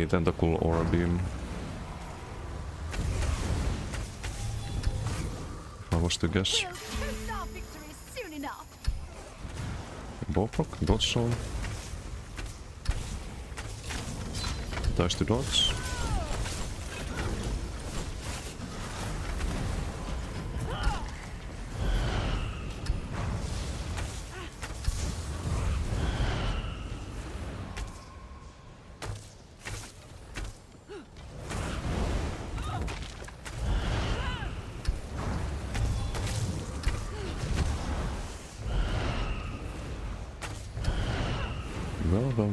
tentacle aura beam. If I was to guess. We'll toast our victory soon enough. Ballpark, dodge zone. Dice to dodge.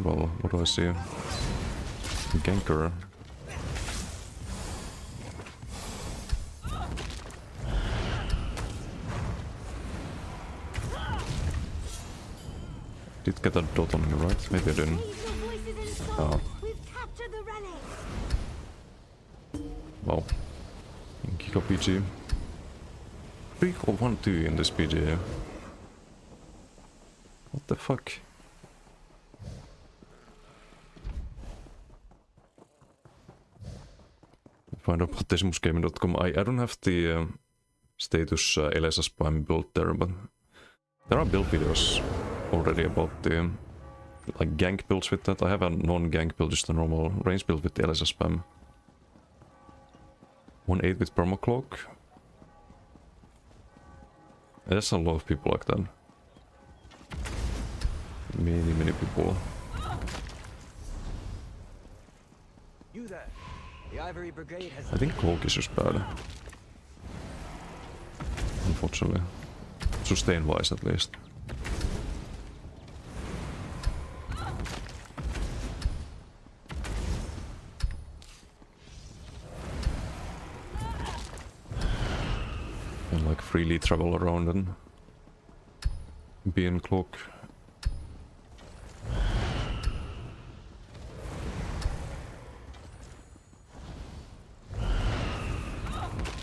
Well, what do I see? Ganker. Did get a dot on me, right? Maybe I didn't. Raise your voices in song. Oh. We've captured the relic. Wow. Giga PG. 3 or 1-2 in this PG. What the fuck? Find out potteismusgaming.com. I don't have the status LSS spam built there, but There are build videos already about the like gank builds with that. I have a non-gank build, just a normal range build with the LSS spam. 1-8 with permacloak. There's a lot of people like that. Many people. You there. The Ivory Brigade has I think cloak is just bad. Unfortunately. Sustain wise at least. And like freely travel around and be in cloak.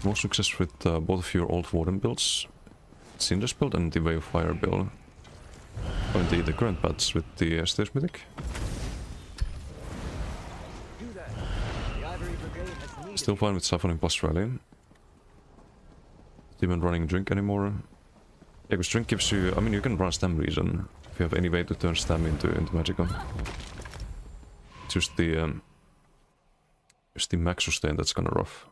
More success with both of your old Warden builds. Cinder's build and the Way of Fire build. Or indeed the current pads with the Stage Mythic. you there. The Ivory Brigade has need Still fine with Siphoning plus Rally. Not even running Drink anymore. Yeah, because Drink gives you... I mean, you can run Stam Reason if you have any way to turn Stam into Magical. It's just the max sustain that's kinda rough.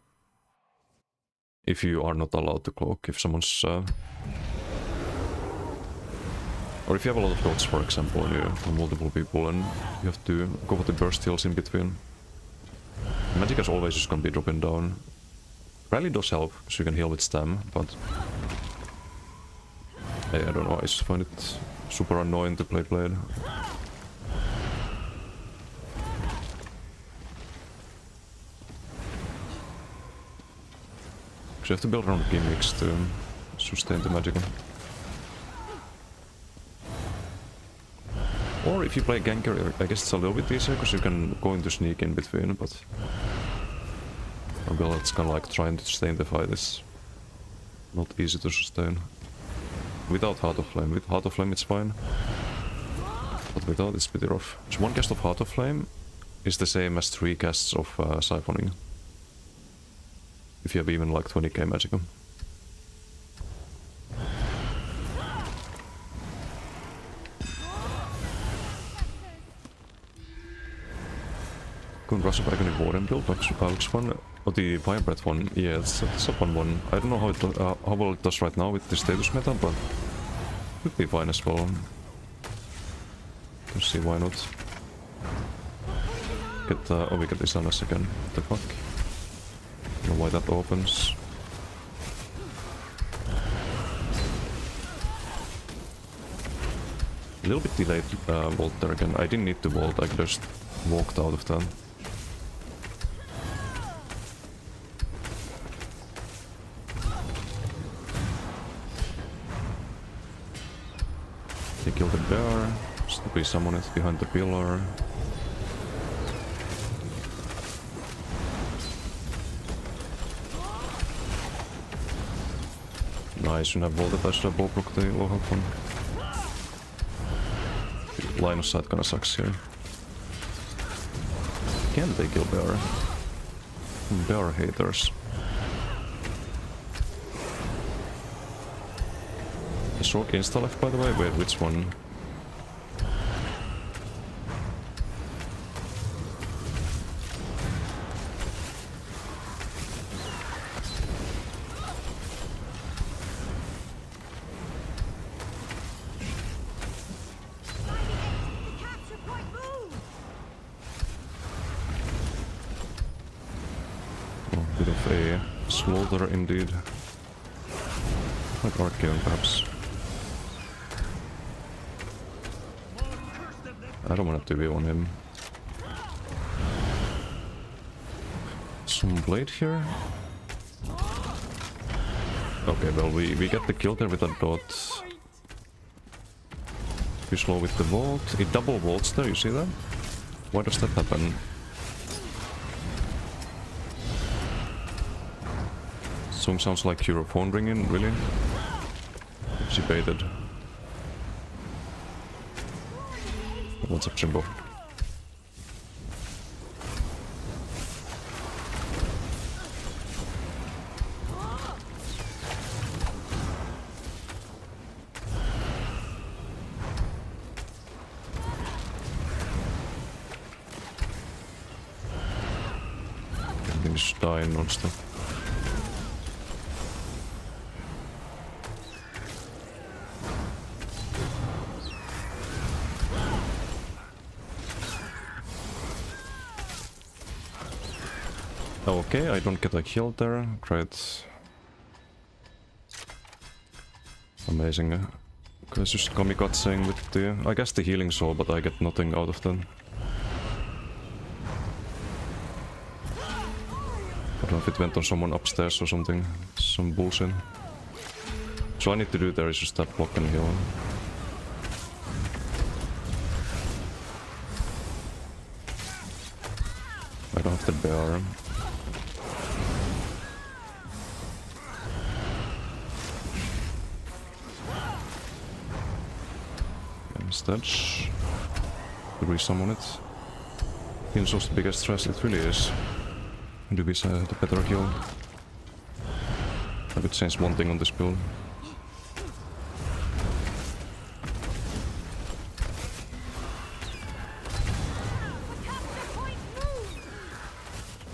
If you are not allowed to cloak, if someone's... or if you have a lot of dots, for example, and you have multiple people and you have to go for the burst heals in between. Magic is always just gonna be dropping down. Rally does help, because you can heal with Stam, but... I don't know, I just find it super annoying to play Blade. You have to build around gimmicks to sustain the magical. Or if you play ganker, I guess it's a little bit easier because you can go into sneak in between, but a build that's kinda like trying to stay in the fight is not easy to sustain. Without Heart of Flame. With Heart of Flame it's fine, but without it's pretty rough. So 1 cast of Heart of Flame is the same as 3 casts of Siphoning. If you have even like 20k magical. Couldn't rush back on the Warden build, looks fun. Or the Fire Breath one, yeah, it's a fun one. I don't know how well it does right now with the status meta, but it could be fine as well. Let's see, why not? Get, oh, we get this on us again. What the fuck? I don't know why that opens. A little bit delayed vault there again. I didn't need to vault, I just walked out of that. They killed the bear. Stupid summon it behind the pillar. Nice, shouldn't have vaulted, I should have ball blocked the low health one. Line of sight kinda sucks here. Can they kill bear? Bear haters. A short insta left by the way, wait, which one? Slaughter indeed. Like Archeon perhaps. I don't want to 2v1 him. Some blade here? Okay, well we get the kill there with a dot. Too slow with the vault. It double vaults there, you see that? Why does that happen? Song sounds like your phone ringing, really? She baited. What's up, Jimbo? Things dying non-stop. Okay, I don't get a kill there. Great. Amazing. Because just kamikazing with the... I guess the healing soul, but I get nothing out of that. I don't know if it went on someone upstairs or something. Some bullshit. So all I need to do there is just that block and heal. I don't have the bear. Instead, to resummon it. Heals the biggest stress, it really is. Do we say the better heal? I could change one thing on this build.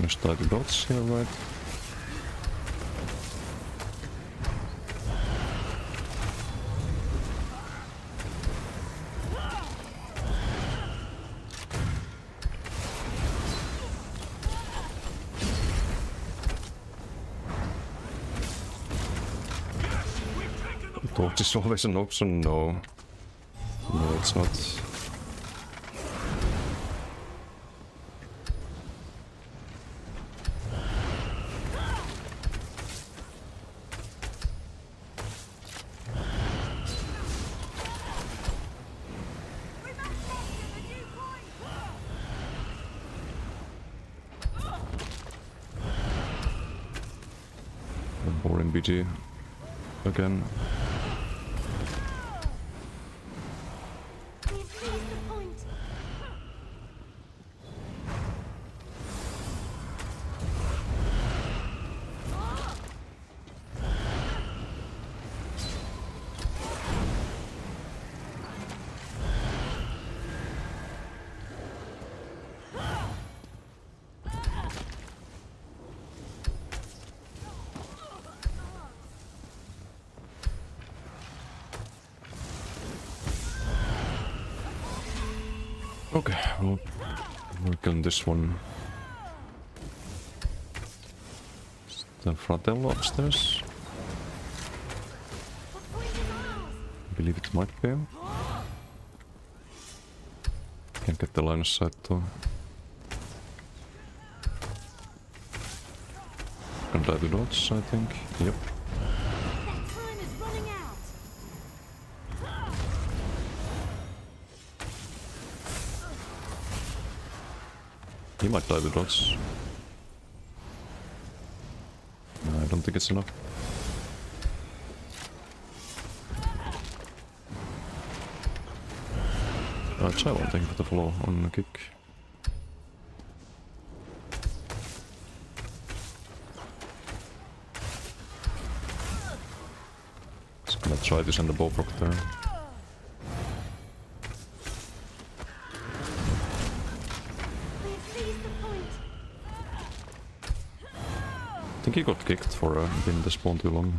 Just try the dots here, right? Torch is always an option, no. No, it's not. A boring BG again. Okay, we'll work on this one. Is the Fratello upstairs? I believe it might be. Can't get the line of sight though. Can die to dodge, I think. Yep. He might die to dodge. No, I don't think it's enough. I'll try one thing for the floor on the kick. Just gonna try to send the bow proc there. I think he got kicked for being in the spawn too long.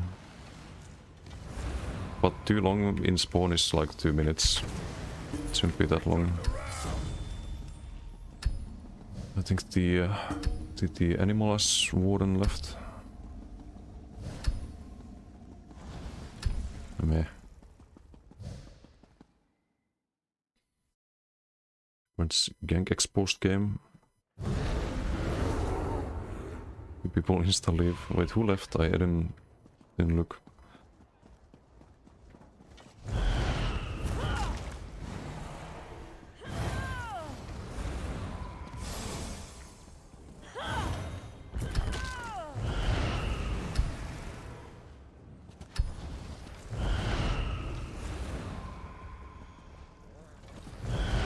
But too long in spawn is like 2 minutes. It shouldn't be that long. I think the animal has warden left. Meh. When's gank exposed game? People insta leave. Wait, who left? I didn't look.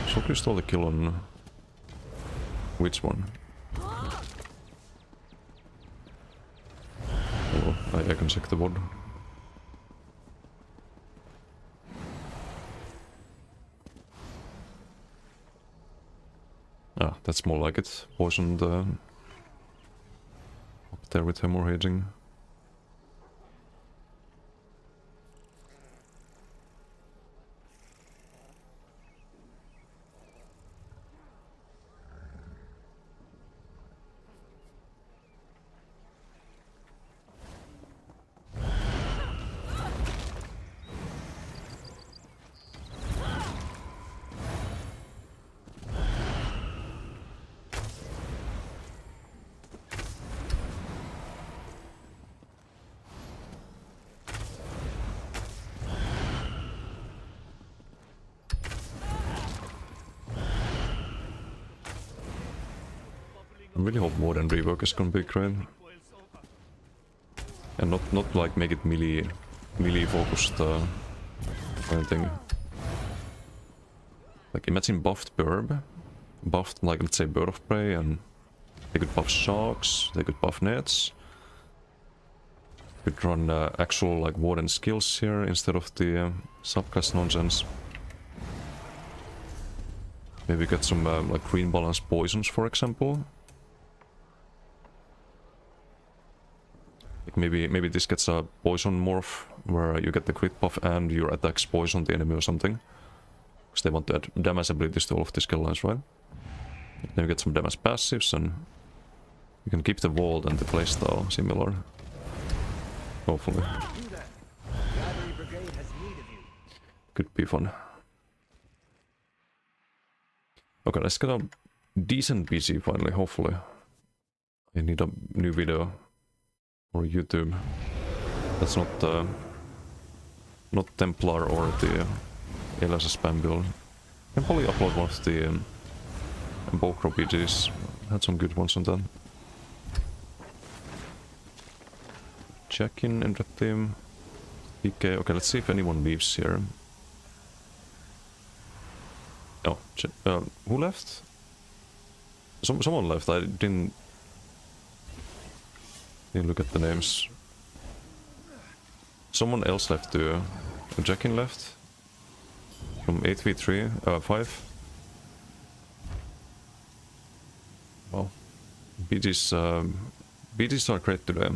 So you stole the kill on which one? Oh, I can check the board. Ah, that's more like it. Poisoned there with hemorrhaging. I really hope Warden rework is gonna be great. And not like make it melee focused or anything. Like imagine buffed Burb, buffed like let's say Bird of Prey, and they could buff Sharks, they could buff Nets. Could run actual like Warden skills here instead of the subclass nonsense. Maybe get some like green balance poisons, for example. Like maybe this gets a poison morph where you get the crit buff and your attacks poison the enemy or something. Because they want to add damage abilities to all of the skill lines, right? Then you get some damage passives and you can keep the vault and the playstyle similar. Hopefully. Could be fun. Okay, let's get a decent PC finally, hopefully. I need a new video or YouTube. That's not Templar or the LSS spam build. I can probably upload one of the Bokro PGs. Had some good ones on that. Check in the team. PK. Okay, let's see if anyone leaves here. Oh, who left? Someone left. I didn't look at the names. Someone else left too. Jackin left. From 8v3, 5. Wow. BGs are great today.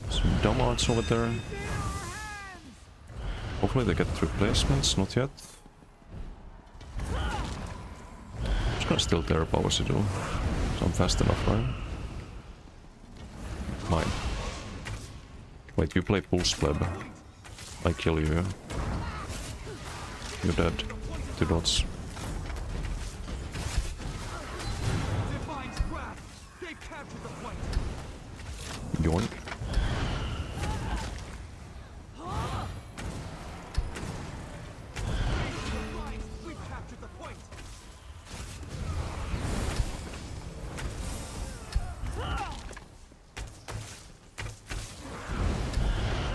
Some dumb arts over there. Hopefully they get replacements, not yet. Just gonna steal their powers to do. So I'm fast enough, right? Mine. Wait, you play Pulse Pleb. I kill you. You're dead. 2 dots. Yoink.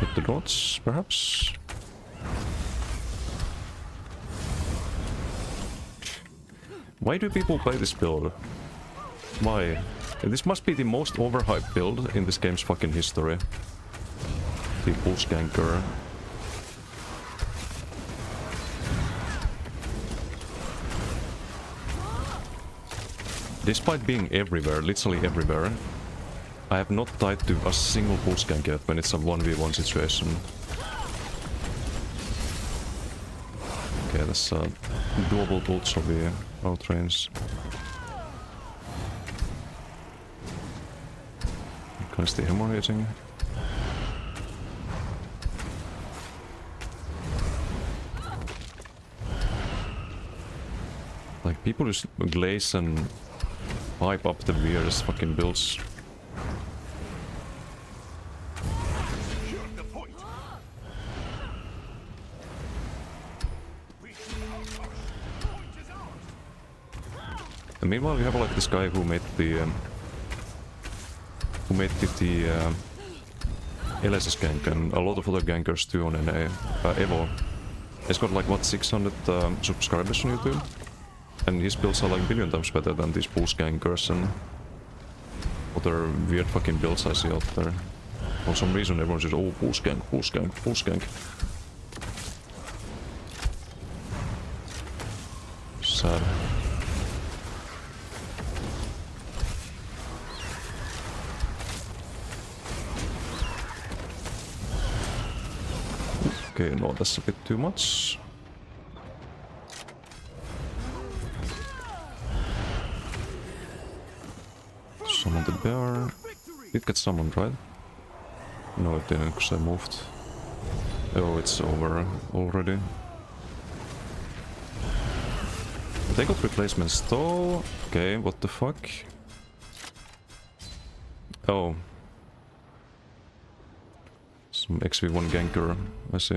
Hit the dots, perhaps? Why do people play this build? Why? This must be the most overhyped build in this game's fucking history. The Pulse Ganker. Despite being everywhere, literally everywhere, I have not died to a single Pulse Gank yet when it's a 1v1 situation. Okay, that's a doable build of the outrange. Can I stay hemorrhaging? Like, people just glaze and pipe up the weirdest fucking builds. And meanwhile, you have like this guy who made the LSS gank and a lot of other gankers too on NA, Evo. He's got like what, 600 subscribers on YouTube, and his builds are like a billion times better than these Pulse gankers and other weird fucking builds I see out there. For some reason everyone says, oh, Pulse gank, Pulse gank, Pulse gank. sad. Okay, no, that's a bit too much. Summon the bear. It gets summoned, right? No, it didn't, because I moved. Oh, it's over already. They got replacements though. Okay, what the fuck? Oh. Some XV1 ganker, I see.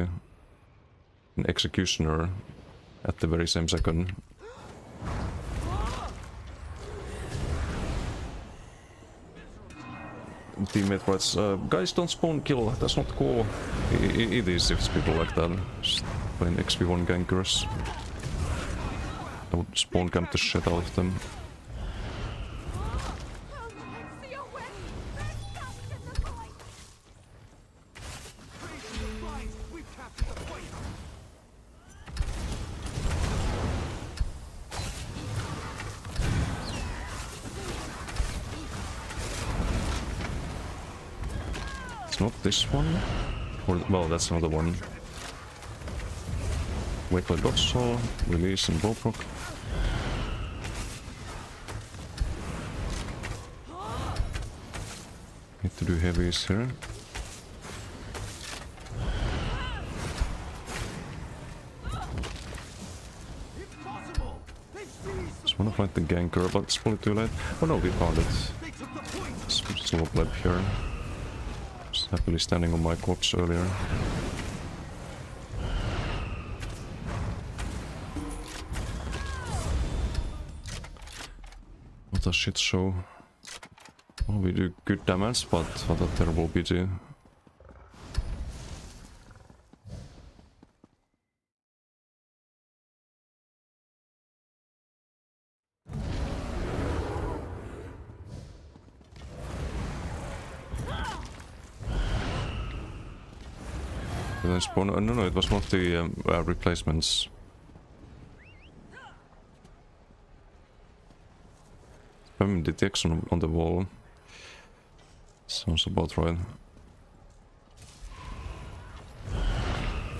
An executioner at the very same second. Teammate writes, guys, don't spawn kill, that's not cool. It is if it's people like that. Just playing XV1 gankers. I would spawn camp the shit out of them. See your way. There's dust in the void. Praise the lines. We've captured the point. It's not this one. Or, well, that's another one. Wait for dodge saw, release and blowproc. Need to do heavies here. Impossible. They've seized the Just wanna find the ganker, but it's probably too late. Oh no, we found it. They took the point. Slow pleb here. Just happily standing on my corpse earlier. What a shit show. Well, we do good damage, but what a terrible BG. Then spawn. No, it was one of the replacements. Detection on the wall. Sounds about right.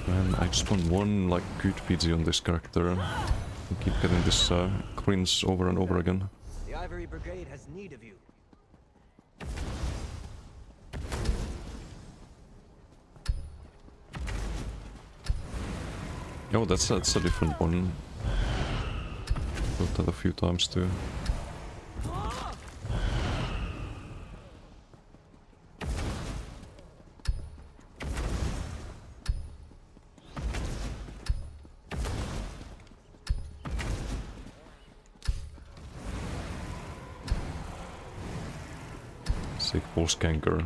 Man, I just want one like good PG on this character. I keep getting this cringe over and over again. The Ivory Brigade has need of you. Oh, that's a different one. Built that a few times too. Sick bull skanker.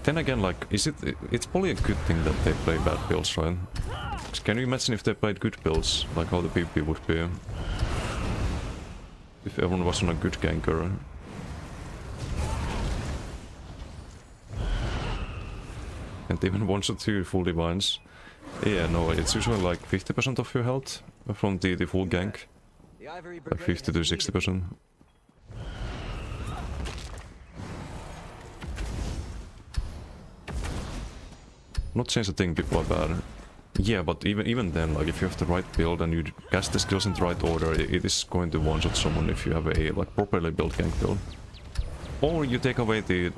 Then again, like, it's probably a good thing that they play bad builds, right? 'Cause can you imagine if they played good builds, like how the PvP would be? If everyone was on a good ganker. And even 1 or 2 full divines. Yeah, no, it's usually like 50% of your health from the full gank. The Ivory Like Brigade 50 to has need of you. 60%. Not change a thing people are bad. Yeah, but even then, like if you have the right build and you cast the skills in the right order, it is going to one-shot someone if you have a like properly built gank build. Or you take away the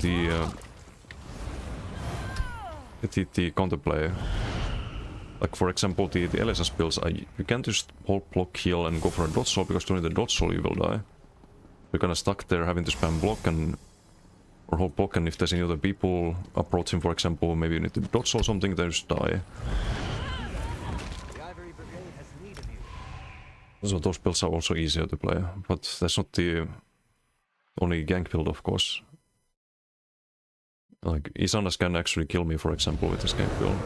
counterplay. Like for example, the LSS builds, you can't just hold block heal and go for a dodge roll, because during the dodge roll you will die. You're kinda stuck there having to spam block and or hold block, and if there's any other people approaching, for example, maybe you need to dodge or something, they just die. The Ivory Brigade has need of you. So those builds are also easier to play, but that's not the only gank build, of course. Like Isanas can actually kill me, for example, with this gank build.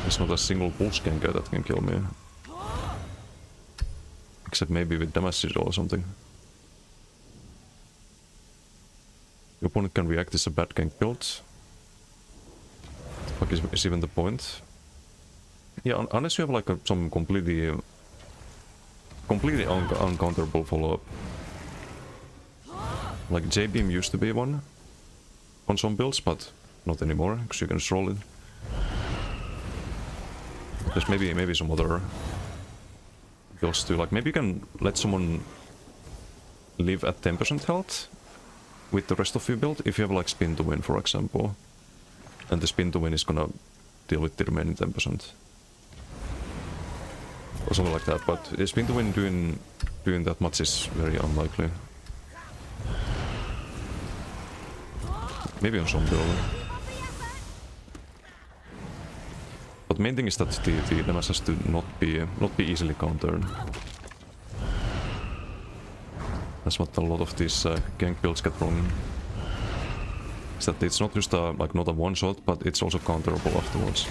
There's not a single pulse ganker that can kill me. Except maybe with damage or something. Your opponent can react as a bad gank build. fuck is even the point? Yeah, unless you have like some completely uncounterable follow-up. Like J-beam used to be one on some builds, but not anymore, because you can just roll it. There's maybe some other builds too. Like maybe you can let someone live at 10% health with the rest of your build if you have like spin to win, for example. And the spin to win is gonna deal with the remaining 10%. Or something like that, but the spin to win doing that much is very unlikely. Maybe on some build. But main thing is that the damage has to not be easily countered. That's what a lot of these gank builds get wrong. Is that it's not just like not a one shot, but it's also counterable afterwards.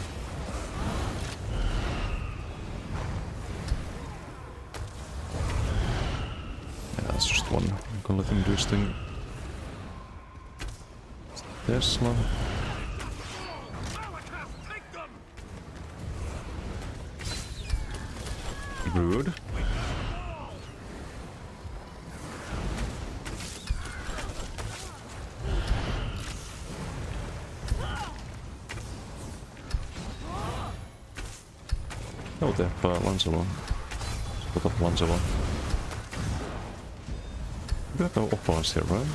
Yeah, that's just one. I'm gonna let him do his thing. Tesla. Rude. Oh, teppä Lancelot. Put up Lancelot. We have no opponents here, right?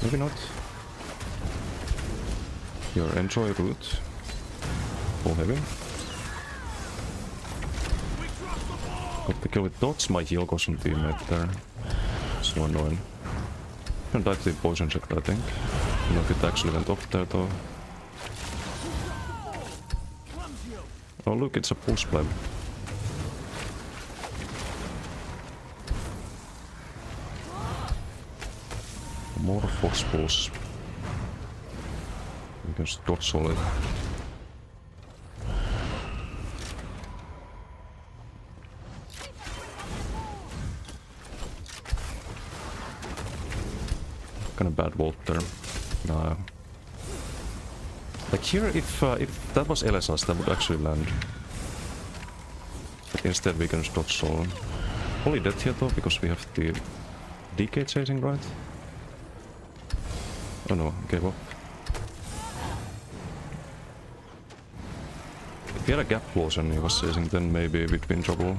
Maybe not. Your enjoy route. Full heavy. Got the kill with dots, my heal goes on teammate there. So annoying. Can die to the poison check, I think. I don't know if it actually went off there though. Oh look, it's a pulse pleb. More fox pulse. We can just dodge solid. Kind of bad vault there. Nah. Like here, if that was LSS, that would actually land. But instead we can just dodge solid. Only dead here though, because we have the DK chasing, right? Oh no, gave up. If he had a gap close and he was chasing, then maybe we'd be in trouble.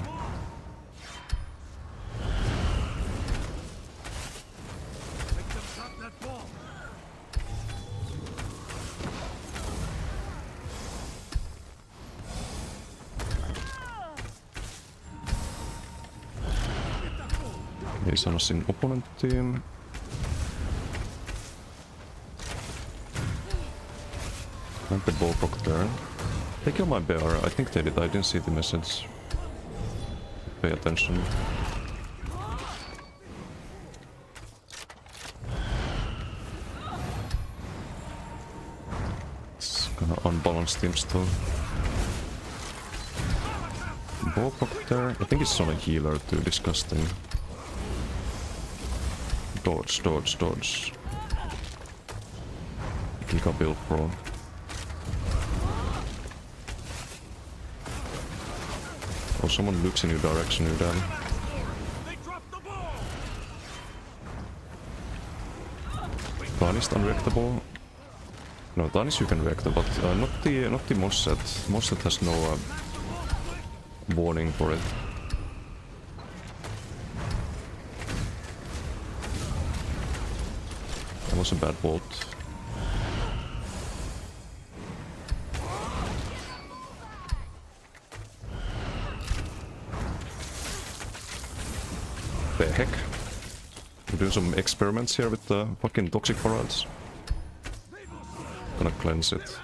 He's on an opponent team. And the ballpark there. They killed my bear. I think they did. I didn't see the message. Pay attention. It's kinda unbalanced team still. Ballpark there. I think it's on a healer too. Disgusting. Dodge, dodge, dodge. Giga build pro. Or someone looks in your direction, you're dead. Tarnished unreactable. No, Tarnish you can react, but not the Mosset. Mosset has no warning for it. That was a bad bolt. The heck? We're doing some experiments here with the fucking toxic parades. Gonna cleanse it.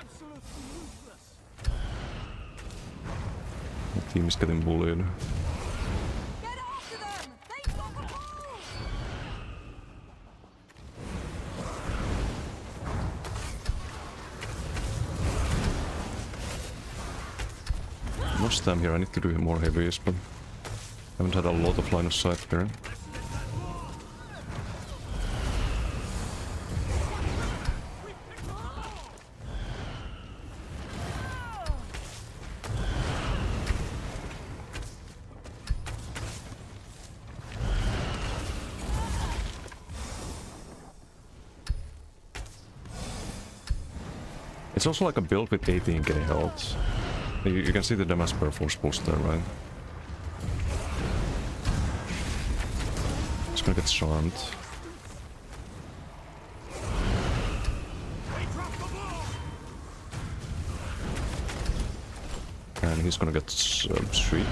The team is getting bullied. Get after them! They've got the ball! Most time here I need to do more heavies, but I haven't had a lot of line of sight here. It's also like a build with 18k health. You can see the damage per force booster, right? It's gonna get charmed. And he's gonna get Shriek.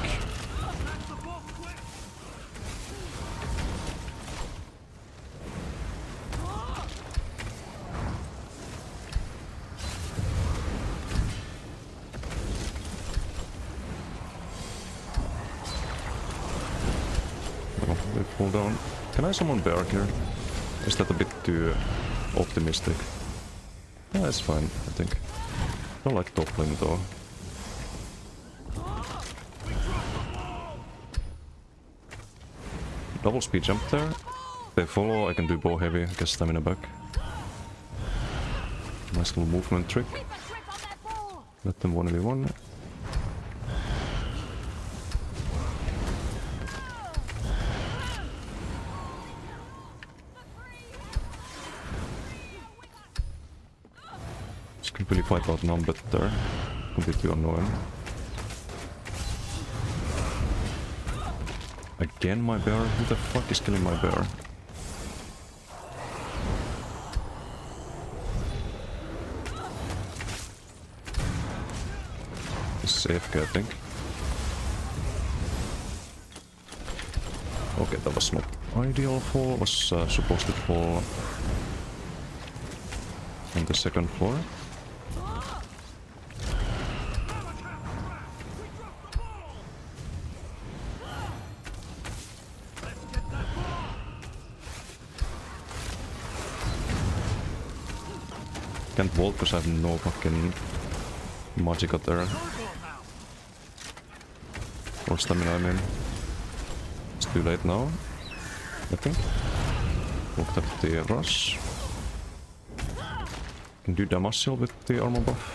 Oh, they fall down. Can I summon Bear here? Is that a bit too optimistic? Yeah, that's fine, I think. I don't like toppling though. Double speed jump there. If they follow, I can do bow heavy, get stamina back. Nice little movement trick. Keep a grip on that ball. Let them 1v1. Just can't really fight outnumbered there. Completely annoying. Again my bear? Who the fuck is killing my bear? It's AFK, I think. Okay, that was not ideal fall. Was supposed to fall on the second floor. Can't vault because I have no fucking magic there. Or stamina, I mean. It's too late now, I think. Looked up the rush. Can do damage still with the armor buff.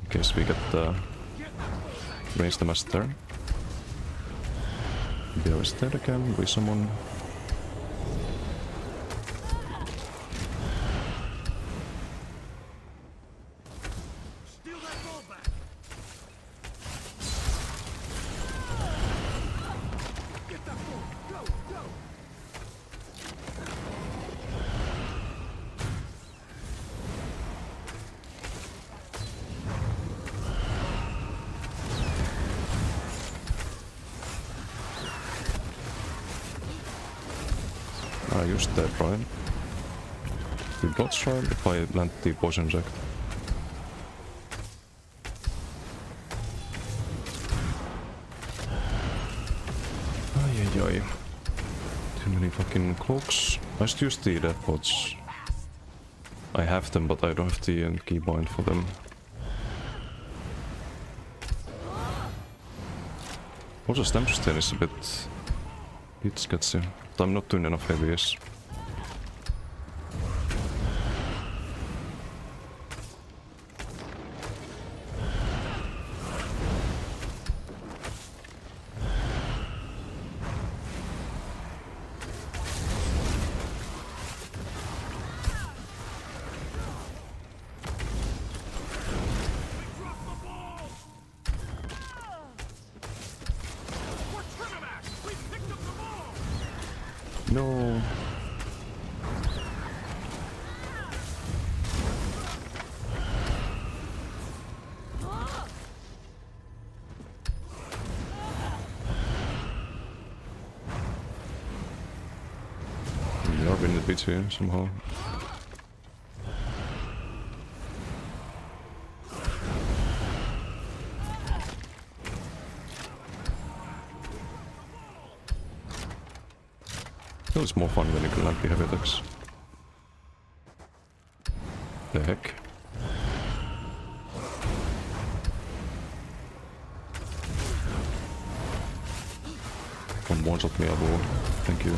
In case we get the range damage there. Bear is dead again, we summon. I used that, right? The dodge trial if I land the poison inject. Ay. Too many fucking cloaks. I should use the death pods. I have them, but I don't have the keybind for them. Also, stem sustain is a bit sketchy. But I'm not doing enough heavies. No. We are winning the beats here somehow. It's more fun when you can land the heavy attacks. The heck? Come one-shot me, Abu. Thank you.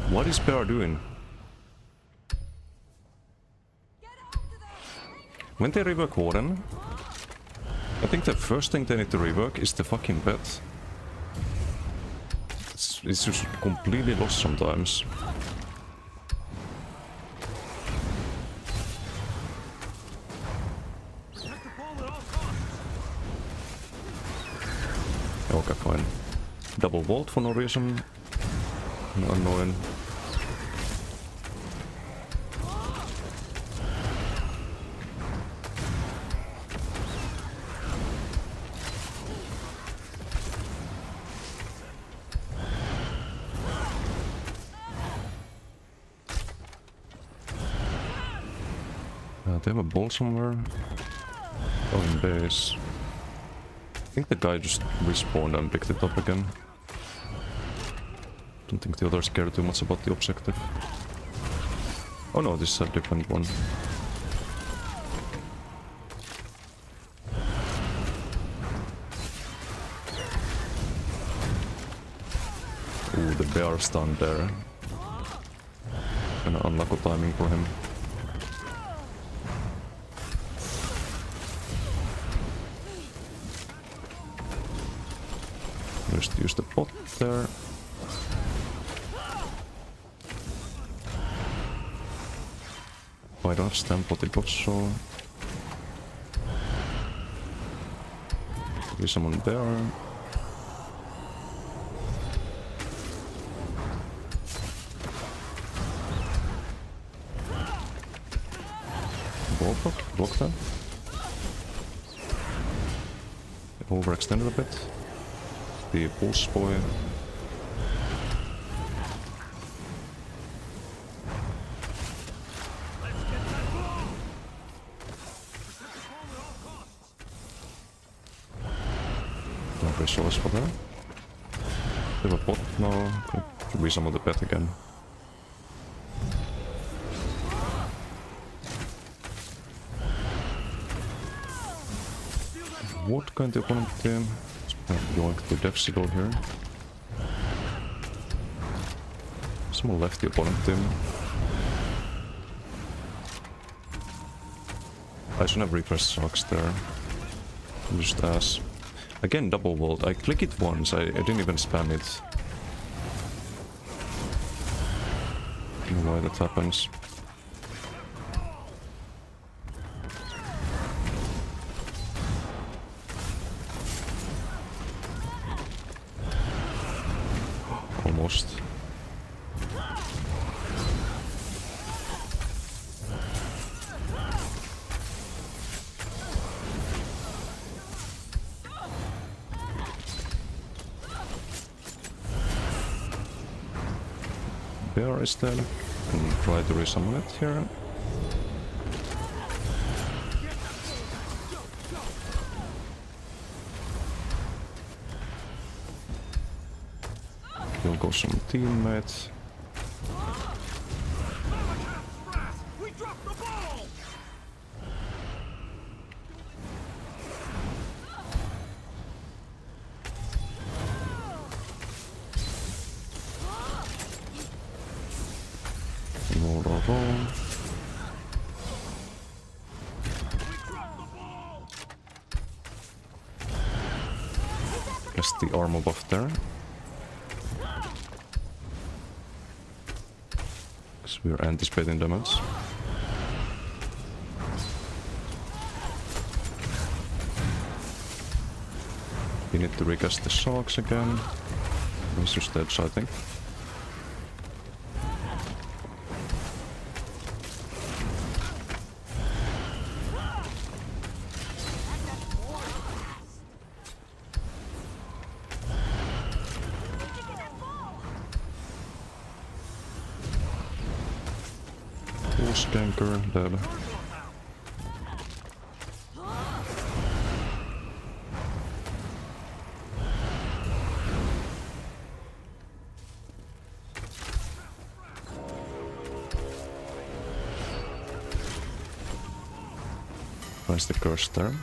What is Bear doing? When they rework Warden, I think the first thing they need to rework is the fucking pet. It's just completely lost sometimes. Protect the ball at all costs. Okay, fine. Double vault for no reason. Annoying. They have a ball somewhere. Oh, in base. I think the guy just respawned and picked it up again. Don't think the others care too much about the objective. Oh no, this is a different one. Ooh, the bear stand there. Kinda unlucky timing for him. Just use the pot there. Oh, I don't have stamp potty pot, so... Maybe someone there. Block that. Overextended a bit. The pulse boy. No resource for that. They have a pot now. Could be some of the pet again. What kind of opponent team? Going to Death Signal here. Someone left the opponent team. I shouldn't have refreshed socks there. Just ass. Again, double vault. I click it once, I didn't even spam it. I don't know why that happens. Almost. Bear is dead. And try to resummon it here. Kill go some teammates. We dropped the ball. Roll. Guess the armor buff there. Because we're anticipating damage. We need to recast the sharks again. He's just dead, so I think. Skanker dead. Where's the curse there?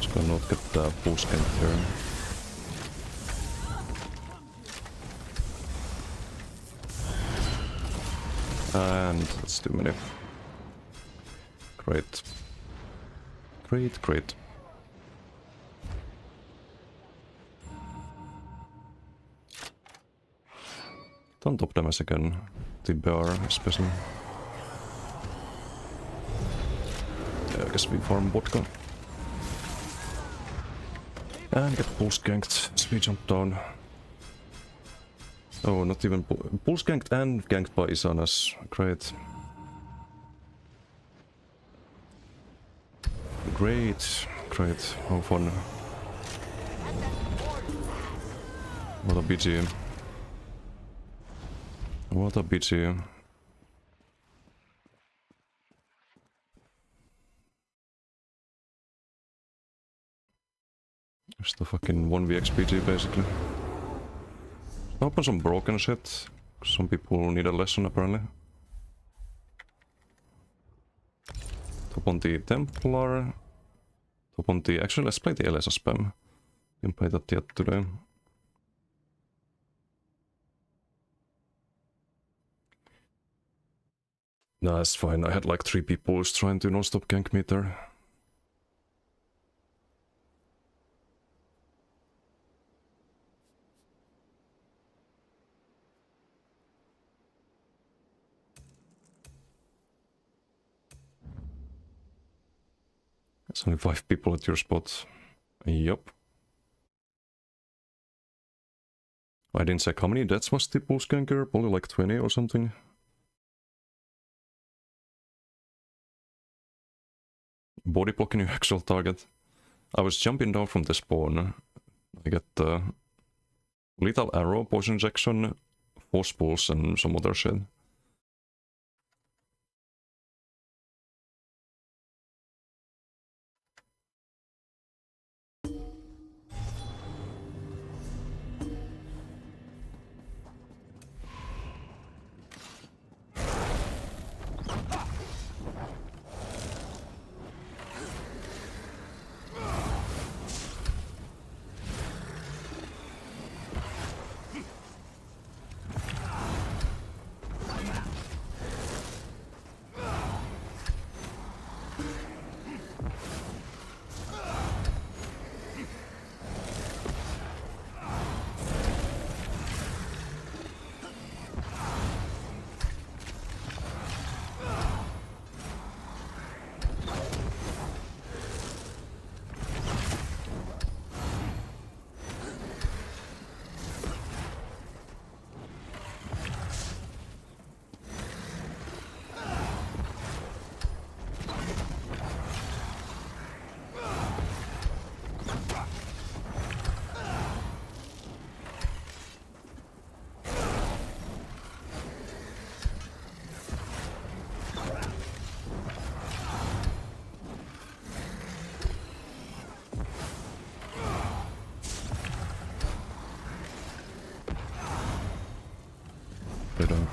Just gonna not get the full skank here. And that's too many. Great. Great. Don't top damage again. The bear especially. Yeah, I guess we farm vodka. And get pulse ganked as we jump down. Oh, not even pulse ganked and ganked by Isanas. Great. Great, great. How fun. What a BG. What a BG. Just the fucking 1vx BG basically. Open some broken shit. Some people need a lesson apparently. Top on the Templar. Top on the... Actually, let's play the LSA spam. Didn't play that yet today. Nah, it's fine. I had like 3 people trying to non-stop gank me there. There's only 5 people at your spot. Yup. I didn't check how many deaths was the pulse ganker, probably like 20 or something. Body blocking your actual target. I was jumping down from the spawn. I get lethal arrow, poison injection, force pulse and some other shit.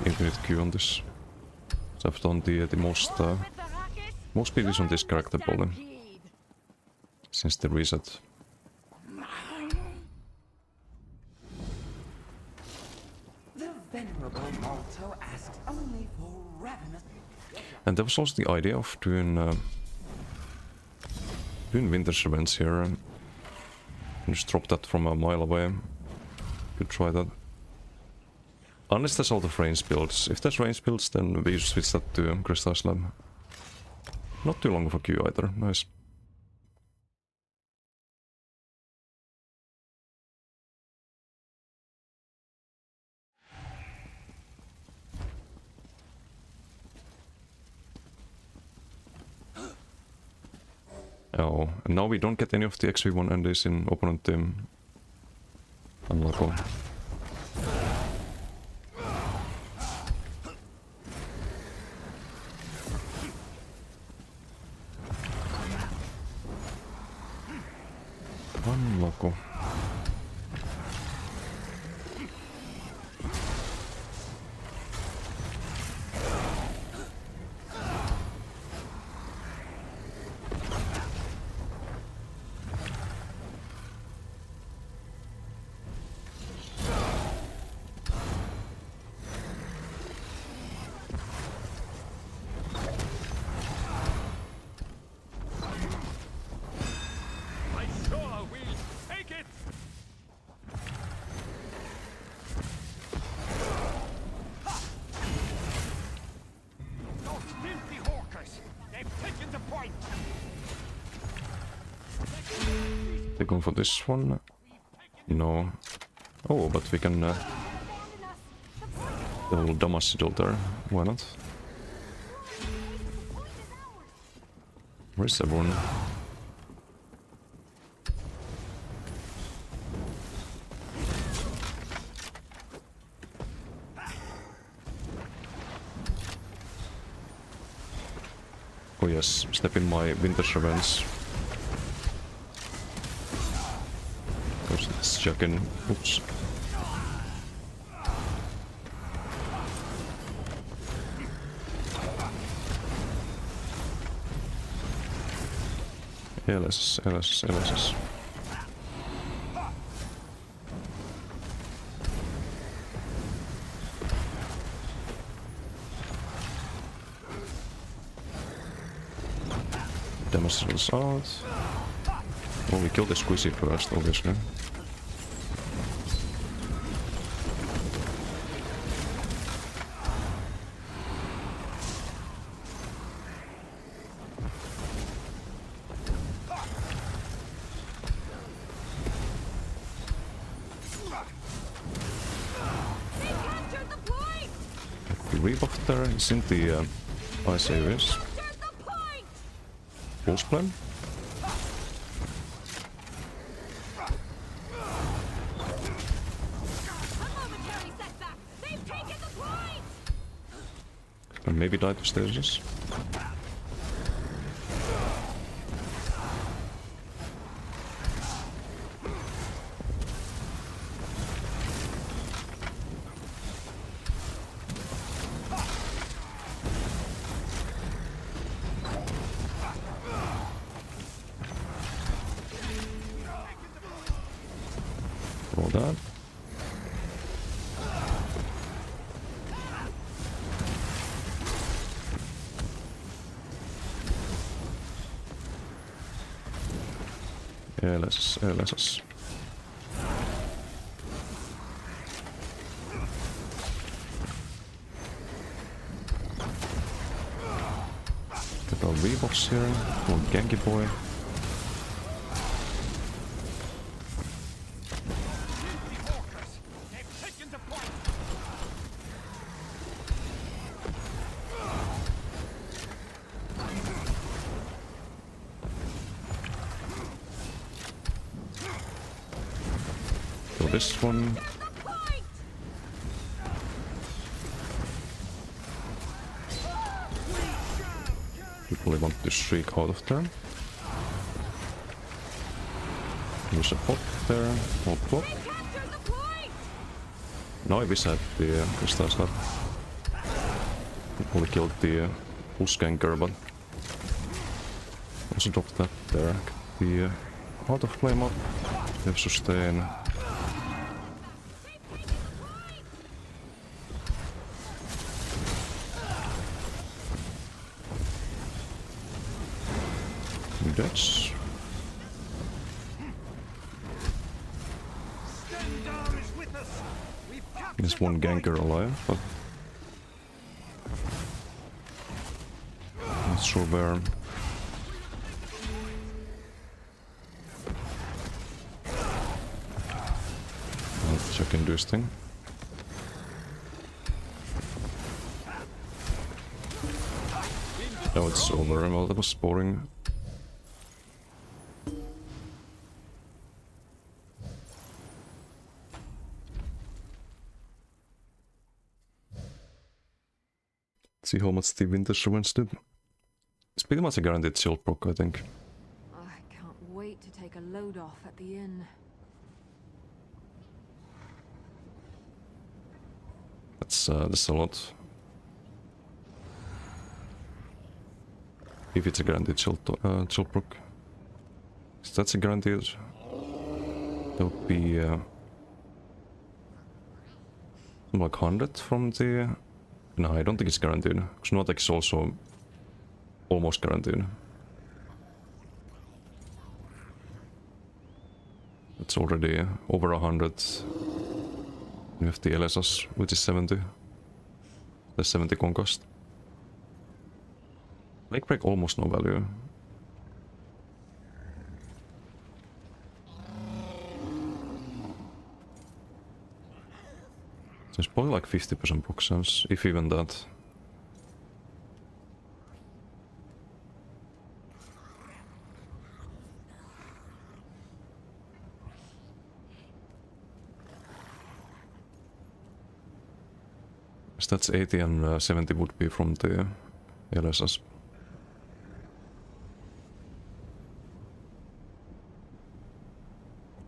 Infinite Q on this. So I've done the most speedies on this character probably since the reset. The venerable Malto asks only for ravenous. And there was also the idea of doing Winter's Revenge here. And just drop that from a mile away. Could try that. Unless there's out of range builds. If there's range builds, then we switch that to Crystal Slab. Not too long of a queue either. Nice. Oh, and now we don't get any of the XV1 NDs in opponent team. Unlucky. Unlucky. I sure will take it! They're going for this one. No. Oh, but we can Abandon us. The point is the little damage shield there. Why not? the point is ours. Where's everyone? Oh yes, step in my Winter's Revenge. Goes this chucking. Oops. LSS. Damage rolls out. Well, we killed the squishy first, obviously. They captured the point. The rebuff there is in the ice areas. Captured the point. Pulse plan. A momentary setback. They've taken the point. And maybe die to stages. Roll that. LSS. Get our rebuffs here. One Genki boy. They've taken the point. So this one. The point. People want to streak out of turn. Use a pop there. More pop. They captured the point. Now I wish I had the crystal slap. Only killed the push ganker, but also dropped that there. Get the out of flame up. They have sustain. That's Stendar is with us. We've captured there's one the point. ganker alive, but not sure where. Let's check and do this thing. Now it's over. Well, that was boring. See how much the Winter's Revenge did. It's pretty much a guaranteed shield proc, I think. I can't wait to take a load off at the inn. That's a lot. If it's a guaranteed shield proc. If that's a guaranteed, that would be like 100 from the... No, I don't think it's guaranteed. Because Notek is also almost guaranteed. It's already over 100. We have the LSS, which is 70. There's 70 conquest. Lake break almost no value. There's probably like 50% proc sense, if even that. So that's 80 and 70 would be from the LSS.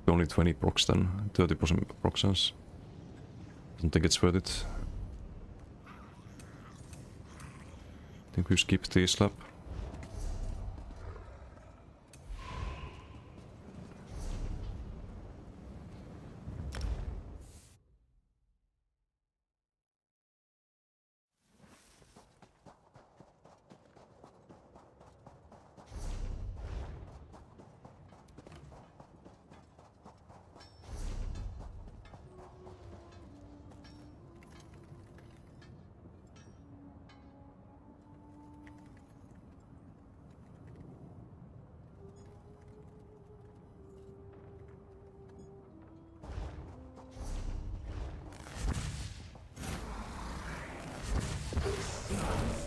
Only 20 procs then, 30% proc sense. Don't think it's worth it. I think we skip the slap.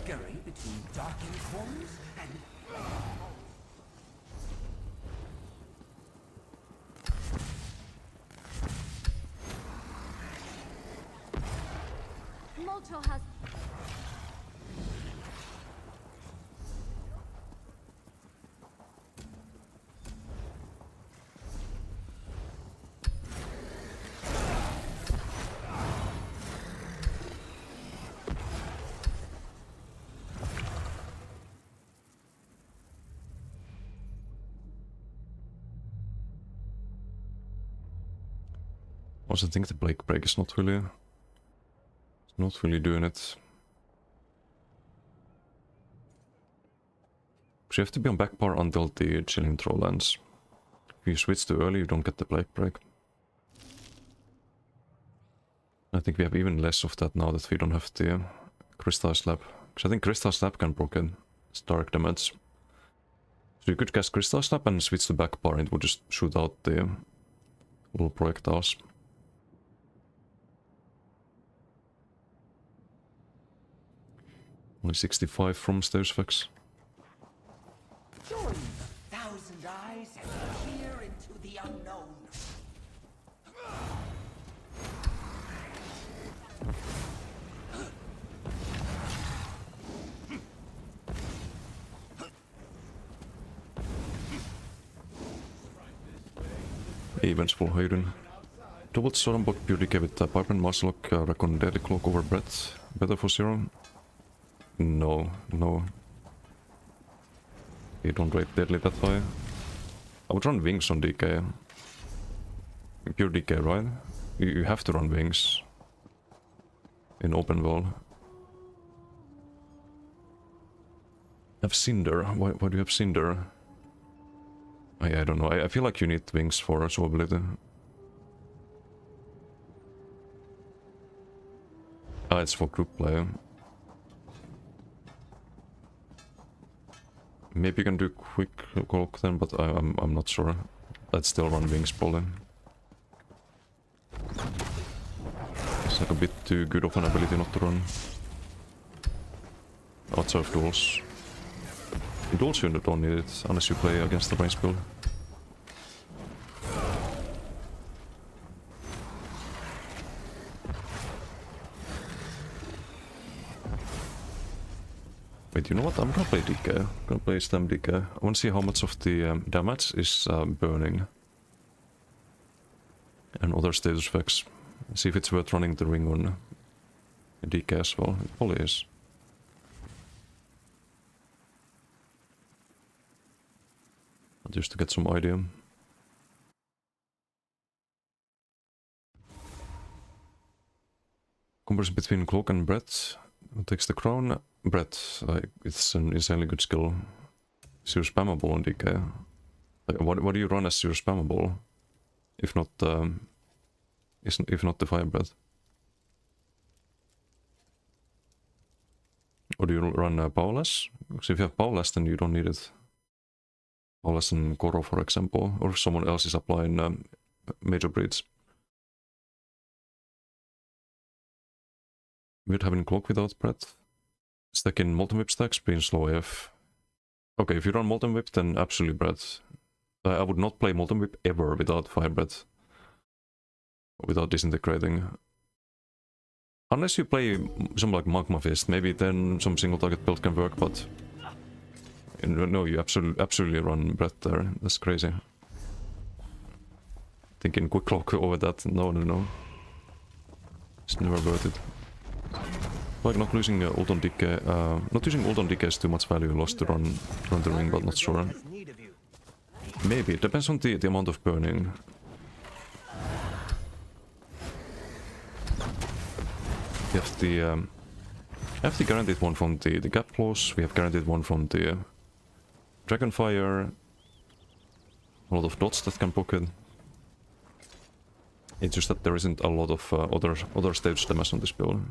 Scurry between darkened corners and Molto has... Also, I think the Blake break is not really doing it. So you have to be on back bar until the chilling throw lands. If you switch too early, you don't get the Blake break. I think we have even less of that now that we don't have the Crystal Slap. Because I think Crystal Slap can proc Stark damage. So you could cast Crystal Slap and switch to back bar and it would just shoot out the little projectiles. Only 65 from Stage Effects. join the thousand eyes and peer into the unknown. Events for Hayden. Double Sorenbok Beauty gave it Piper and Masterlock, Recon Deadly Cloak over Brett. Better for Zero? No. You don't rate Deadly that high. I would run Wings on DK. Pure DK, right? You have to run Wings. In open world. Have Cinder. Why do you have Cinder? I don't know. I feel like you need Wings for survivability. Ah, it's for group play. Maybe you can do quick cloak then, but I'm not sure. I'd still run Wings probably. It's like a bit too good of an ability not to run. Outside of duels. In duels you don't need it unless you play against the range build. Wait, you know what? I'm gonna play DK. I'm gonna play Stem DK. I wanna see how much of the damage is burning. And other status effects. See if it's worth running the ring on DK as well. It probably is. Just to get some idea. Comparison between Cloak and Brett. Who takes the crown? Brett. It's an insanely good skill. Is your spammable on DK? Like, what do you run as your spammable? If not if not the Fire Breath? Or do you run Powerless? Because if you have Powerless then you don't need it. Powerless and Goro for example. Or if someone else is applying Major Breeds. Weird having cloak without breath. Stacking molten whip stacks, being slow AF. Okay, if you run molten whip, then absolutely breath. I would not play molten whip ever without fire breath. Without disintegrating. Unless you play some like magma fist, maybe then some single target build can work, but no, you absolutely run breath there. That's crazy. Thinking quick cloak over that, no. It's never worth it. Like not losing ult on decay, not using ult on decay is too much value lost to run the ring, but not sure. Maybe, it depends on the amount of burning. We have the guaranteed one from the gap claws, we have guaranteed one from the Dragonfire. A lot of dots that can pocket. It's just that there isn't a lot of other stage damage on this build.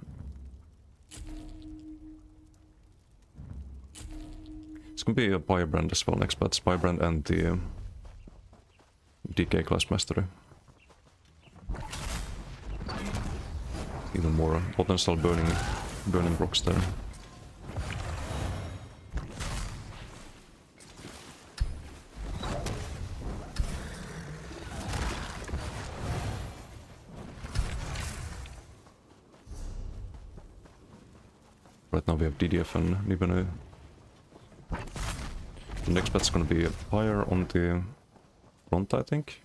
It's gonna be a Firebrand as well next patch. Firebrand and the DK class mastery. Even more potential burning blocks there. Right now we have DDF and Nibenu. The next pet's gonna be a fire on the front, I think.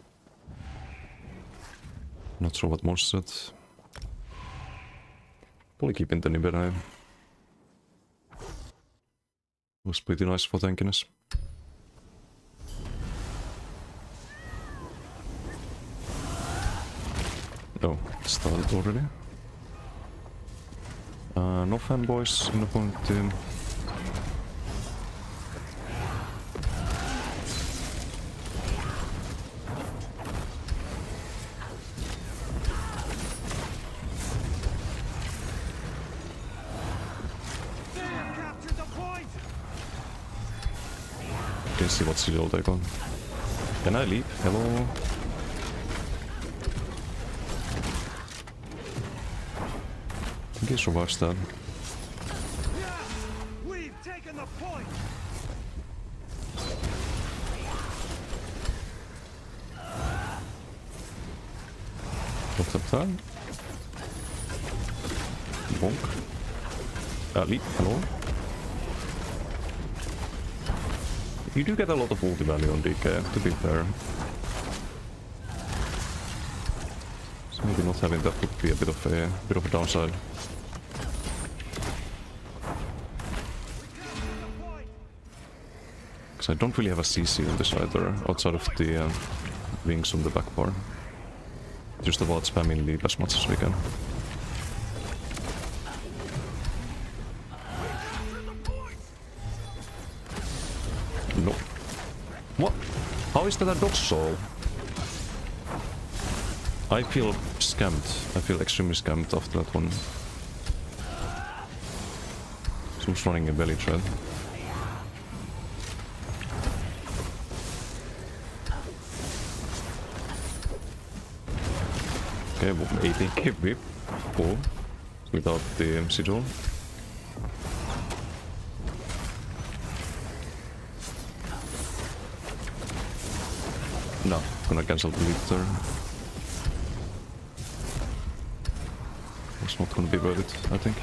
Not sure what monster it. Probably keeping the Nibenu. Was pretty nice for tankiness. Oh, it started already. No fanboys in the point team. Didn't see what seal they got. Can I leap? Hello? I think he survives that. We've taken the point. What's up there? Bonk. Leap, hello? You do get a lot of ulti value on DK, to be fair. So maybe not having that would be a bit of a downside. Because I don't really have a CC on this either, outside of the wings on the back bar. Just about spamming leap as much as we can. No. What? How is that a dodge soul? I feel scammed. I feel extremely scammed after that one. Someone's running a belly tread. Okay, 18k whip. Cool. Without the sigil. No, gonna cancel the leap there. It's not gonna be worth it, I think.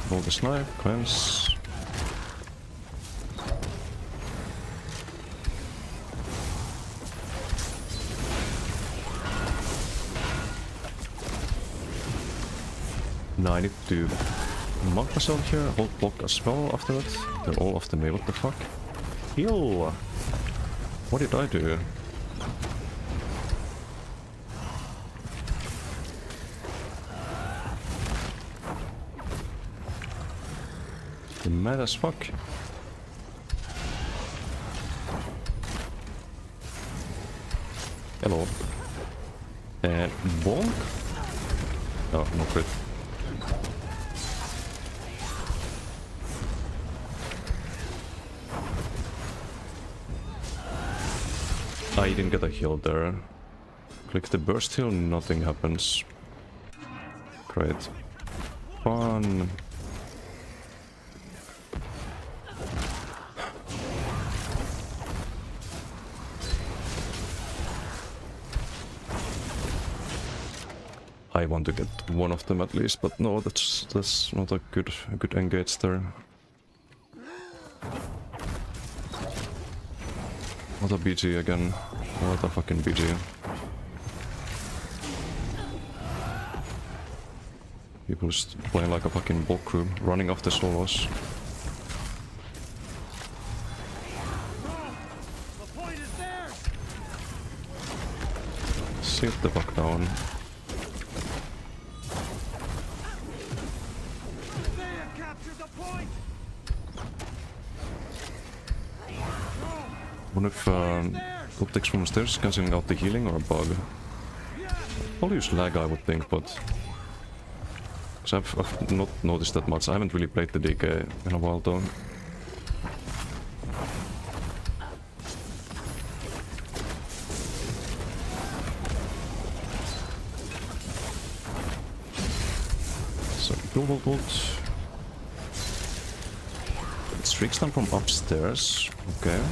Roll the snipe, cleanse. Now I need to mark myself here, hold block as well after that. They're all after me, what the fuck? Heal! What did I do? You're mad as fuck. Hello. Bonk? Oh, no crit. I didn't get a heal there. Click the burst heal, nothing happens. Great. Fun. I want to get one of them at least, but no, that's not a good engage there. What a BG again. What a fucking BG. People just playing like a fucking ball crew, running off the solos. The point is theirs. Sit the fuck down. They have captured the point. Wonder if optics from the stairs is cancelling out the healing or a bug. I'll use lag, I would think, but because I've not noticed that much. I haven't really played the DK in a while though. So dual bolt. It streaks them from upstairs. Okay.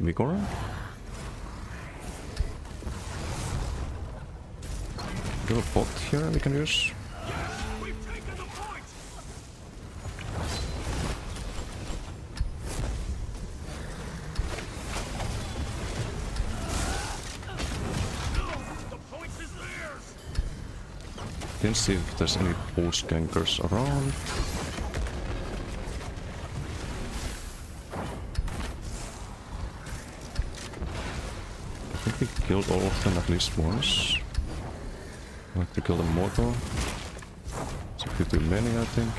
Vigor? Do a bot here we can use? We've taken the point. The point is theirs. Didn't see if there's any post gankers around. I think we killed all of them at least once. I'd like to kill them more though. It's a few too many, I think.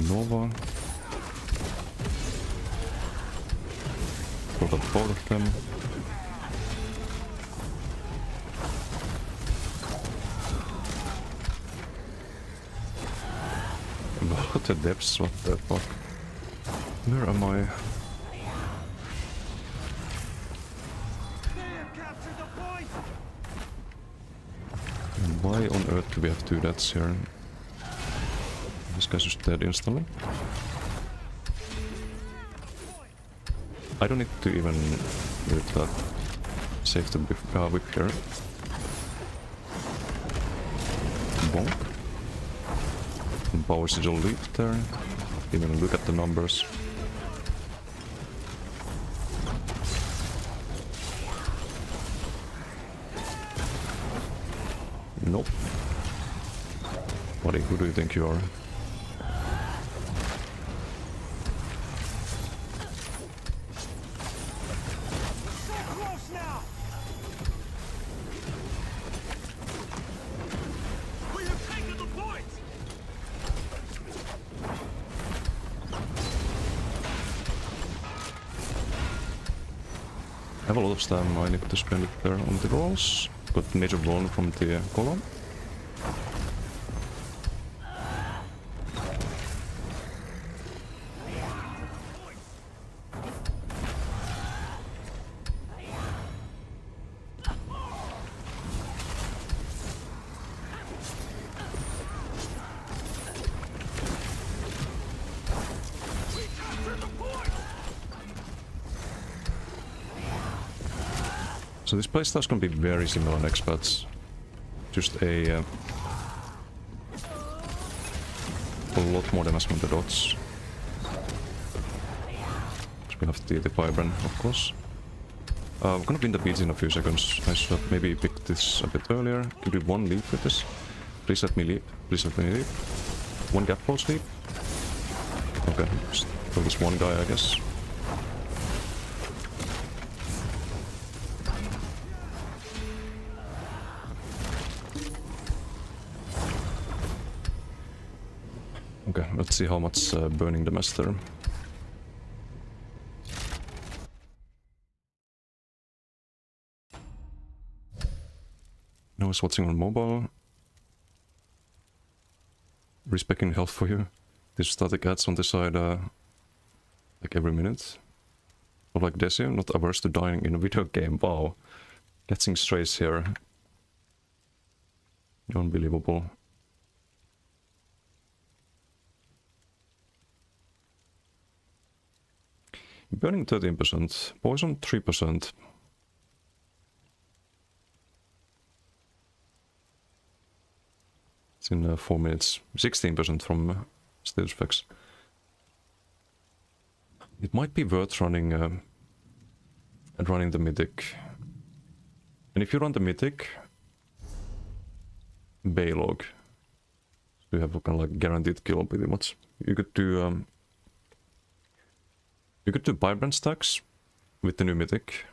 Nova. Killed up both of them. What the depths, what the fuck? Where am I? They have captured the point. And why on earth do we have two deaths here? This guy's just dead instantly. I don't need to even move that. Save the whip here. Bonk. And power sigil leap there. Even look at the numbers. Nope. Buddy, who do you think you are? They're close now. We have taken the point. I have a lot of stamina, I need to spend it there on the rolls. Got major blown from the column. So this playstyle is gonna be very similar on expats. Just a lot more damage from the dots. So we have the Vibrant, of course. We're gonna win the beats in a few seconds. I should have maybe picked this a bit earlier. Could do one leap with this. Please let me leap. Please let me leap. One gap pulse leap. Okay, just kill this one guy, I guess. Okay, let's see how much burning the master. I was watching on mobile. Respecting health for you. There's static ads on the side like every minute. Or like Desi, not averse to dying in a video game. Wow. Getting strays here. Unbelievable. Burning 13%, poison 3%. It's in 4 minutes. 16% from status effects. It might be worth running the mythic. And if you run the mythic, Baylog, so you have a kind of like guaranteed kill pretty much. You could do vibrant stacks with the new mythic.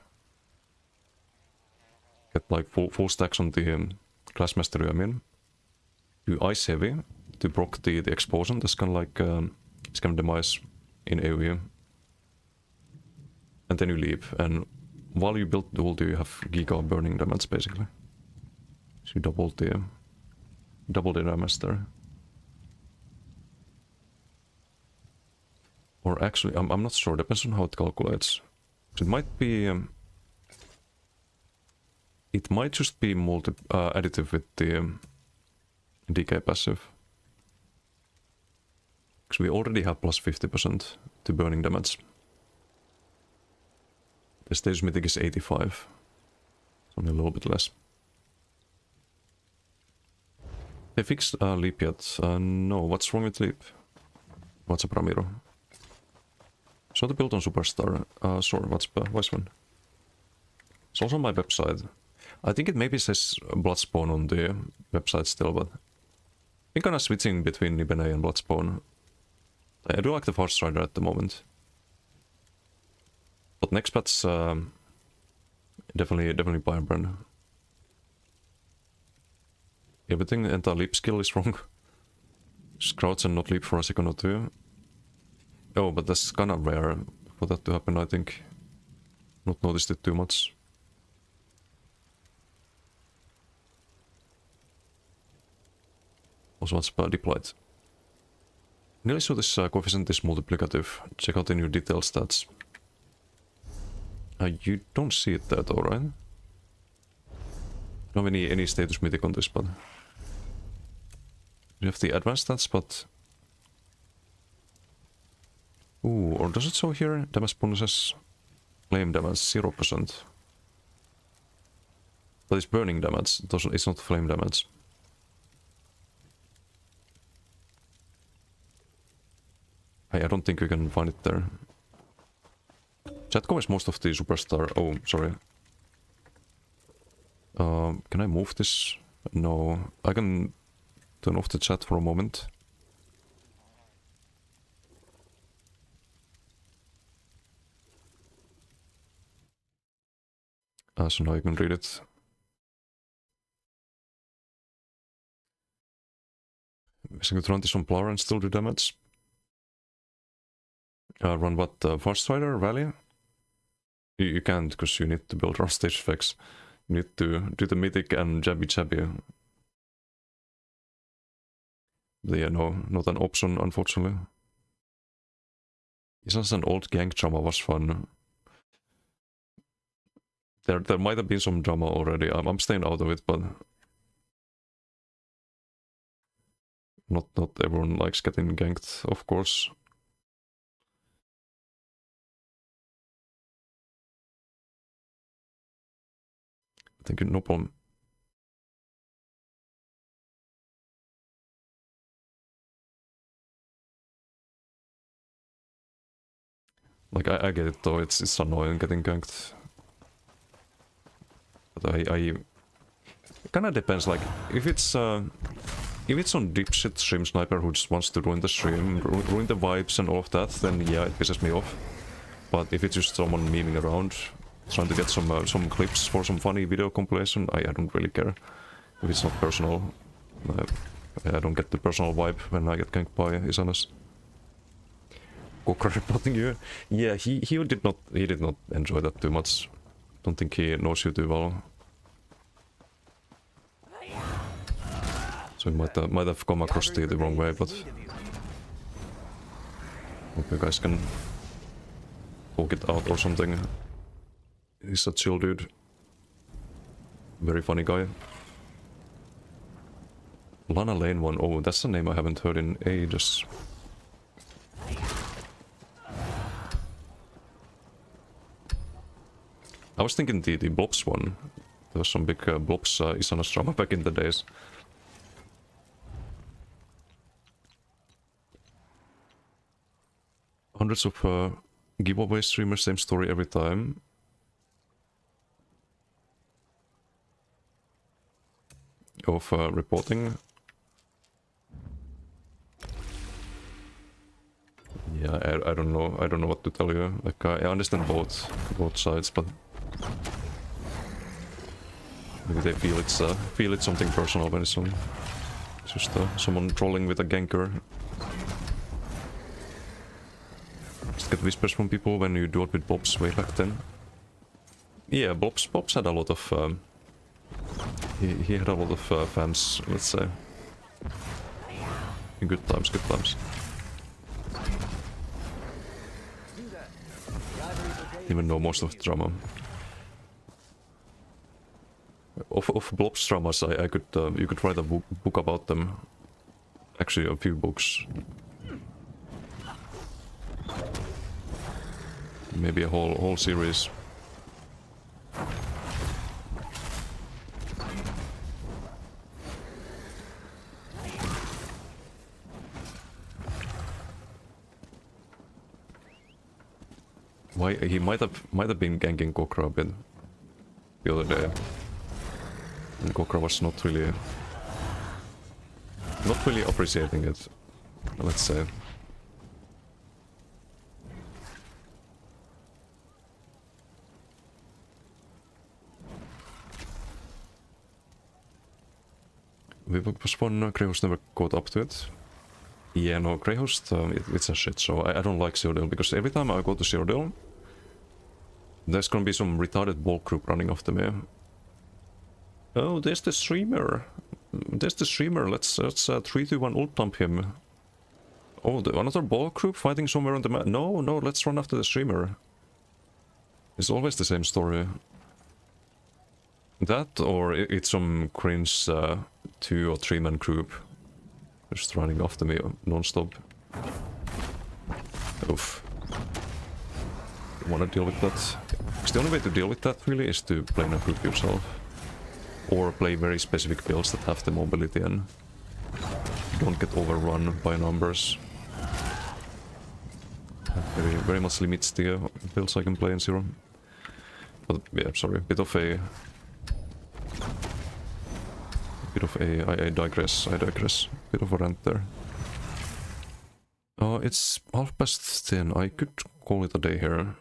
Get like full stacks on the class mastery, I mean. Do ice heavy to proc the explosion. That's kind of like it's kind of demise in AoE. And then you leave, and while you build the ulti, you have giga burning damage basically. So you double the damage there. Or actually, I'm not sure. Depends on how it calculates. So it might be. It might just be additive with the DK passive. Because we already have plus 50% to burning damage. The status mythic is 85. It's only a little bit less. They fixed leap yet? No, what's wrong with leap? What's up, Ramiro? So the build on Superstar. Sorry, what's one? It's also on my website. I think it maybe says Bloodspawn on the website still, but I'm kinda switching between Nibene and Bloodspawn. I do like the Fast Rider at the moment. But next patch, definitely Firebrand. Everything and our leap skill is wrong. Just crouch and not leap for a second or two. Oh, but that's kinda rare for that to happen, I think. Not noticed it too much. Also, what's deployed? Nearly saw this coefficient is multiplicative. Check out the new detail stats. You don't see it there though, right? Don't have any status mythic on this, but you have the advanced stats, but ooh, or does it show here? Damage bonuses, flame damage 0%, but it's burning damage. It's not flame damage. I don't think we can find it there. Chat covers most of the Superstar. Oh, sorry. Can I move this? No. I can turn off the chat for a moment. So now you can read it. Missing to run this on Plar and still do damage. Run what? Fast Rider? Valley? You can't, because you need to build around stage effects. You need to do the mythic and jabby. Yeah, no, not an option, unfortunately. Isn't an old gank drama was fun? There might have been some drama already. I'm staying out of it, but not everyone likes getting ganked, of course. Thank you, no problem. Like, I get it though, it's annoying getting ganked. But it kinda depends, like, if it's on dipshit stream sniper who just wants to ruin the stream, ruin the vibes and all of that, then yeah, it pisses me off. But if it's just someone memeing around, trying to get some clips for some funny video compilation, I don't really care. If it's not personal, I don't get the personal vibe when I get ganked by Isanes. Kokra reporting you. Yeah, he did not enjoy that too much. Don't think he knows you too well. So he might have come across the wrong way, but hope you guys can talk it out or something. He's a chill dude. Very funny guy. Lana Lane one. Oh, that's a name I haven't heard in ages. I was thinking the Blobs one. There was some big Blobs Isanos drama back in the days. Hundreds of giveaway streamers, same story every time. Of reporting. Yeah, I don't know. I don't know what to tell you. Like I understand both sides, but maybe they feel it's something personal when it's just someone trolling with a ganker. Just get whispers from people when you do it with Bobs way back then. Yeah, Bobs had a lot of he had a lot of fans, let's say. Good times, good times. Even know most of the drama. Of Blobs dramas, I could you could write a book about them. Actually, a few books. Maybe a whole series. Why he might have been ganking Kokra a bit the other day. And Kokra was not really appreciating it, let's say. Was one Greyhost never caught up to it. Yeah, no, Greyhost, it's a shit show. I don't like Cyrodiil, because every time I go to Cyrodiil, there's gonna be some retarded ball group running after me. Oh, there's the streamer. There's the streamer. Let's 3-2-1 ult pump him. Oh, another ball group fighting somewhere on the map. No, let's run after the streamer. It's always the same story. That, or it's some cringe 2 or 3 man group just running after me non-stop. Oof. Don't wanna deal with that. Because the only way to deal with that really is to play in a group yourself. Or play very specific builds that have the mobility and don't get overrun by numbers. That very much limits the builds I can play in Zero. But yeah, sorry, bit of a I digress. Bit of a rant there. It's 10:30. I could call it a day here.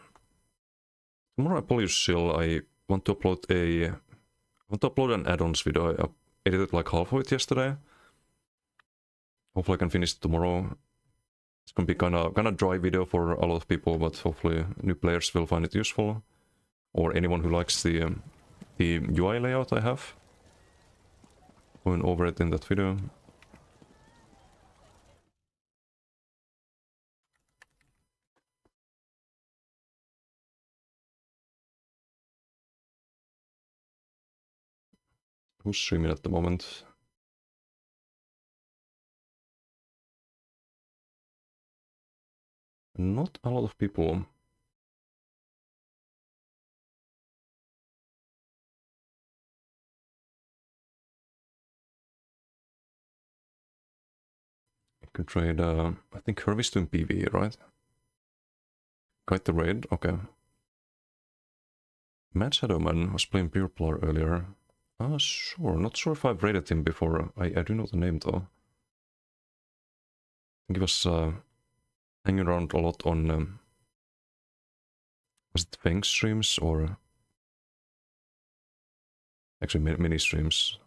Tomorrow I polish chill. I want to upload an add-ons video. I edited like half of it yesterday. Hopefully I can finish it tomorrow. It's gonna be kinda dry video for a lot of people, but hopefully new players will find it useful. Or anyone who likes the UI layout I have. Going over it in that video. Who's streaming at the moment? Not a lot of people. I could trade, I think Hervis doing PV, right? Kite the raid, okay. Mad Shadowman was playing Pure Plar earlier. Sure, not sure if I've raided him before. I do know the name though. I think he was hanging around a lot on was it Feng streams or actually mini streams.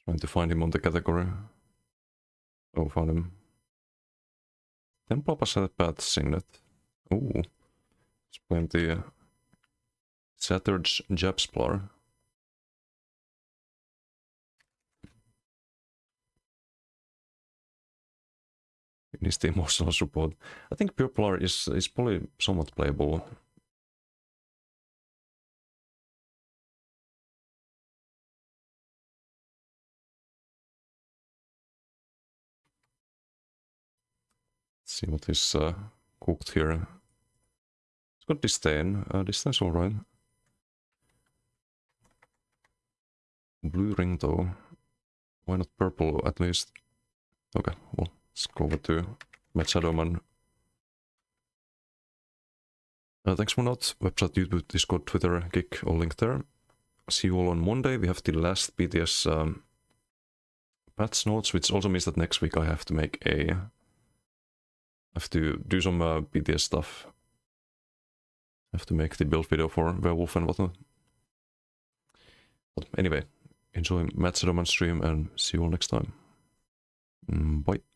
Trying to find him on the category. Oh, found him. Tempapa said bad signet. Oh, it's Plenty. Shattered Japsplar. It needs the emotional support. I think Purplar is probably somewhat playable. Let's see what is cooked here. It's got Disdain. Disdain's alright. Blue ring though. Why not purple at least? Okay, well, let's go over to Matt Shadowman. Thanks for not. Website, YouTube, Discord, Twitter, Gig, all linked there. See you all on Monday. We have the last BTS patch notes, which also means that next week I have to make a... I have to do some BTS stuff. I have to make the build video for Werewolf and whatnot. But anyway, enjoy Matt Shadowman's stream and see you all next time. Bye.